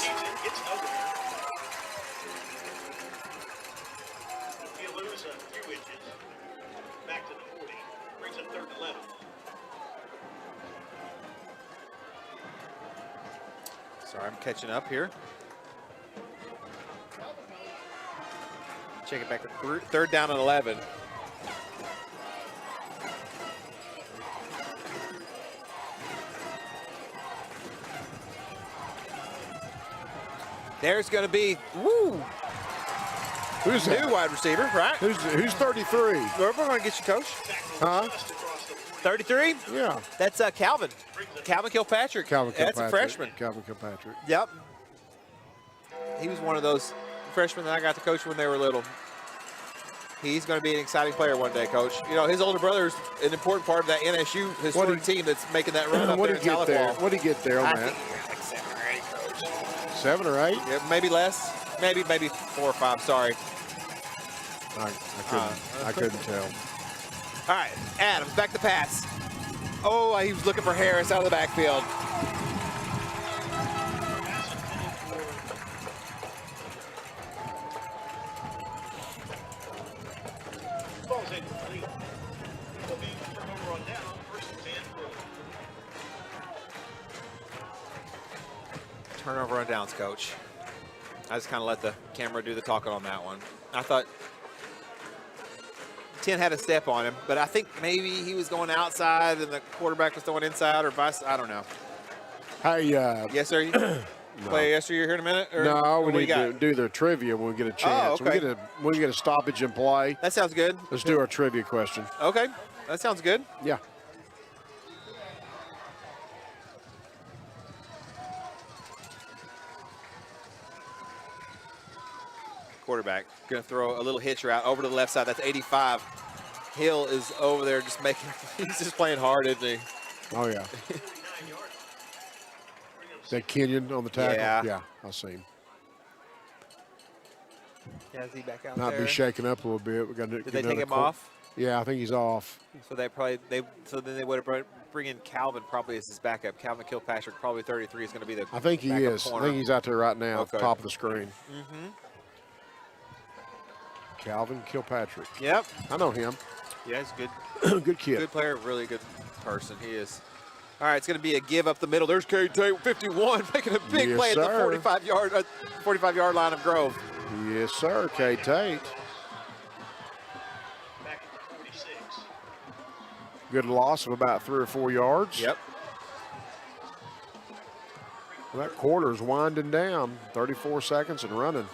He'll lose a few inches. Back to the 40. Brings up 3rd and 11. Sorry, I'm catching up here. Check it back to 3rd down and 11. There's going to be, woo! Who's new that? wide receiver, right? Who's 33? We're going to get you, coach. Huh? 33? Yeah. That's Calvin. Calvin Kilpatrick. Calvin Kilpatrick. That's a freshman. Calvin Kilpatrick. Yep. He was one of those freshmen that I got to coach when they were little. He's going to be an exciting player one day, coach. You know, his older brother is an important part of that NSU historic team that's making that run up there in Tahlequah. What did he get there on that? Like 7 or 8, coach. 7 or 8? Yeah, maybe less. Maybe 4 or 5. Sorry. I couldn't tell. All right, Adams back to pass. Oh, he was looking for Harris out of the backfield. Ball's incomplete. It'll be turnover on down. 1st and 10 for Turnover on downs, coach. I just kind of let the camera do the talking on that one. I thought 10 had a step on him, but I think maybe he was going outside and the quarterback was throwing inside or vice. I don't know. Hey, yes, sir. Play yes, sir. You're here in a minute. Or, no, or we need to do the trivia when we get a chance. Oh, okay. We get a stoppage in play. That sounds good. Let's do our trivia question. Okay, that sounds good. Yeah. Quarterback going to throw a little hitch route over to the left side. That's 85. Hill is over there just making, he's just playing hard, isn't he? Oh, yeah. Is that Kenyon on the tackle? Yeah. Yeah, I see him. Yeah, is he back out Not there? be shaken up a little bit. We got. Did they take him off? Yeah, I think he's off. So so then they would have bring in Calvin probably as his backup. Calvin Kilpatrick, probably 33, is going to be the I think he backup is. corner. I think he's out there right now, Okay. top of the screen. Mm-hmm. Calvin Kilpatrick. Yep. I know him. Yeah, he's good. Good kid. Good player, really good person. He is. All right, it's going to be a give up the middle. There's Cade Tate, 51, making a big Yes, play at the sir. 45-yard line of Grove. Yes, sir, Cade Tate. Good loss of about 3 or 4 yards. Yep. Well, that quarter's winding down. 34 seconds and running.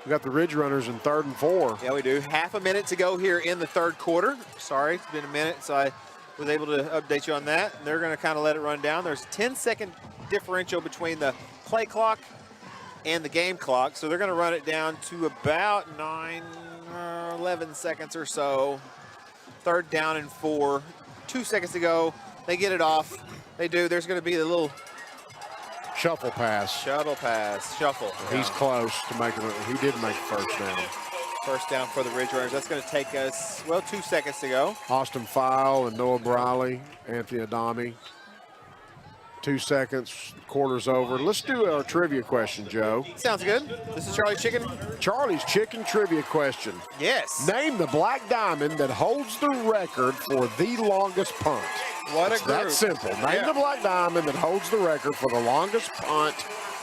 We got the Ridge Runners in 3rd and 4. Yeah, we do. Half a minute to go here in the 3rd quarter. Sorry, it's been a minute, so I was able to update you on that. And they're going to kind of let it run down. There's a 10-second differential between the play clock and the game clock, so they're going to run it down to about 11 seconds or so. 3rd down and 4. 2 seconds to go. They get it off. They do. There's going to be a little shuffle pass. Shuttle pass. Shuffle. He's close to making it. He did make the 1st down. 1st down for the Ridge Runners. That's going to take us, well, 2 seconds to go. Austin File and Noah Briley, Anthony Adami. 2 seconds, quarter's over. Let's do our trivia question, Joe. Sounds good. This is Charlie's Chicken. Charlie's Chicken trivia question. Yes. Name the Black Diamond that holds the record for the longest punt. What a It's group. that simple. Name the Black Diamond that holds the record for the longest punt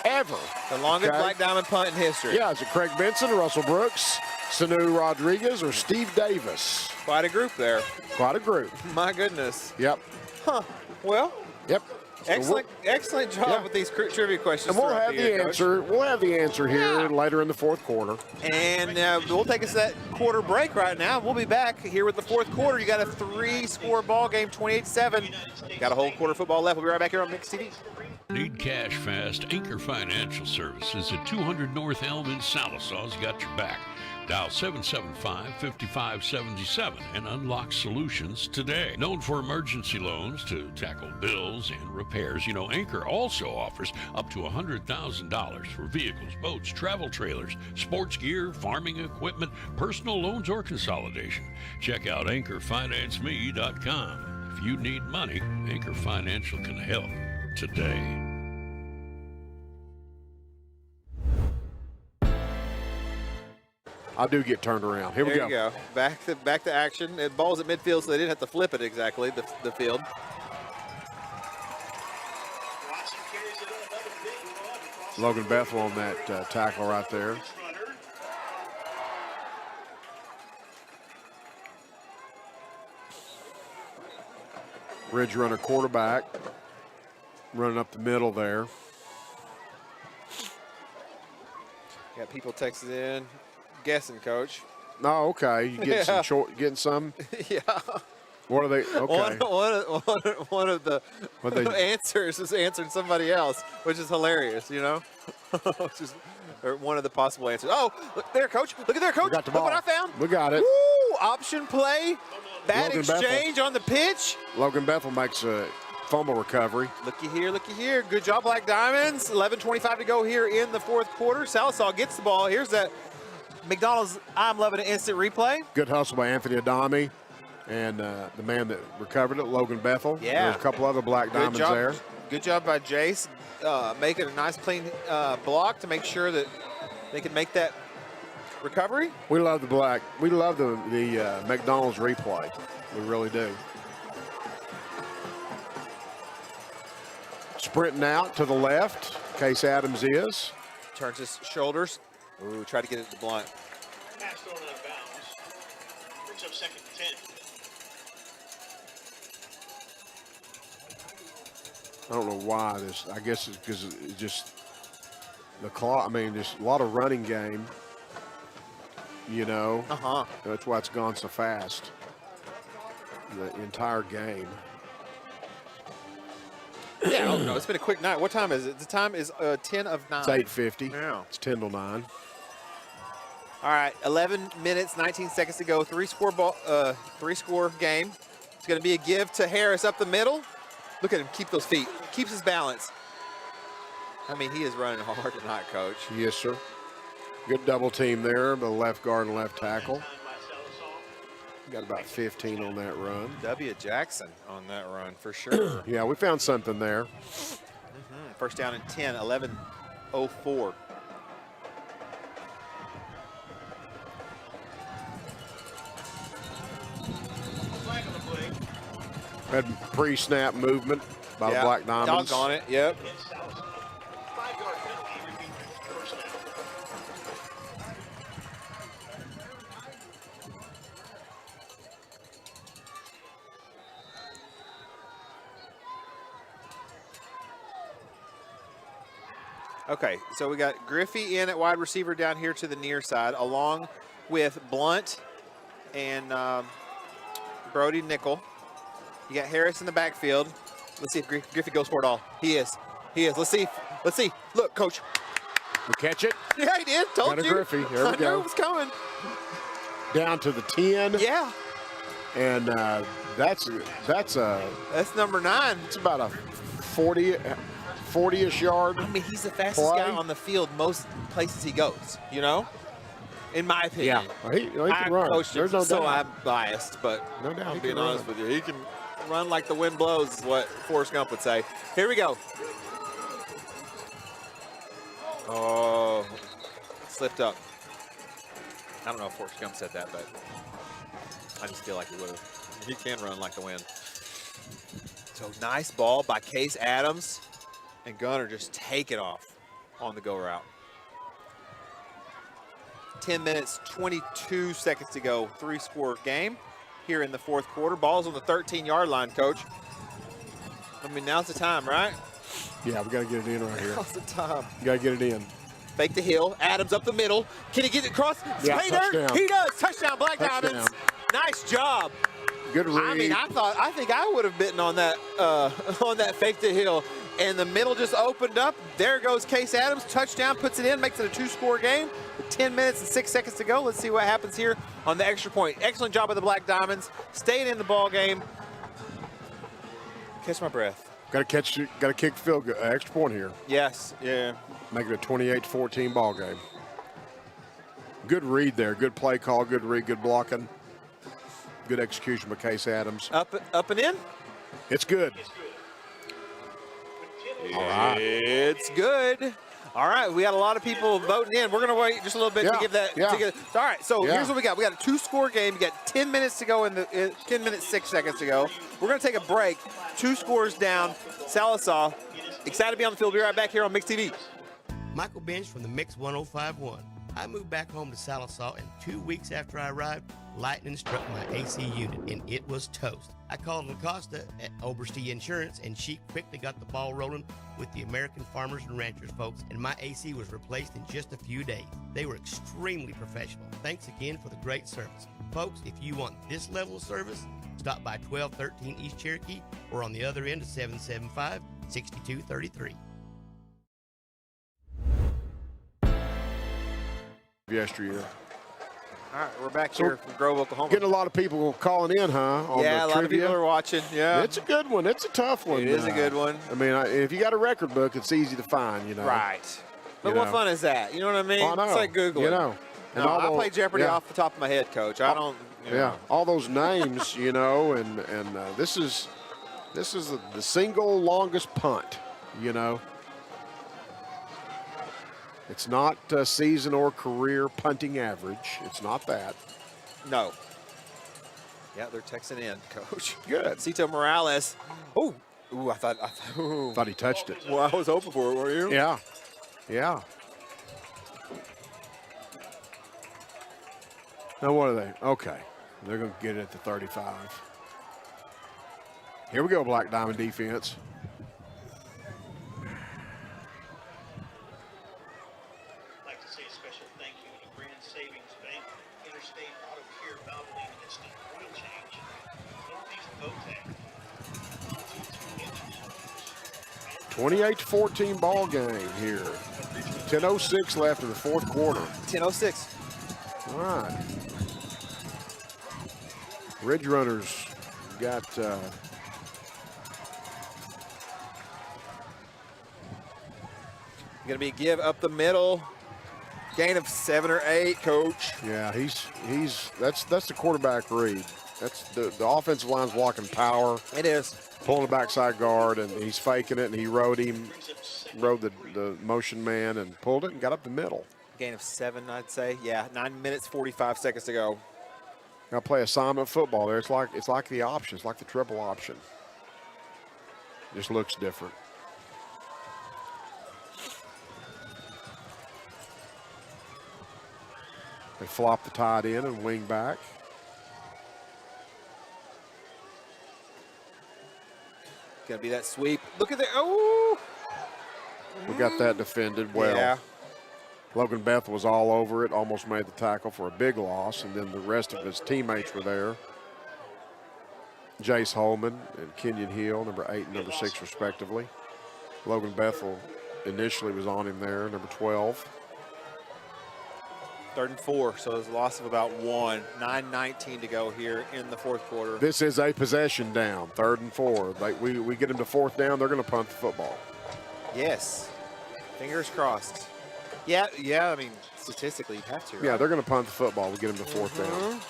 ever. The longest Black Diamond punt in history. Yeah, is it Craig Benson, Russell Brooks, Sanu Rodriguez, or Steve Davis? Quite a group there. Quite a group. My goodness. Yep. Huh. Well. Yep. Excellent job with these trivia questions. And we'll throughout have the the year, Coach. answer. We'll have the answer here later in the 4th quarter. And we'll take us that quarter break right now. We'll be back here with the 4th quarter. You got a 3-score ball game, 28-7. Got a whole quarter football left. We'll be right back here on Mix TV. Need cash fast? Anchor Financial Services at 200 North Elm in Salasaw's got your back. Dial 775-5577 and unlock solutions today. Known for emergency loans to tackle bills and repairs, Anchor also offers up to $100,000 for vehicles, boats, travel trailers, sports gear, farming equipment, personal loans, or consolidation. Check out anchorfinanceme.com. If you need money, Anchor Financial can help today. I do get turned around. Here we There go. you go. Back to action. The ball's at midfield, so they didn't have to flip it exactly, the field. Logan Bethel on that tackle right there. Ridge Runner quarterback running up the middle there. Got people texting in, guessing, Coach. No, okay. You get Yeah. getting some. Yeah. What are they? Okay. One of the What they- answers is answering somebody else, which is hilarious, Which is, or one of the possible answers. Oh, look there, Coach. Look at there, Coach. We got the Look what ball. I found. We got it. Woo! Option play. Bad Logan Bethel. exchange on the pitch. Logan Bethel makes a fumble recovery. Looky here. Good job, Black Diamonds. 11:25 to go here in the 4th quarter. Salasaw gets the ball. Here's that McDonald's I'm loving an instant replay. Good hustle by Anthony Adami and the man that recovered it, Logan Bethel. Yeah. There's a couple other Black Diamonds there. Good job by Jace, making a nice clean block to make sure that they can make that recovery. We love the McDonald's replay. We really do. Sprinting out to the left, Case Adams is. Turns his shoulders. Ooh, try to get it to Blunt. Pass thrown out of bounds. Brings up 2nd and 10. I don't know why this. I guess it's because it's just the clock. I mean, there's a lot of running game. That's why it's gone so fast. The entire game. Yeah, I don't know. It's been a quick night. What time is it? The time is 10 of 9. It's 8:50. Yeah. It's 10 till 9. All right, 11 minutes, 19 seconds to go. 3-score game. It's going to be a give to Harris up the middle. Look at him keep those feet. Keeps his balance. I mean, he is running hard tonight, Coach. Yes, sir. Good double team there, the left guard and left tackle. Got about 15 on that run. W. Jackson on that run for sure. Yeah, we found something there. First down and 10, 11:04. Had pre-snap movement by the Black Diamonds. Dog on it, yep. Okay, so we got Griffey in at wide receiver down here to the near side, along with Blunt and Brody Nickel. You got Harris in the backfield. Let's see if Griffey goes for it all. He is. He is. Let's see. Let's see. Look, coach. We catch it. Yeah, he did. Told Got you. a Griffey. There we I go. knew it was coming. Down to the 10. Yeah. And that's number 9. It's about a 40-ish yard. I mean, he's the fastest guy on the field most places he goes, you know? In my opinion. Yeah. Well, he can run. Coached him, There's no so doubt. I'm biased, but no doubt he being can honest run. with you, he can run like the wind blows is what Forrest Gump would say. Here we go. Oh, slipped up. I don't know if Forrest Gump said that, but I just feel like he would have. He can run like the wind. So nice ball by Case Adams, and Gunner just take it off on the go route. 10 minutes, 22 seconds to go. 3-score game here in the fourth quarter. Ball's on the 13-yard line, Coach. I mean, now's the time, right? Yeah, we got to get it in right here. Now's the time. Got to get it in. Fake the hill. Adams up the middle. Can he get it across? Yeah, Hayner? touchdown. He does. Touchdown, Black Touchdown. Diamonds. Nice job. Good read. I mean, I think I would have bitten on that fake the hill, and the middle just opened up. There goes Case Adams. Touchdown, puts it in, makes it a 2-score game. With 10 minutes and 6 seconds to go. Let's see what happens here on the extra point. Excellent job by the Black Diamonds, staying in the ball game. Catch my breath. Got to kick field goal, extra point here. Yes, yeah. Make it a 28-14 ball game. Good read there. Good play call. Good read. Good blocking. Good execution by Case Adams. Up and in. It's good. All right. It's good. All right, we got a lot of people voting in. We're going to wait just a little bit to give that. Yeah. All right, so here's what we got. We got a 2-score game. You got 10 minutes to go 10 minutes, 6 seconds to go. We're going to take a break. 2 scores down. Sallisaw, excited to be on the field. We'll be right back here on Mix TV. Michael Bench from the Mix 1051. I moved back home to Sallisaw, and 2 weeks after I arrived, lightning struck my AC unit, and it was toast. I called LaCosta at Oberste Insurance, and she quickly got the ball rolling with the American Farmers and Ranchers folks, and my AC was replaced in just a few days. They were extremely professional. Thanks again for the great service. Folks, if you want this level of service, stop by 1213 East Cherokee or on the other end of 775-6233. Yesteryear. All right, we're back here from Grove, Oklahoma. Getting a lot of people calling in, huh? On Yeah, the a lot of trivia. people are watching. Yeah, It's a good one. It's a tough one. It is a good one. I mean, if you got a record book, it's easy to find, you know. Right. But You what know. fun is that? You know what I mean? I know. It's like Googling. You know. And No, all I those- play Jeopardy yeah. off the top of my head, Coach. I don't. You know. Yeah, all those names, you know, and this is the single longest punt, you know. It's not a season or career punting average. It's not that. No. Yeah, they're texting in, Coach. Good. Cito Morales. Oh, ooh, I thought Thought he touched it. Well, I was hoping for it, were you? Yeah, yeah. Now what are they? Okay, they're going to get it at the 35. Here we go, Black Diamond defense. I'd like to say a special thank you to Grand Savings Bank, Interstate Auto Care, Valvoline Instant Oil Change, Northeast Votec, 28-14 ball game here. 10:06 left in the fourth quarter. 10:06. All right. Ridge Runners got Going to be a give up the middle. Gain of 7 or 8, Coach. Yeah, that's the quarterback read. That's the offensive line's blocking power. It is. Pulling the backside guard, and he's faking it, and he rode the motion man and pulled it and got up the middle. Gain of 7, I'd say. Yeah, 9 minutes, 45 seconds to go. Now play assignment football there. It's like the option. It's like the triple option. Just looks different. They flop the tight end and wing back. Gonna be that sweep. Look at that. Oh! We got that defended well. Yeah. Logan Bethel was all over it, almost made the tackle for a big loss, and then the rest of his teammates were there. Jace Holman and Kenyon Hill, number 8 and number 6 respectively. Logan Bethel initially was on him there, number 12. 3rd and 4, so there's a loss of about 1. 9:19 to go here in the 4th quarter. This is a possession down, 3rd and 4. We get them to 4th down, they're going to punt the football. Yes. Fingers crossed. Yeah, I mean, statistically, you'd have to. Right? Yeah, they're going to punt the football. We get them to 4th down.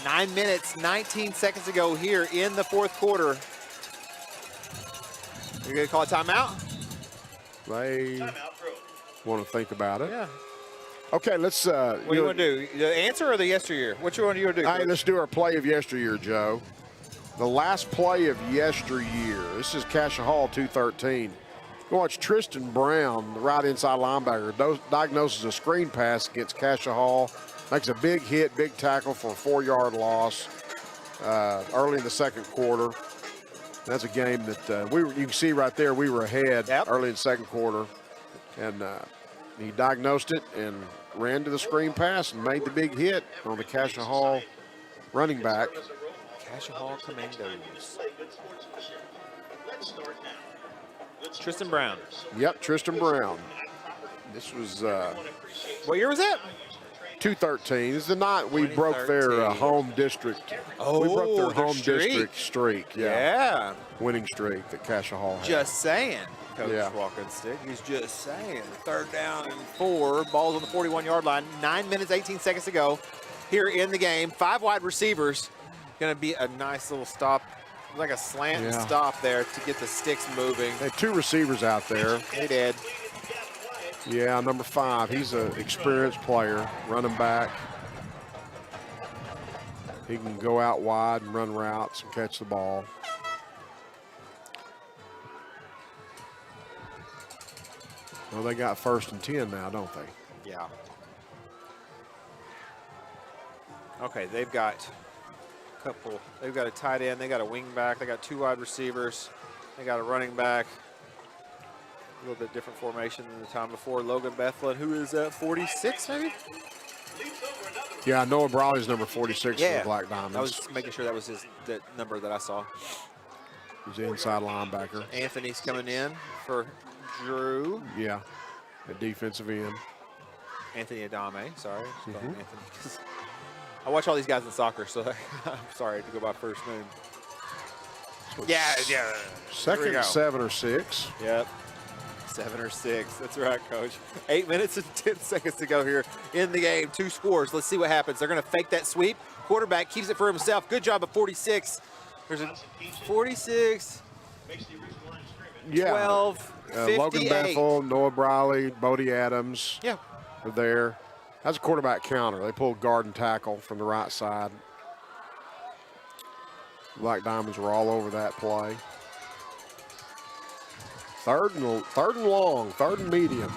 9 minutes, 19 seconds to go here in the 4th quarter. You're going to call a timeout? They want to think about it. Yeah. Okay, let's. What do you want to do? The answer or the yesteryear? Which one do you want to do? Hey, let's do our play of yesteryear, Joe. The last play of yesteryear. This is Cassia Hall, 213. Go watch Tristan Brown, the right inside linebacker, diagnoses a screen pass against Cassia Hall. Makes a big hit, big tackle for a 4-yard loss early in the 2nd quarter. That's a game that you can see right there, we were ahead early in the 2nd quarter. And he diagnosed it and ran to the screen pass and made the big hit on the Cassia Hall running back. Cassia Hall Commandos. Tristan Brown. Yep, Tristan Brown. This was. What year was that? 213. This is the night we broke their home district. Oh, we broke their home streak. district streak. Yeah. Winning streak that Cassia Hall had. Just saying, Coach Yeah. Walking Stick. He's just saying. 3rd down and 4. Ball's on the 41-yard line. 9 minutes, 18 seconds to go here in the game. 5 wide receivers. Going to be a nice little stop. Like a slant and stop there to get the sticks moving. They had 2 receivers out there. They did. Yeah, number 5. He's an experienced player, running back. He can go out wide and run routes and catch the ball. Well, they got 1st and 10 now, don't they? Yeah. Okay, they've got they've got a tight end, they got a wing back, they got 2 wide receivers, they got a running back. A little bit different formation than the time before. Logan Bethlen, who is at 46 maybe? Yeah, Noah Brawley's number 46 for the Black Diamonds. I was making sure that was that number that I saw. He's an inside linebacker. Anthony's coming in for Drew. Yeah, at defensive end. Anthony Adame, sorry. Anthony. I watch all these guys in soccer, so I'm sorry to go by first name. Yeah. 2nd and 7 or 6. Yep. 7 or 6. That's right, Coach. 8 minutes and 10 seconds to go here in the game. 2 scores. Let's see what happens. They're going to fake that sweep. Quarterback keeps it for himself. Good job at 46. There's a 46. Yeah. 12. 58. Logan Bethel, Noah Brawley, Bodie Adams. Yeah. Are there. That's a quarterback counter. They pulled guard and tackle from the right side. Black Diamonds were all over that play. 3rd and long, 3rd and medium.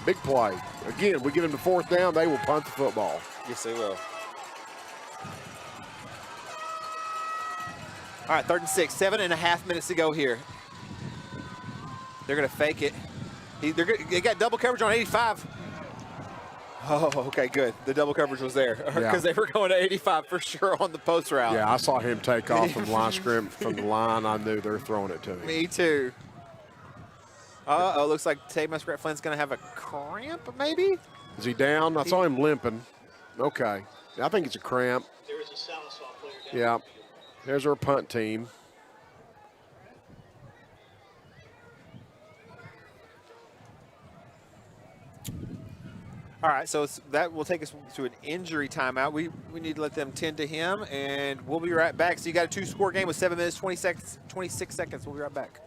Big play. Again, we get them to 4th down, they will punt the football. Yes, they will. All right, 3rd and 6. 7.5 minutes to go here. They're going to fake it. They got double coverage on 85. Oh, okay, good. The double coverage was there because they were going to 85 for sure on the post route. Yeah, I saw him take off from line scrimmage, from the line. I knew they were throwing it to him. Me too. Looks like Tay Muskrat Flynn's going to have a cramp, maybe? Is he down? I saw him limping. Okay. I think it's a cramp. There is a Sallisaw player down. Yeah. There's our punt team. All All right, so that will take us to an injury timeout. We need to let them tend to him, and we'll be right back. So you got a 2-score game with 7 minutes, 26 seconds. We'll be right back.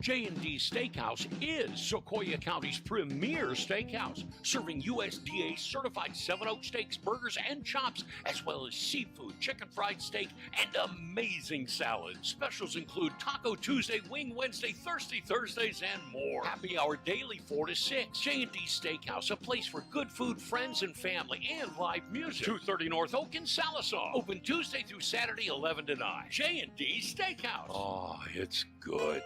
J&D Steakhouse is Sequoia County's premier steakhouse, serving USDA certified 7 Oak steaks, burgers, and chops, as well as seafood, chicken fried steak, and amazing salads. Specials include Taco Tuesday, Wing Wednesday, Thirsty Thursdays, and more. Happy hour daily 4 to 6. J&D Steakhouse, a place for good food, friends, and family, and live music. 230 North Oak in Sallisaw. Open Tuesday through Saturday, 11 to 9. J&D Steakhouse. Oh, it's good.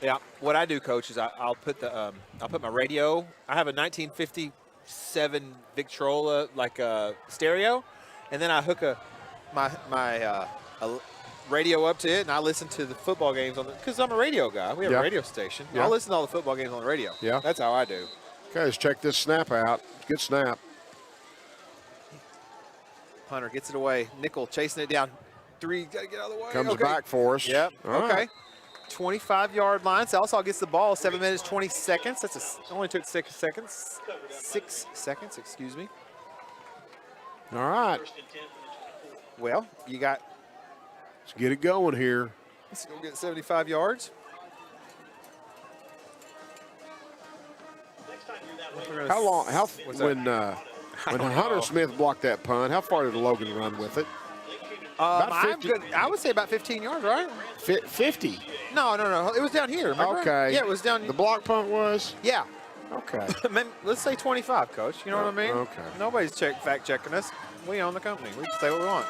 Yeah, what I do, Coach, is I'll put my radio. I have a 1957 Victrola stereo, and then I hook my radio up to it, and I listen to the football games on because I'm a radio guy. We have a radio station. Yeah. I'll listen to all the football games on the radio. Yeah, that's how I do. Okay, let's check this snap out. Good snap. Hunter gets it away. Nickel chasing it down. 3, got to get out of the way. Comes back for us. Yep. All okay. right. 25-yard line. Sallisaw gets the ball. 7 minutes, 20 seconds. Only took 6 seconds. 6 seconds, excuse me. All right. Well, you got. Let's get it going here. Let's go get 75 yards. How long? When Hunter Smith blocked that punt, how far did Logan run with it? I would say about 15 yards, right? 50. No. It was down here. Remember? Okay. Yeah, it was down. The block punt was? Yeah. Okay. Let's say 25, Coach. You know what I mean? Okay. Nobody's fact checking us. We own the company. We can say what we want.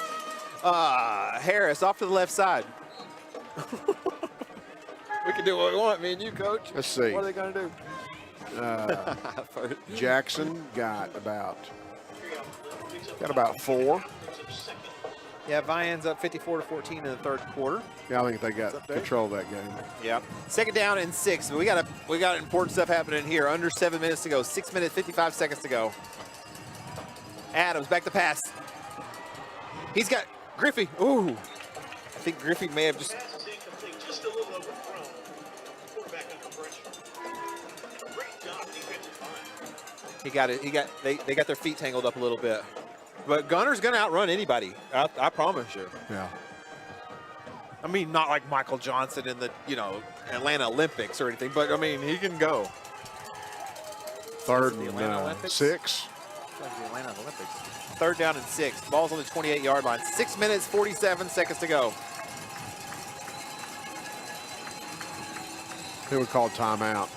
Harris off to the left side. We can do what we want, me and you, Coach. Let's see. What are they going to do? Jackson got about 4. Yeah, Vian's up 54-14 in the third quarter. Yeah, I think they got control of that game. Yeah. Second down and 6. We got important stuff happening here. Under 7 minutes to go. 6 minutes, 55 seconds to go. Adams back to pass. He's got Griffey. Ooh. I think Griffey may have just. Just a little overthrown. Quarterback under pressure. Great job defensive line. He got it. They got their feet tangled up a little bit. But Gunner's going to outrun anybody. I promise you. Yeah. I mean, not like Michael Johnson in the, Atlanta Olympics or anything, but, I mean, he can go. Third and 6. Like the Atlanta Olympics. Third down and 6. Ball's on the 28-yard line. 6 minutes, 47 seconds to go. Then we called timeout.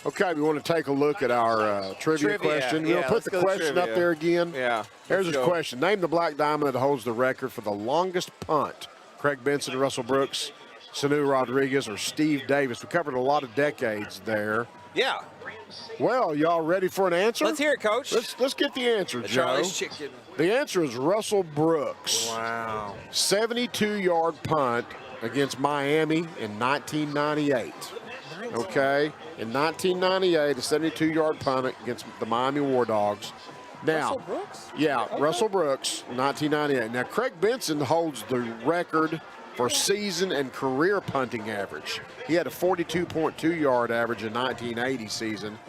Okay, we want to take a look at our trivia question. We'll put the question up there again. Yeah. Here's his question. Name the black diamond that holds the record for the longest punt. Craig Benson, Russell Brooks, Sanu Rodriguez, or Steve Davis. We covered a lot of decades there. Yeah. Well, y'all ready for an answer? Let's hear it, Coach. Let's get the answer, Joe. Charlie's Chicken. The answer is Russell Brooks. Wow. 72-yard punt against Miami in 1998. Okay, in 1998, a 72-yard punt against the Miami War Dogs. Now, Russell Brooks? Yeah, Okay. Russell Brooks, 1998. Now, Craig Benson holds the record for season and career punting average. He had a 42.2-yard average in 1980 season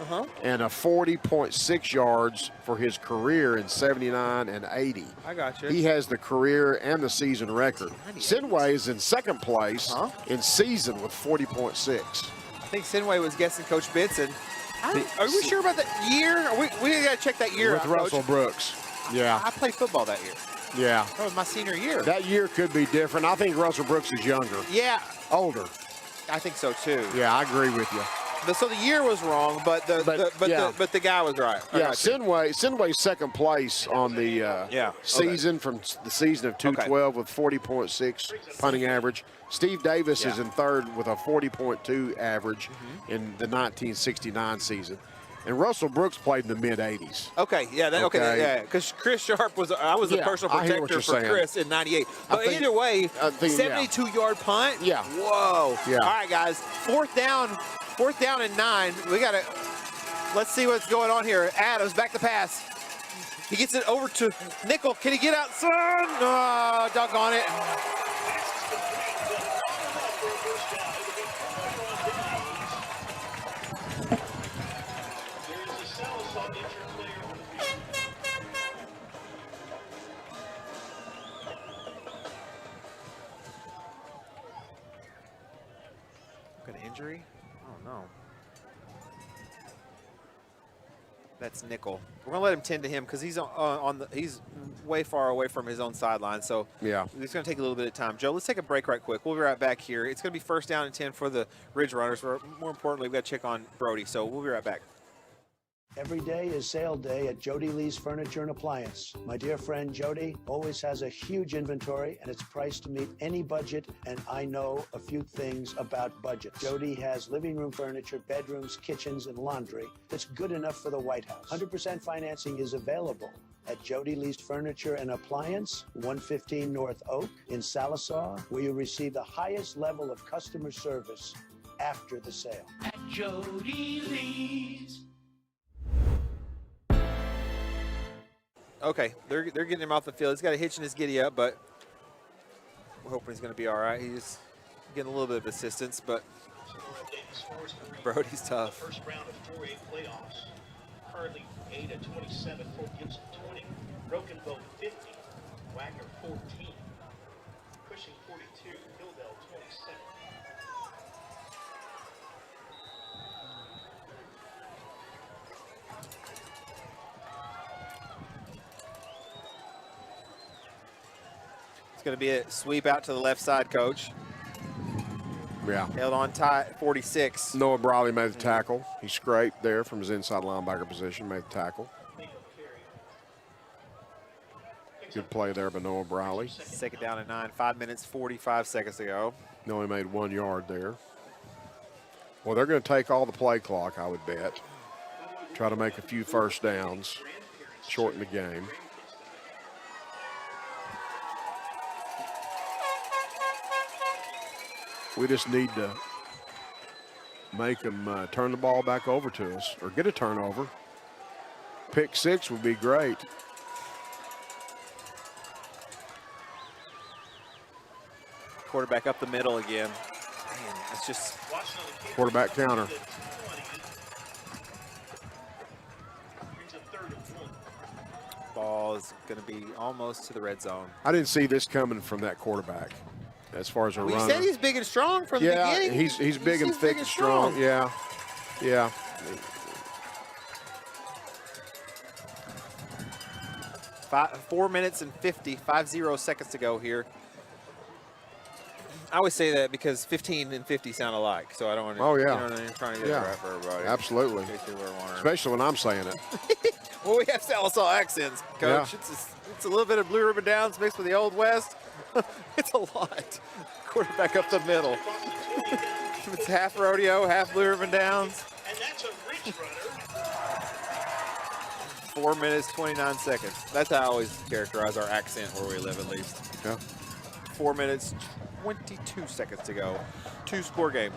and a 40.6 yards for his career in 79 and 80. I got you. He has the career and the season record. Sinway is in second place in season with 40.6. I think Sinway was guessing Coach Benson. Are we sure about that year? We got to check that year with out, Russell Coach. Brooks. Yeah. I played football that year. Yeah. That was my senior year. That year could be different. I think Russell Brooks is younger. Yeah. Older. I think so too. Yeah, I agree with you. So the year was wrong, but the guy was right. Yeah, Sinway's second place on the season from the season of 2012 with 40.6 punting average. Steve Davis is in third with a 40.2 average in the 1969 season. And Russell Brooks played in the mid-'80s. Okay, yeah, because Chris Sharp was I was a personal I hear what protector you're for saying. Chris in '98. But either way, 72-yard punt. Yeah. Whoa. Yeah. All right, guys. Fourth down and 9. Let's see what's going on here. Adams back to pass. He gets it over to Nickel. Can he get outside? Oh, doggone it. Got an injury? Oh no. That's Nickel. We're gonna let him tend to him because he's he's way far away from his own sideline. So yeah, it's gonna take a little bit of time. Joe, let's take a break right quick. We'll be right back here. It's gonna be 1st down and 10 for the Ridge Runners. More importantly, we've got to check on Brody. So we'll be right back. Every day is sale day at Jody Lee's Furniture and Appliance. My dear friend Jody always has a huge inventory and it's priced to meet any budget, and I know a few things about budget. Jody has living room furniture, bedrooms, kitchens, and laundry that's good enough for the White House. 100% financing is available at Jody Lee's Furniture and Appliance, 115 North Oak in Sallisaw, where you receive the highest level of customer service after the sale. At Jody Lee's. Okay, they're getting him off the field. He's got a hitch in his giddy up, but we're hoping he's going to be all right. He's getting a little bit of assistance, but Brody's tough. First round of 4A playoffs. Currently 8-27 for Gibson 20, Broken Bow 50, Wagner 14, Cushing 42, Hildale 27. It's going to be a sweep out to the left side, Coach. Yeah. Held on tight, 46. Noah Briley made the tackle. He scraped there from his inside linebacker position, made the tackle. Good play there by Noah Briley. 2nd down and 9, 5 minutes, 45 seconds to go. No, he made 1 yard there. Well, they're going to take all the play clock, I would bet. Try to make a few first downs, shorten the game. We just need to make them turn the ball back over to us or get a turnover. Pick 6 would be great. Quarterback up the middle again. Man, it's just quarterback counter. Ball is going to be almost to the red zone. I didn't see this coming from that quarterback. As far as a runner. You said he's big and strong from the beginning. He's big and thick and strong. Yeah, yeah. 4 minutes and 50 seconds to go here. I always say that because 15 and 50 sound alike, so I don't want to. Oh yeah. You know what I mean? I'm trying to get it right for everybody. Absolutely. Especially when I'm saying it. Well, we have Sallisaw accents, Coach. Yeah. It's a little bit of Blue Ribbon Downs mixed with the Old West. It's a lot. Quarterback up the middle. It's half rodeo, half Blue Ribbon Downs. And that's a Ridge runner. 4 minutes, 29 seconds. That's how I always characterize our accent where we live, at least. Yeah. 4 minutes, 22 seconds to go. 2-score game.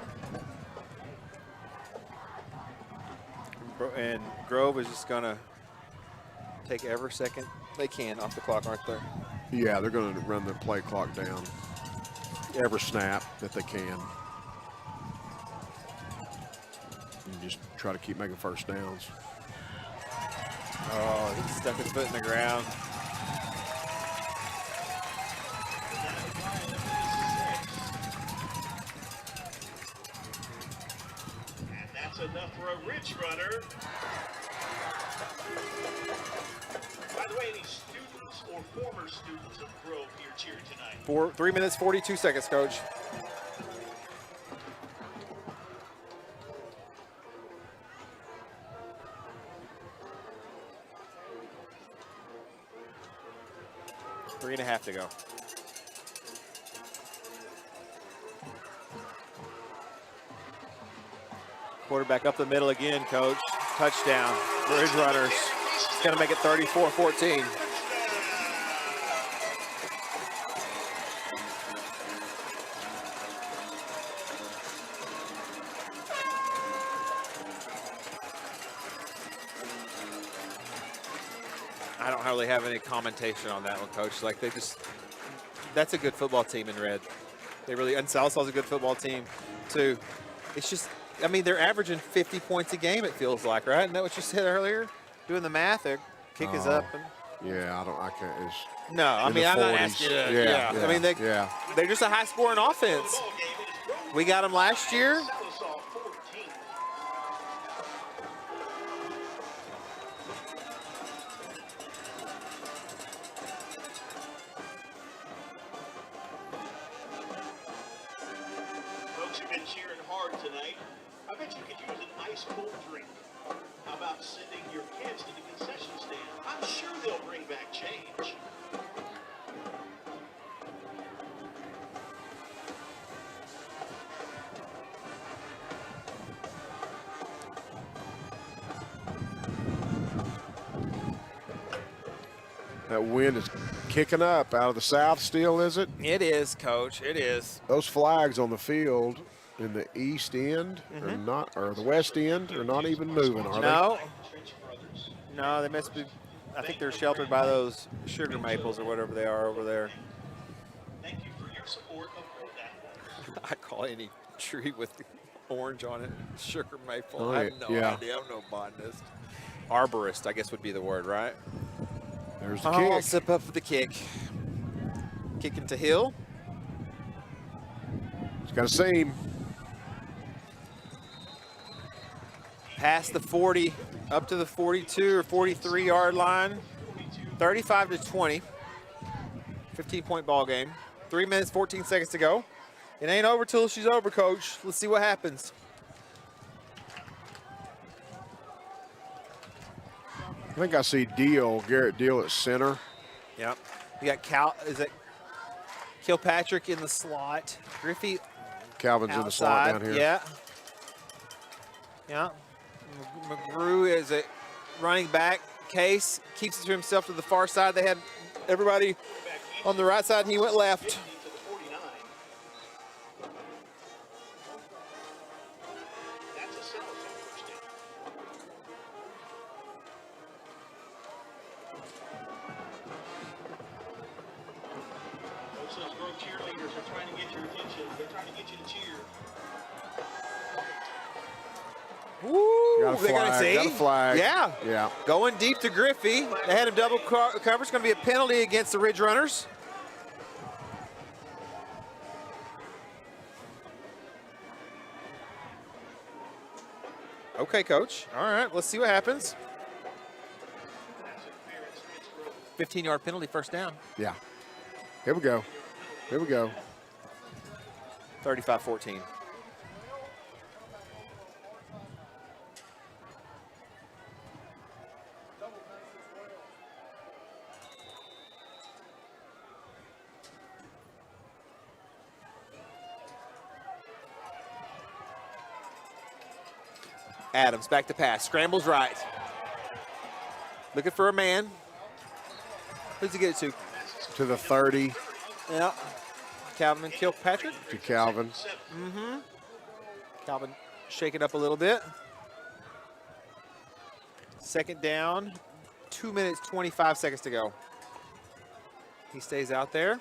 And Grove is just going to take every second they can off the clock, aren't they? Yeah, they're going to run the play clock down every snap that they can. And just try to keep making first downs. Oh, he stuck his foot in the ground. And that's enough for a Ridge runner. By the way, any students or former students of Grove here cheering tonight? 3 minutes, 42 seconds, Coach. Three and a half to go. Quarterback up the middle again, Coach. Touchdown. Ridge Runners. It's going to make it 34-14. I don't really have any commentation on that one, Coach. Like, that's a good football team in red. They really, and Salisaw's a good football team too. It's just, I mean, they're averaging 50 points a game, it feels like, right? Isn't that what you said earlier? doing the math, their kick is up. And yeah, I can't. It's no, I in mean, the I'm not 40s. asking you. Yeah, I mean, they're just a high-scoring offense. We got them last year. Folks have been cheering hard tonight. I bet you could use an ice cold drink. How about sending your kids to the concession stand? I'm sure they'll bring back change. That wind is kicking up out of the south still, is it? It is, Coach. It is. Those flags on the field in the east end are not, or the west end are not even moving, are No. No, they must be. I think they're sheltered by those sugar maples or whatever they are over there. Thank you for your support of Rhode Island. I call any tree with orange on it sugar maple. Oh, I have no yeah. idea. I'm no botanist. Arborist, I guess would be the word, right? There's the I'll kick. zip up for the kick. Kicking to Hill. It's got a seam. Past the 40, up to the 42 or 43 yard line. 35-20. 15-point ball game. 3 minutes, 14 seconds to go. It ain't over till she's over, Coach. Let's see what happens. I think I see Garrett Deal at center. Yep. You got Kilpatrick in the slot. Griffey Calvin's in the slot down here. Yeah. Yeah. McGrew is a running back. Case keeps it to himself to the far side. They had everybody on the right side, and he went left. Those girl cheerleaders are trying to get your attention. They're trying to get you to cheer. Woo! Got a They're gonna flag, see. got a flag. Yeah. Yeah. Going deep to Griffey. They had him double cover. It's going to be a penalty against the Ridge Runners. Okay, Coach. All right, let's see what happens. 15-yard penalty, first down. Yeah. Here we go. Here we go. 35-14. Adams back to pass. Scrambles right. Looking for a man. Who's he get it to? To the 30. Yeah. Calvin Kilpatrick. To Calvin. Mm-hmm. Calvin shake it up a little bit. Second down. 2 minutes, 25 seconds to go. He stays out there.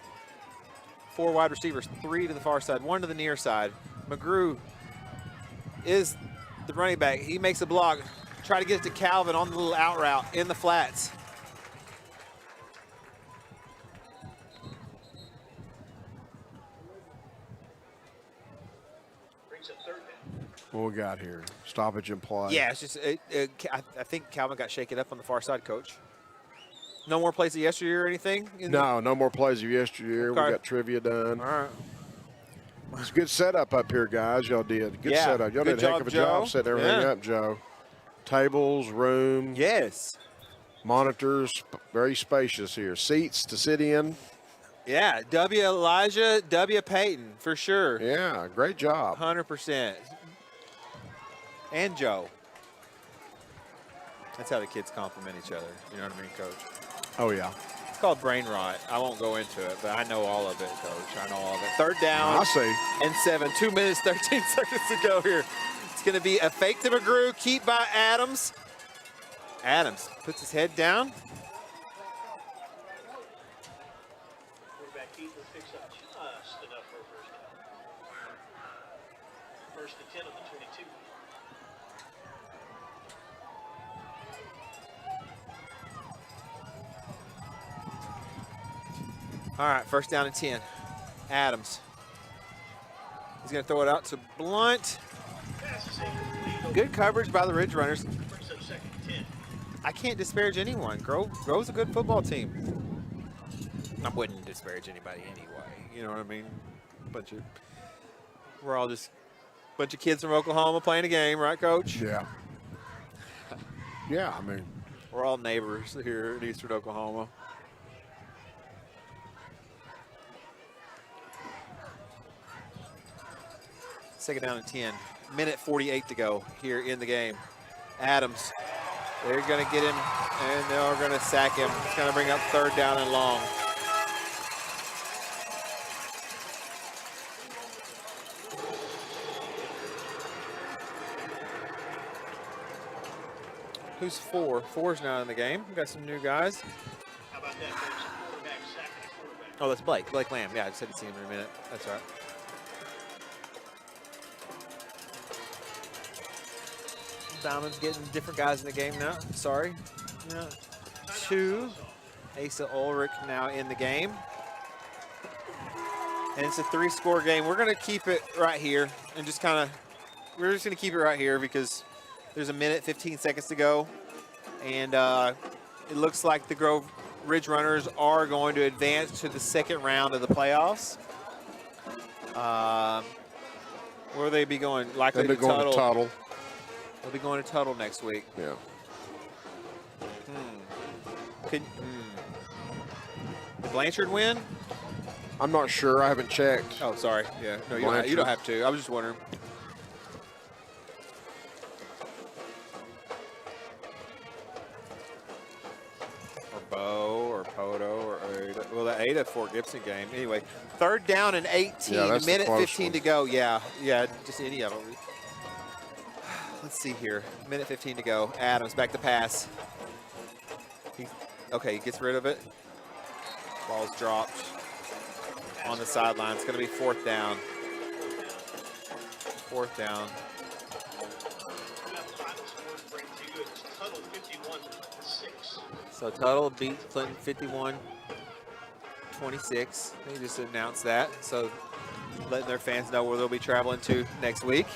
4 wide receivers, 3 to the far side, 1 to the near side. McGrew is the running back. He makes a block. Try to get it to Calvin on the little out route in the flats. Brings up third down. What we got here? Stoppage and play. Yeah, it's just I think Calvin got shaken up on the far side, Coach. No more plays of yesteryear or anything? No more plays of yesteryear. Okay. We got trivia done. All right. It's a good setup up here, guys. Y'all did. Good Yeah, setup. Y'all good did a heck job, of a Joe. job setting everything Yeah. up, Joe. Tables, room. Yes. Monitors, very spacious here. Seats to sit in. Yeah, W. Elijah, W. Payton, for sure. Yeah, great job. 100%. And Joe. That's how the kids compliment each other. You know what I mean, Coach? Oh, yeah. It's called brain rot. I won't go into it, but I know all of it, Coach. I know all of it. Third down. I see. And 7. 2 minutes, 13 seconds to go here. It's going to be a fake to McGrew, keep by Adams. Adams puts his head down. Quarterback Keithler picks up just enough for a first down. First and 10 on the 22. All right, first down and 10. Adams. He's going to throw it out to Blunt. Good coverage by the Ridge Runners. I can't disparage anyone. Grove's a good football team. I wouldn't disparage anybody anyway. You know what I mean? We're all just a bunch of kids from Oklahoma playing a game, right, Coach? Yeah. Yeah, I mean. We're all neighbors here in Eastern Oklahoma. Second down and 10. Minute 48 to go here in the game. Adams, they're going to get him, and they're going to sack him. It's going to bring up third down and long. Who's four? Four's not in the game. We've got some new guys. How about that, folks? Quarterback sacking a quarterback. Oh, that's Blake. Blake Lamb. Yeah, I just hadn't seen him in a minute. That's right. Diamond's getting different guys in the game now. Sorry. Yeah. 2. Asa Ulrich now in the game. And it's a 3-score game. We're going to keep it right here and just kind of, we're just going to keep it right here because there's a minute, 15 seconds to go. And it looks like the Grove Ridge Runners are going to advance to the second round of the playoffs. Where will they be going? Likely They'll be going to Tuttle. They'll be going to Tuttle next week. Yeah. Did Blanchard win? I'm not sure. I haven't checked. Oh, sorry. Yeah. No, you don't have to. I was just wondering. Or Bo or Poto or Ada. Well, the Ada Fort Gibson game. Anyway, third down and 18. Yeah, that's minute the close 15 one. to go. Yeah, just any of them. Let's see here. Minute 15 to go. Adams back to pass. Okay, he gets rid of it. Ball's dropped on the sideline. It's going to be fourth down. Fourth down. So Tuttle beat Clinton 51-26. They just announced that. So letting their fans know where they'll be traveling to next week.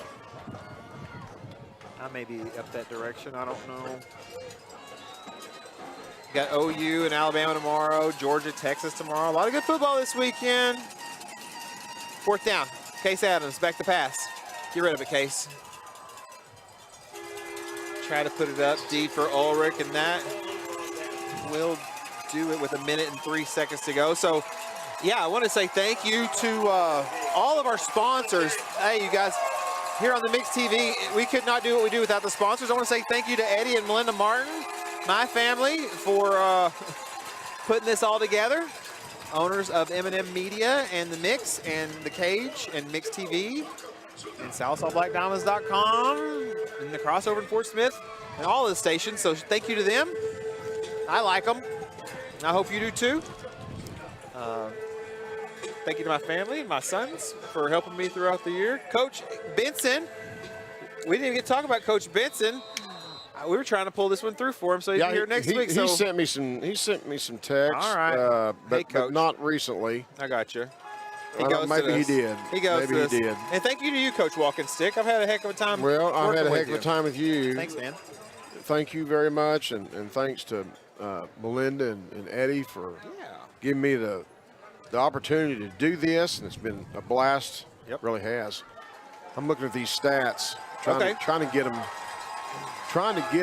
I may be up that direction. I don't know. Got OU and Alabama tomorrow. Georgia, Texas tomorrow. A lot of good football this weekend. Fourth down. Case Adams back to pass. Get rid of it, Case. Try to put it up deep for Ulrich, and that will do it with a minute and 3 seconds to go. So, yeah, I want to say thank you to all of our sponsors. Hey, you guys, here on the Mix TV, we could not do what we do without the sponsors. I want to say thank you to Eddie and Melinda Martin, my family, for putting this all together. Owners of M&M Media and The Mix and The Cage and Mix TV and SalSaLBlackDiamonds.com and the crossover in Fort Smith and all of the stations. So thank you to them. I like them. I hope you do too. Thank you to my family and my sons for helping me throughout the year. Coach Benson, we didn't even get to talk about Coach Benson. We were trying to pull this one through for him, so he'll be here next week. He sent me some. He sent me some texts. All right. But not recently. I got you. Maybe he did. He goes Maybe to he did. And thank you to you, Coach Walking Stick. I've had a heck of a time. Well, I've had a working heck of a time with you. Thanks, man. Thank you very much, and thanks to Melinda and Eddie for giving me the opportunity to do this, and it's been a blast. Yep. It really has. I'm looking at these stats, trying to get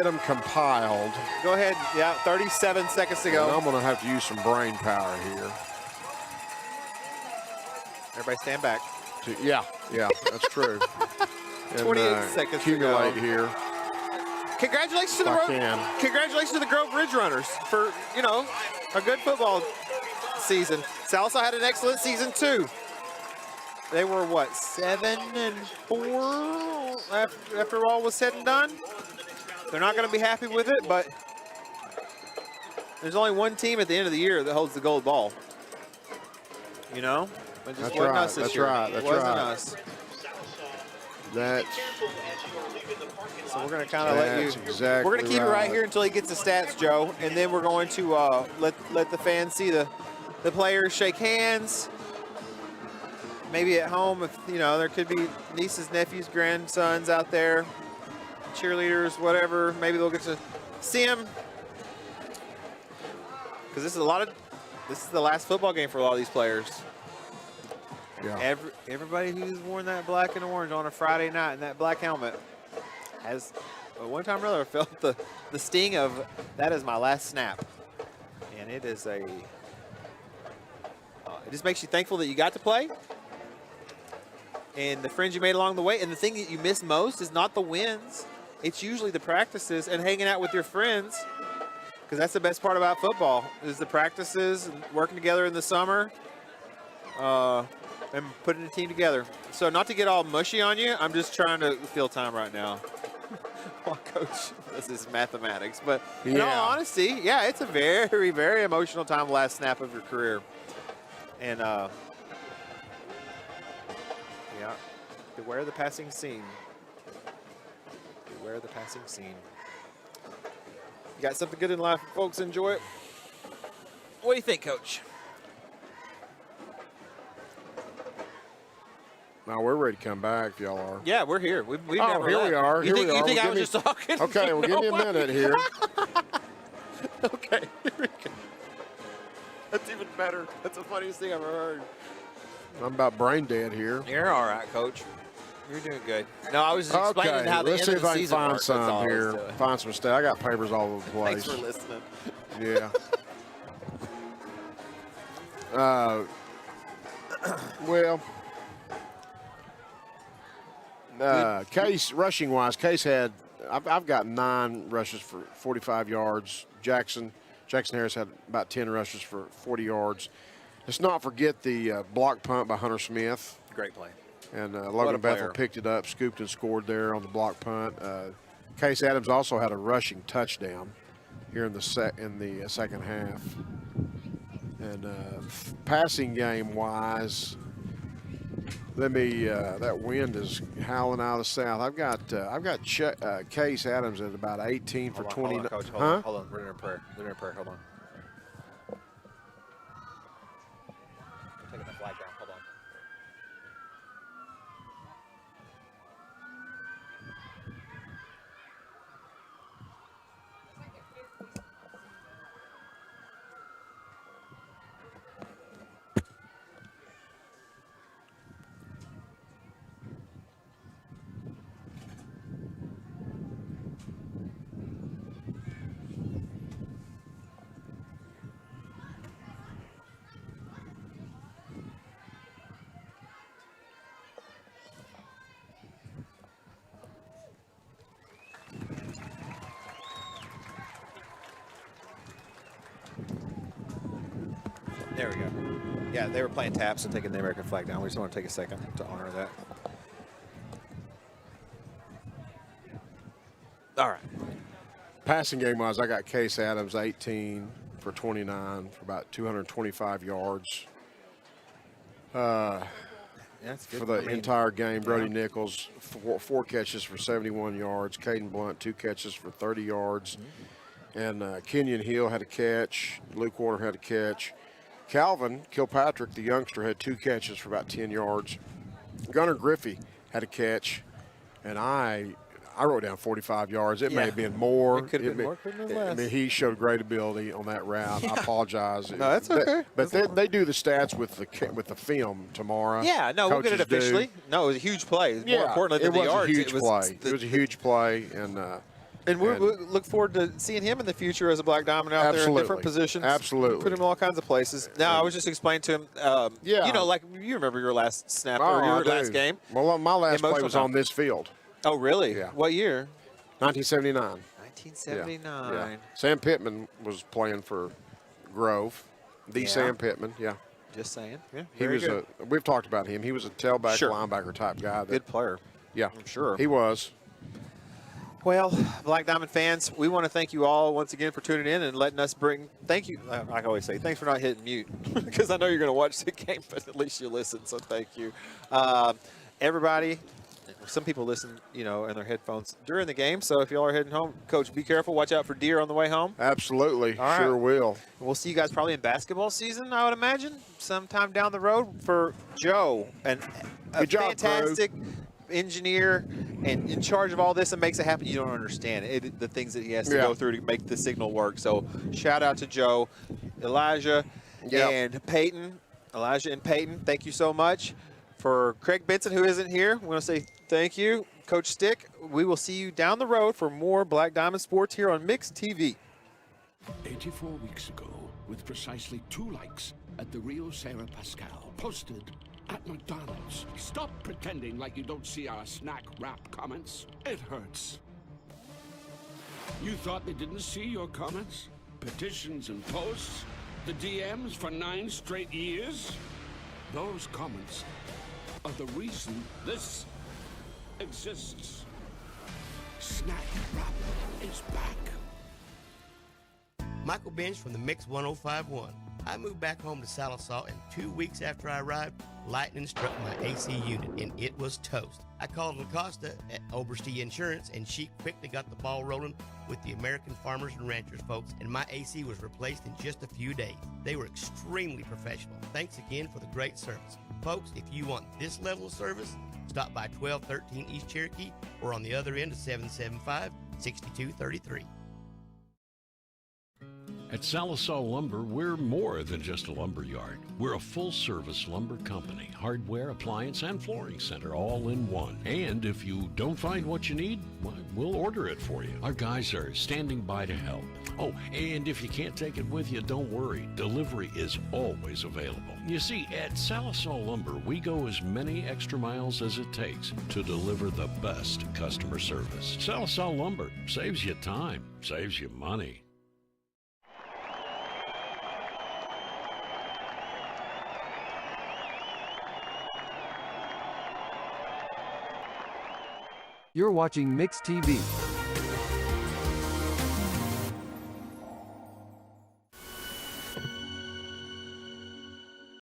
them compiled. Go ahead. Yeah, 37 seconds to go. And I'm going to have to use some brain power here. Everybody stand back. Yeah, that's true. 28 seconds to go. Accumulate here. Congratulations to the Grove Ridge Runners for, a good football season. Salsa had an excellent season too. They were what, 7-4 after all was said and done? They're not going to be happy with it, but there's only one team at the end of the year that holds the gold ball. It just wasn't us this year. It wasn't us. So we're going to kind of let you. Exactly we're going to keep it right here until he gets the stats, Joe, and then we're going to let the fans see the the players shake hands. Maybe at home, if there could be nieces, nephews, grandsons out there, cheerleaders, whatever. Maybe they'll get to see them. Because this is the last football game for a lot of these players. Yeah. Everybody who's worn that black and orange on a Friday night in that black helmet has, at one time or another, felt the sting of, that is my last snap. And it is it just makes you thankful that you got to play. And the friends you made along the way. And the thing that you miss most is not the wins. It's usually the practices and hanging out with your friends. Because that's the best part about football, is the practices and working together in the summer and putting a team together. So not to get all mushy on you, I'm just trying to fill time right now while Coach does his mathematics. But in all honesty, yeah, it's a very, very emotional time, last snap of your career. And yeah, beware the passing scene. Beware the passing scene. You got something good in life, folks. Enjoy it. What do you think, Coach? Now we're ready to come back if y'all are. Yeah, we're here. We've oh, never here left. we are. You Here we are. think I Well, was just talking? Okay, well, give me a minute here. Okay, here we go. That's even better. That's the funniest thing I've ever heard. I'm about brain dead here. You're all right, Coach. You're doing good. No, I was just explaining how the let's end see of if the I can season find works. That's all some I was here. doing. Find some stuff. I got papers all over the place. Thanks for listening. Yeah. Well, Case, rushing-wise, Case had, I've got 9 rushes for 45 yards. Jackson Harris had about 10 rushes for 40 yards. Let's not forget the block punt by Hunter Smith. Great play. And Logan Bethel picked it up, scooped and scored there on the block punt. Case Adams also had a rushing touchdown here in the second half. And passing game-wise, that wind is howling out of the south. I've got Case Adams at about 18 for 20. Hold on, Coach. Hold on. We're in a prayer. Hold on. I'm taking the flag down. Hold on. There we go. Yeah, they were playing taps and taking the American flag down. We just want to take a second to honor that. All right. Passing game-wise, I got Case Adams 18 for 29 for about 225 yards. That's good. For the entire game. Brody Nichols, four catches for 71 yards. Caden Blunt, 2 catches for 30 yards. And Kenyon Hill had a catch. Luke Warner had a catch. Calvin Kilpatrick, the youngster, had 2 catches for about 10 yards. Gunnar Griffey had a catch. And I wrote down 45 yards. It may have been more. It could have been more, could have been less. I mean, he showed great ability on that route. I apologize. No, that's okay. But they do the stats with the film tomorrow. Yeah, no, we'll get it officially. No, it was a huge play. More importantly than the yards. It was a huge play. And we look forward to seeing him in the future as a Black Diamond out there in different positions. Absolutely. Put him in all kinds of places. Now, I was just explaining to him, you know, like you remember your last snap or your last game. Well, my last play was on this field. Oh, really? Yeah. What year? 1979. 1979. Yeah. Sam Pittman was playing for Grove. Sam Pittman, Just saying. Yeah, he was we've talked about him. He was a tailback, linebacker type guy. Good player. Yeah. I'm sure. He was. Well, Black Diamond fans, we want to thank you all once again for tuning in and letting us thank you. I always say, thanks for not hitting mute because I know you're going to watch the game, but at least you listen, so thank you. Everybody, some people listen, you know, in their headphones during the game. So if y'all are heading home, Coach, be careful. Watch out for deer on the way home. Absolutely. All Sure right. will. We'll see you guys probably in basketball season, I would imagine, sometime down the road. For Joe, and a Good job, fantastic engineer and in charge of all this and makes it happen. You don't understand the things that he has to go through to make the signal work. So shout out to Joe, Elijah, and Peyton. Elijah and Peyton, thank you so much. For Craig Benson, who isn't here, we want to say thank you. Coach Stick, we will see you down the road for more Black Diamond Sports here on Mix TV. 84 weeks ago, with precisely 2 likes at the Rio Sarah Pascal, posted at McDonald's. Stop pretending like you don't see our snack wrap comments. It hurts. You thought they didn't see your comments? Petitions and posts? The DMs for 9 straight years? Those comments are the reason this exists. Snack Wrap is back. Michael Bench from the Mix 1051. I moved back home to Sallisaw, and 2 weeks after I arrived, lightning struck my AC unit, and it was toast. I called LaCosta at Oberste Insurance, and she quickly got the ball rolling with the American Farmers and Ranchers folks, and my AC was replaced in just a few days. They were extremely professional. Thanks again for the great service. Folks, if you want this level of service, stop by 1213 East Cherokee or on the other end of 775-6233. At Sallisaw Lumber, we're more than just a lumber yard. We're a full-service lumber company, hardware, appliance, and flooring center all in one. And if you don't find what you need, well, we'll order it for you. Our guys are standing by to help. Oh, and if you can't take it with you, don't worry. Delivery is always available. You see, at Sallisaw Lumber, we go as many extra miles as it takes to deliver the best customer service. Sallisaw Lumber saves you time, saves you money. You're watching Mix TV.